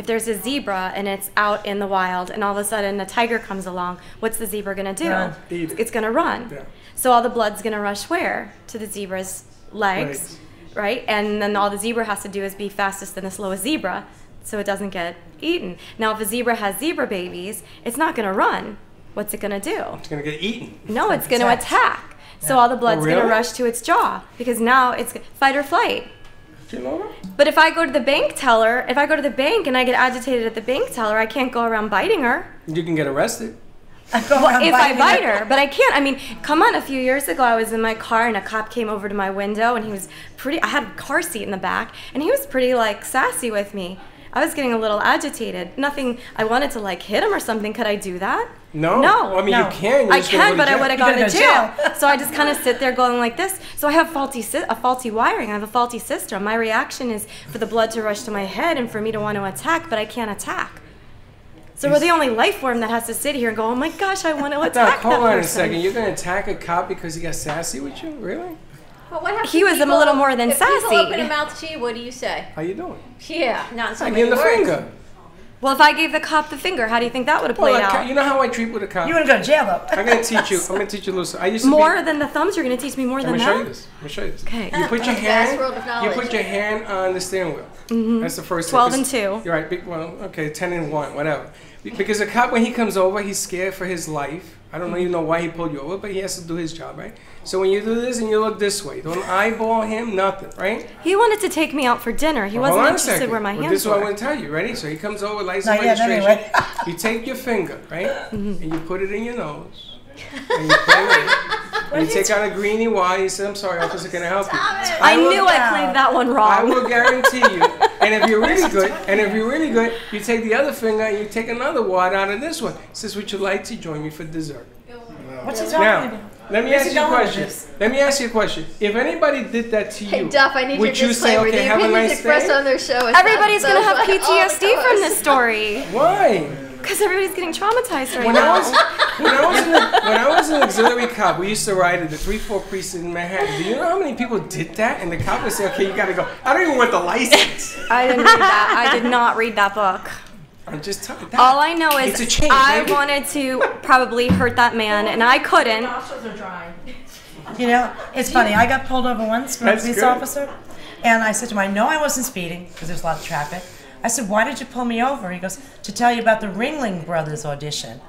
there's a zebra and it's out in the wild and all of a sudden a tiger comes along, what's the zebra gonna do? Run. Eat it. It's gonna run. Yeah. So all the blood's gonna rush where? To the zebra's legs, right? And then all the zebra has to do is be fastest and the slowest zebra, so it doesn't get eaten. Now, if a zebra has zebra babies, it's not gonna run. What's it gonna do? It's gonna get eaten. No, it's going to attack. So all the blood's going really? to rush to its jaw because now it's fight or flight. Do you know that? But if I go to the bank teller, if I go to the bank and I get agitated at the bank teller, I can't go around biting her. You can get arrested. Well, if I bite her, but I can't. I mean, come on, a few years ago I was in my car and a cop came over to my window and he was I had a car seat in the back and he was pretty like sassy with me. I was getting a little agitated. Nothing, I wanted to like hit him or something. Could I do that? No. No. I mean, you can. You're I just gonna can, go but to I jail. would have You're gone to gonna go jail. So I just kind of sit there going like this. So I have a faulty wiring. I have a faulty system. My reaction is for the blood to rush to my head and for me to want to attack, but I can't attack. So we're the only life form that has to sit here and go, oh my gosh, I want to attack Hold that on a person. second. You're gonna attack a cop because he got sassy with you? Really? Well, what happens He if was a people- little more than if sassy. people open their mouth to you, what do you say? How you doing? Yeah, not so I many give him the words. finger. Well, if I gave the cop the finger, how do you think that would have played out? You know how I treat with a cop? You wouldn't go to jail though. I'm gonna teach you. I'm gonna teach you a little. I used to More be, than the thumbs? You're going to teach me more I'm than gonna that? show you this. I'm gonna show you this. Okay. You put your Vast hand. world of You knowledge. put your hand on the steering wheel. Mhm. That's the first. 12 thing. and 2. You're right. Well, okay, 10 and 1, whatever. Because a cop, when he comes over, he's scared for his life. I don't even know why he pulled you over, but he has to do his job, right? So when you do this and you look this way, don't eyeball him, nothing, right? He wanted to take me out for dinner. He Well, wasn't hold on a interested second. where my Well, hands this is what I were. want to tell you. Ready? So he comes over, license Not yet, registration. anyway. You take your finger, right? Mm-hmm. And you put it in your nose. And you play with it. And you take out a greeny Y. You say, I'm sorry, officer, can I help you? I knew I played that one wrong. I will guarantee you. And if you're really good, you take the other finger and you take another wad out of this one. Says, would you like to join me for dessert? What's he talking Now, about? let me Where's ask he you a going with question. this? Let me ask you a question. If anybody did that to you, Hey, Duff, I need would your you say, disclaimer. okay, The have a opinions nice expressed day? on their show is Everybody's going to have all the PTSD from callers. this story. Why? Because everybody's getting traumatized right When now. I was an auxiliary cop, we used to ride at the 3-4 precinct in Manhattan. Do you know how many people did that? And the cop would say, okay, you gotta go. I don't even want the license. I didn't read that. I did not read that book. I'm just telling you. All I know is It's a change, I baby. wanted to probably hurt that man, and I couldn't. You know, it's funny. I got pulled over once by a That's police good. officer, and I said to him, I know I wasn't speeding because there's a lot of traffic. I said, why did you pull me over? He goes, to tell you about the Ringling Brothers audition.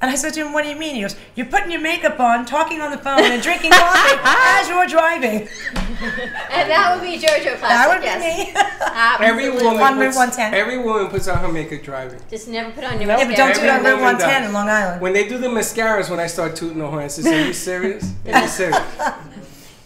And I said to him, what do you mean? He goes, you're putting your makeup on, talking on the phone, and drinking coffee as you're driving. And that would be JoJo Classic. That would be yes. me. Every woman puts on her makeup driving. Just never put on your Yeah, mascara. but don't do it on Route 110 in Long Island. When they do the mascaras, when I start tooting the horn, I say, are you serious? Are you serious?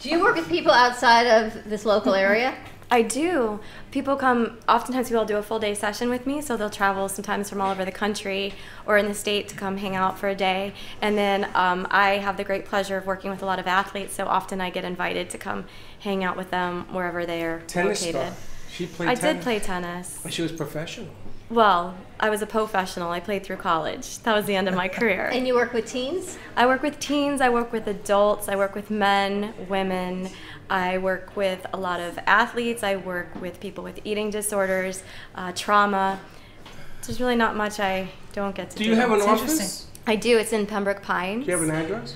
Do you work with people outside of this local area? I do. People come, oftentimes people do a full day session with me, so they'll travel sometimes from all over the country or in the state to come hang out for a day. And then I have the great pleasure of working with a lot of athletes, so often I get invited to come hang out with them wherever they are Tennis located. star. She played I tennis. did play tennis. She was professional. Well, I was a professional. I played through college. That was the end of my career. And you work with teens? I work with teens. I work with adults. I work with men, women. I work with a lot of athletes. I work with people with eating disorders, trauma. There's really not much I don't get to do. Do you have an office? I do. It's in Pembroke Pines. Do you have an address?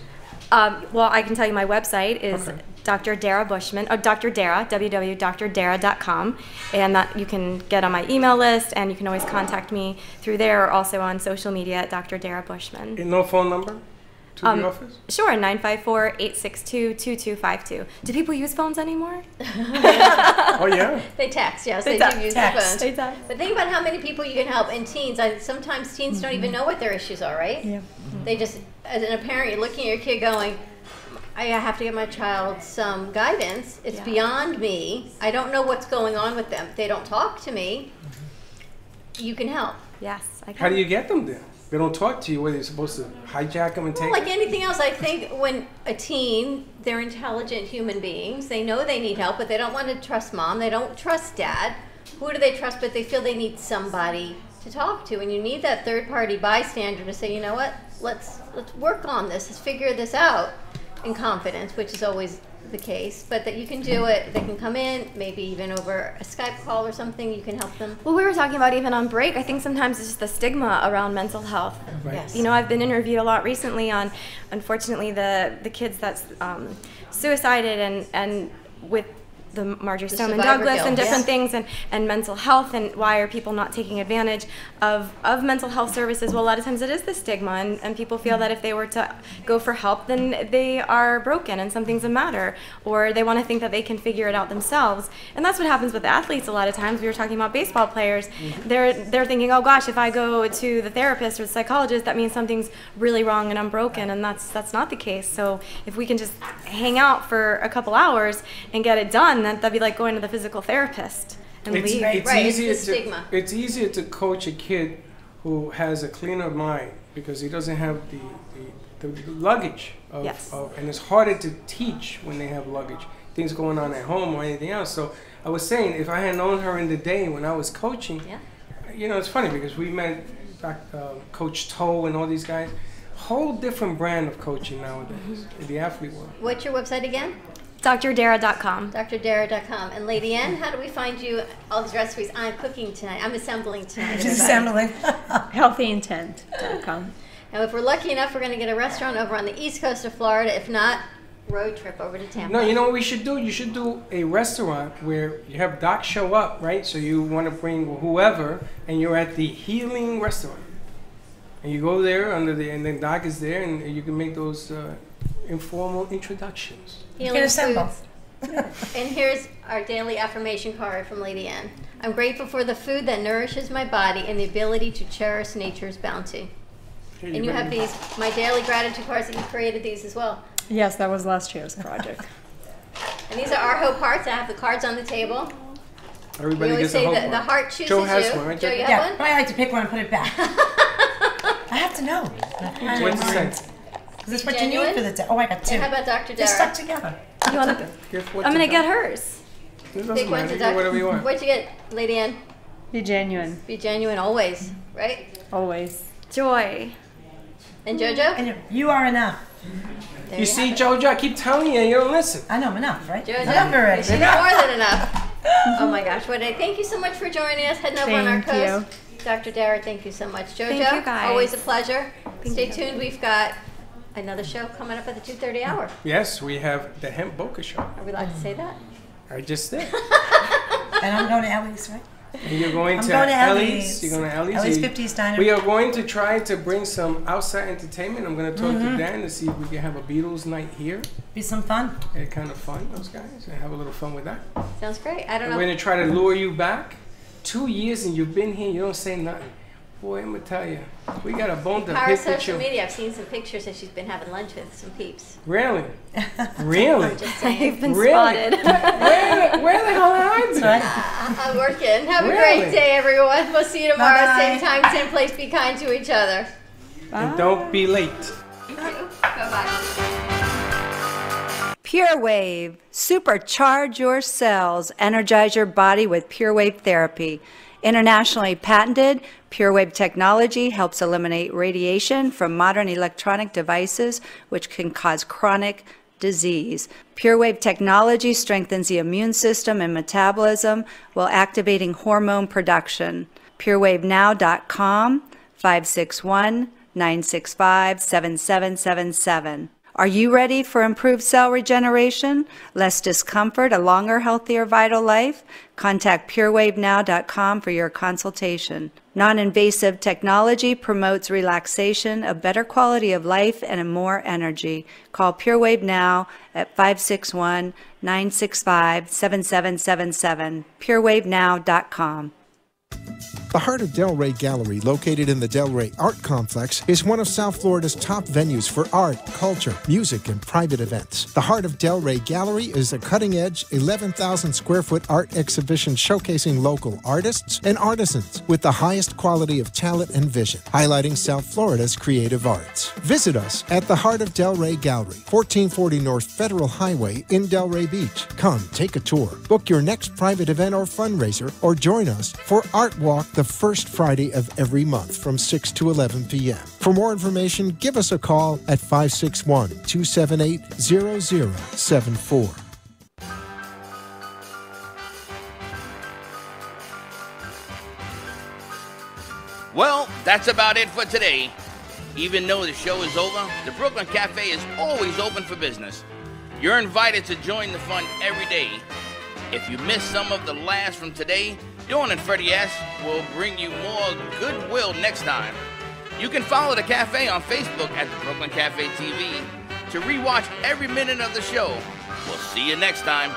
Well, I can tell you my website is Dr. Dara Bushman, Dr. Dara, www.drdara.com, and that you can get on my email list, and you can always contact me through there or also on social media at Dr. Dara Bushman. And no phone number to the office? Sure, 954-862-2252. Do people use phones anymore? Oh, yeah. They text, yes, They they, text. do use Text. the phone. They text. But think about how many people you can help. And teens, sometimes teens don't even know what their issues are, right? Yeah. They just, as a parent, you're looking at your kid going, I have to give my child some guidance. It's beyond me. I don't know what's going on with them. If they don't talk to me, you can help. Yes, I can. How do you get them there? They don't talk to you. What, are you supposed to hijack them and take Well, like anything else, I think when a teen, they're intelligent human beings. They know they need help, but they don't want to trust mom. They don't trust dad. Who do they trust? But they feel they need somebody to talk to. And you need that third-party bystander to say, you know what, let's work on this. Let's figure this out in confidence, which is always the case. But that you can do it. They can come in, maybe even over a Skype call or something. You can help them. Well, we were talking about even on break, I think sometimes it's just the stigma around mental health. Right. Yes. You know, I've been interviewed a lot recently on, unfortunately, the kids that's suicided and with the Marjorie Stoneman Douglas guilt, and different yes. things and mental health and why are people not taking advantage of mental health services. Well, a lot of times it is the stigma and people feel that if they were to go for help then they are broken and something's the matter or they want to think that they can figure it out themselves. And that's what happens with athletes a lot of times. We were talking about baseball players. They're thinking, oh gosh, if I go to the therapist or the psychologist that means something's really wrong and I'm broken, and that's not the case. So if we can just hang out for a couple hours and get it done, that'd be like going to the physical therapist and leave. It's easier to coach a kid who has a cleaner mind because he doesn't have the luggage of, Yes. and it's harder to teach when they have luggage, things going on at home or anything else. So I was saying, if I had known her in the day when I was coaching, you know, it's funny because we met Coach Toe and all these guys, whole different brand of coaching nowadays in the athlete world. What's your website again? DrDara.com. DrDara.com. And Lady Ann, how do we find you all these recipes? I'm cooking tonight. I'm assembling tonight. She's assembling. Healthyintent.com. Now, if we're lucky enough, we're going to get a restaurant over on the east coast of Florida. If not, road trip over to Tampa. No, you know what we should do? You should do a restaurant where you have Doc show up, right? So you want to bring whoever, and you're at the Healing Restaurant. And you go there and then Doc is there, and you can make those informal introductions. Healing Foods. And here's our daily affirmation card from Lady Ann. I'm grateful for the food that nourishes my body and the ability to cherish nature's bounty. And you have these, my daily gratitude cards, that you created these as well. Yes, that was last year's project. And these are our hope hearts. I have the cards on the table. Everybody we always gets a say hope the one. heart chooses Joe has you. one, right? Joe, you have Yeah, one? but I like to pick one and put it back. I have to know. What's it say? Is this what you need for the day? Oh, I got two. And how about Dr. They're Dara? stuck together. You want to? I'm going to get hers. It doesn't Big ones matter. to You get whatever you want. What'd you get, Lady Ann? Be genuine. Be genuine always, right? Always. Joy. And JoJo? And you are enough. There You see, JoJo, I keep telling you, you don't listen. I know I'm enough, right? JoJo, Enough already. she's more than enough. Oh my gosh, what a thank you so much for joining us. Heading over on our Thank coast. Dr. Dara, thank you so much. JoJo, Thank you, guys. always a pleasure. Stay you. tuned. We've got another show coming up at the 2:30 hour. Yes, we have the Hemp Boca Show. Are we allowed to say that? I just did. And I'm going to Ellie's, right? And you're going I'm to going to Ellie's. You're going to Ellie's. Ellie's 50s Diner. We are going to try to bring some outside entertainment. I'm going to talk to Mhm. Dan to see if we can have a Beatles night here. Be some fun. It's kind of fun, those guys. And have a little fun with that. Sounds great. I don't know. We're going to try to lure you back. 2 years and you've been here, you don't say nothing. Boy, I'm going to tell you, we got a bone to Power pick with social you. media. I've seen some pictures that she's been having lunch with some peeps. Really? Really? I'm just saying. You've been Really? spotted. Where the hell have I been? I'm working. Have a Really? great day, everyone. We'll see you tomorrow, Bye-bye. same time, same place. Be kind to each other. And don't be late. Bye-bye. Pure Wave. Supercharge your cells. Energize your body with Pure Wave therapy. Internationally patented, Pure Wave technology helps eliminate radiation from modern electronic devices which can cause chronic disease. Pure Wave technology strengthens the immune system and metabolism while activating hormone production. PureWaveNow.com 561-965-7777. Are you ready for improved cell regeneration, less discomfort, a longer, healthier, vital life? Contact PureWaveNow.com for your consultation. Non-invasive technology promotes relaxation, a better quality of life, and more energy. Call PureWave Now at 561-965-7777. PureWaveNow.com. The Heart of Delray Gallery, located in the Delray Art Complex, is one of South Florida's top venues for art, culture, music, and private events. The Heart of Delray Gallery is a cutting-edge, 11,000-square-foot art exhibition showcasing local artists and artisans with the highest quality of talent and vision, highlighting South Florida's creative arts. Visit us at the Heart of Delray Gallery, 1440 North Federal Highway in Delray Beach. Come, take a tour, book your next private event or fundraiser, or join us for Art Walk the first Friday of every month from 6 to 11 p.m. For more information, give us a call at 561-278-0074. Well, that's about it for today. Even though the show is over, the Brooklyn Cafe is always open for business. You're invited to join the fun every day. If you missed some of the laughs from today, Dawn and Freddie S. will bring you more goodwill next time. You can follow the cafe on Facebook at the Brooklyn Cafe TV to rewatch every minute of the show. We'll see you next time.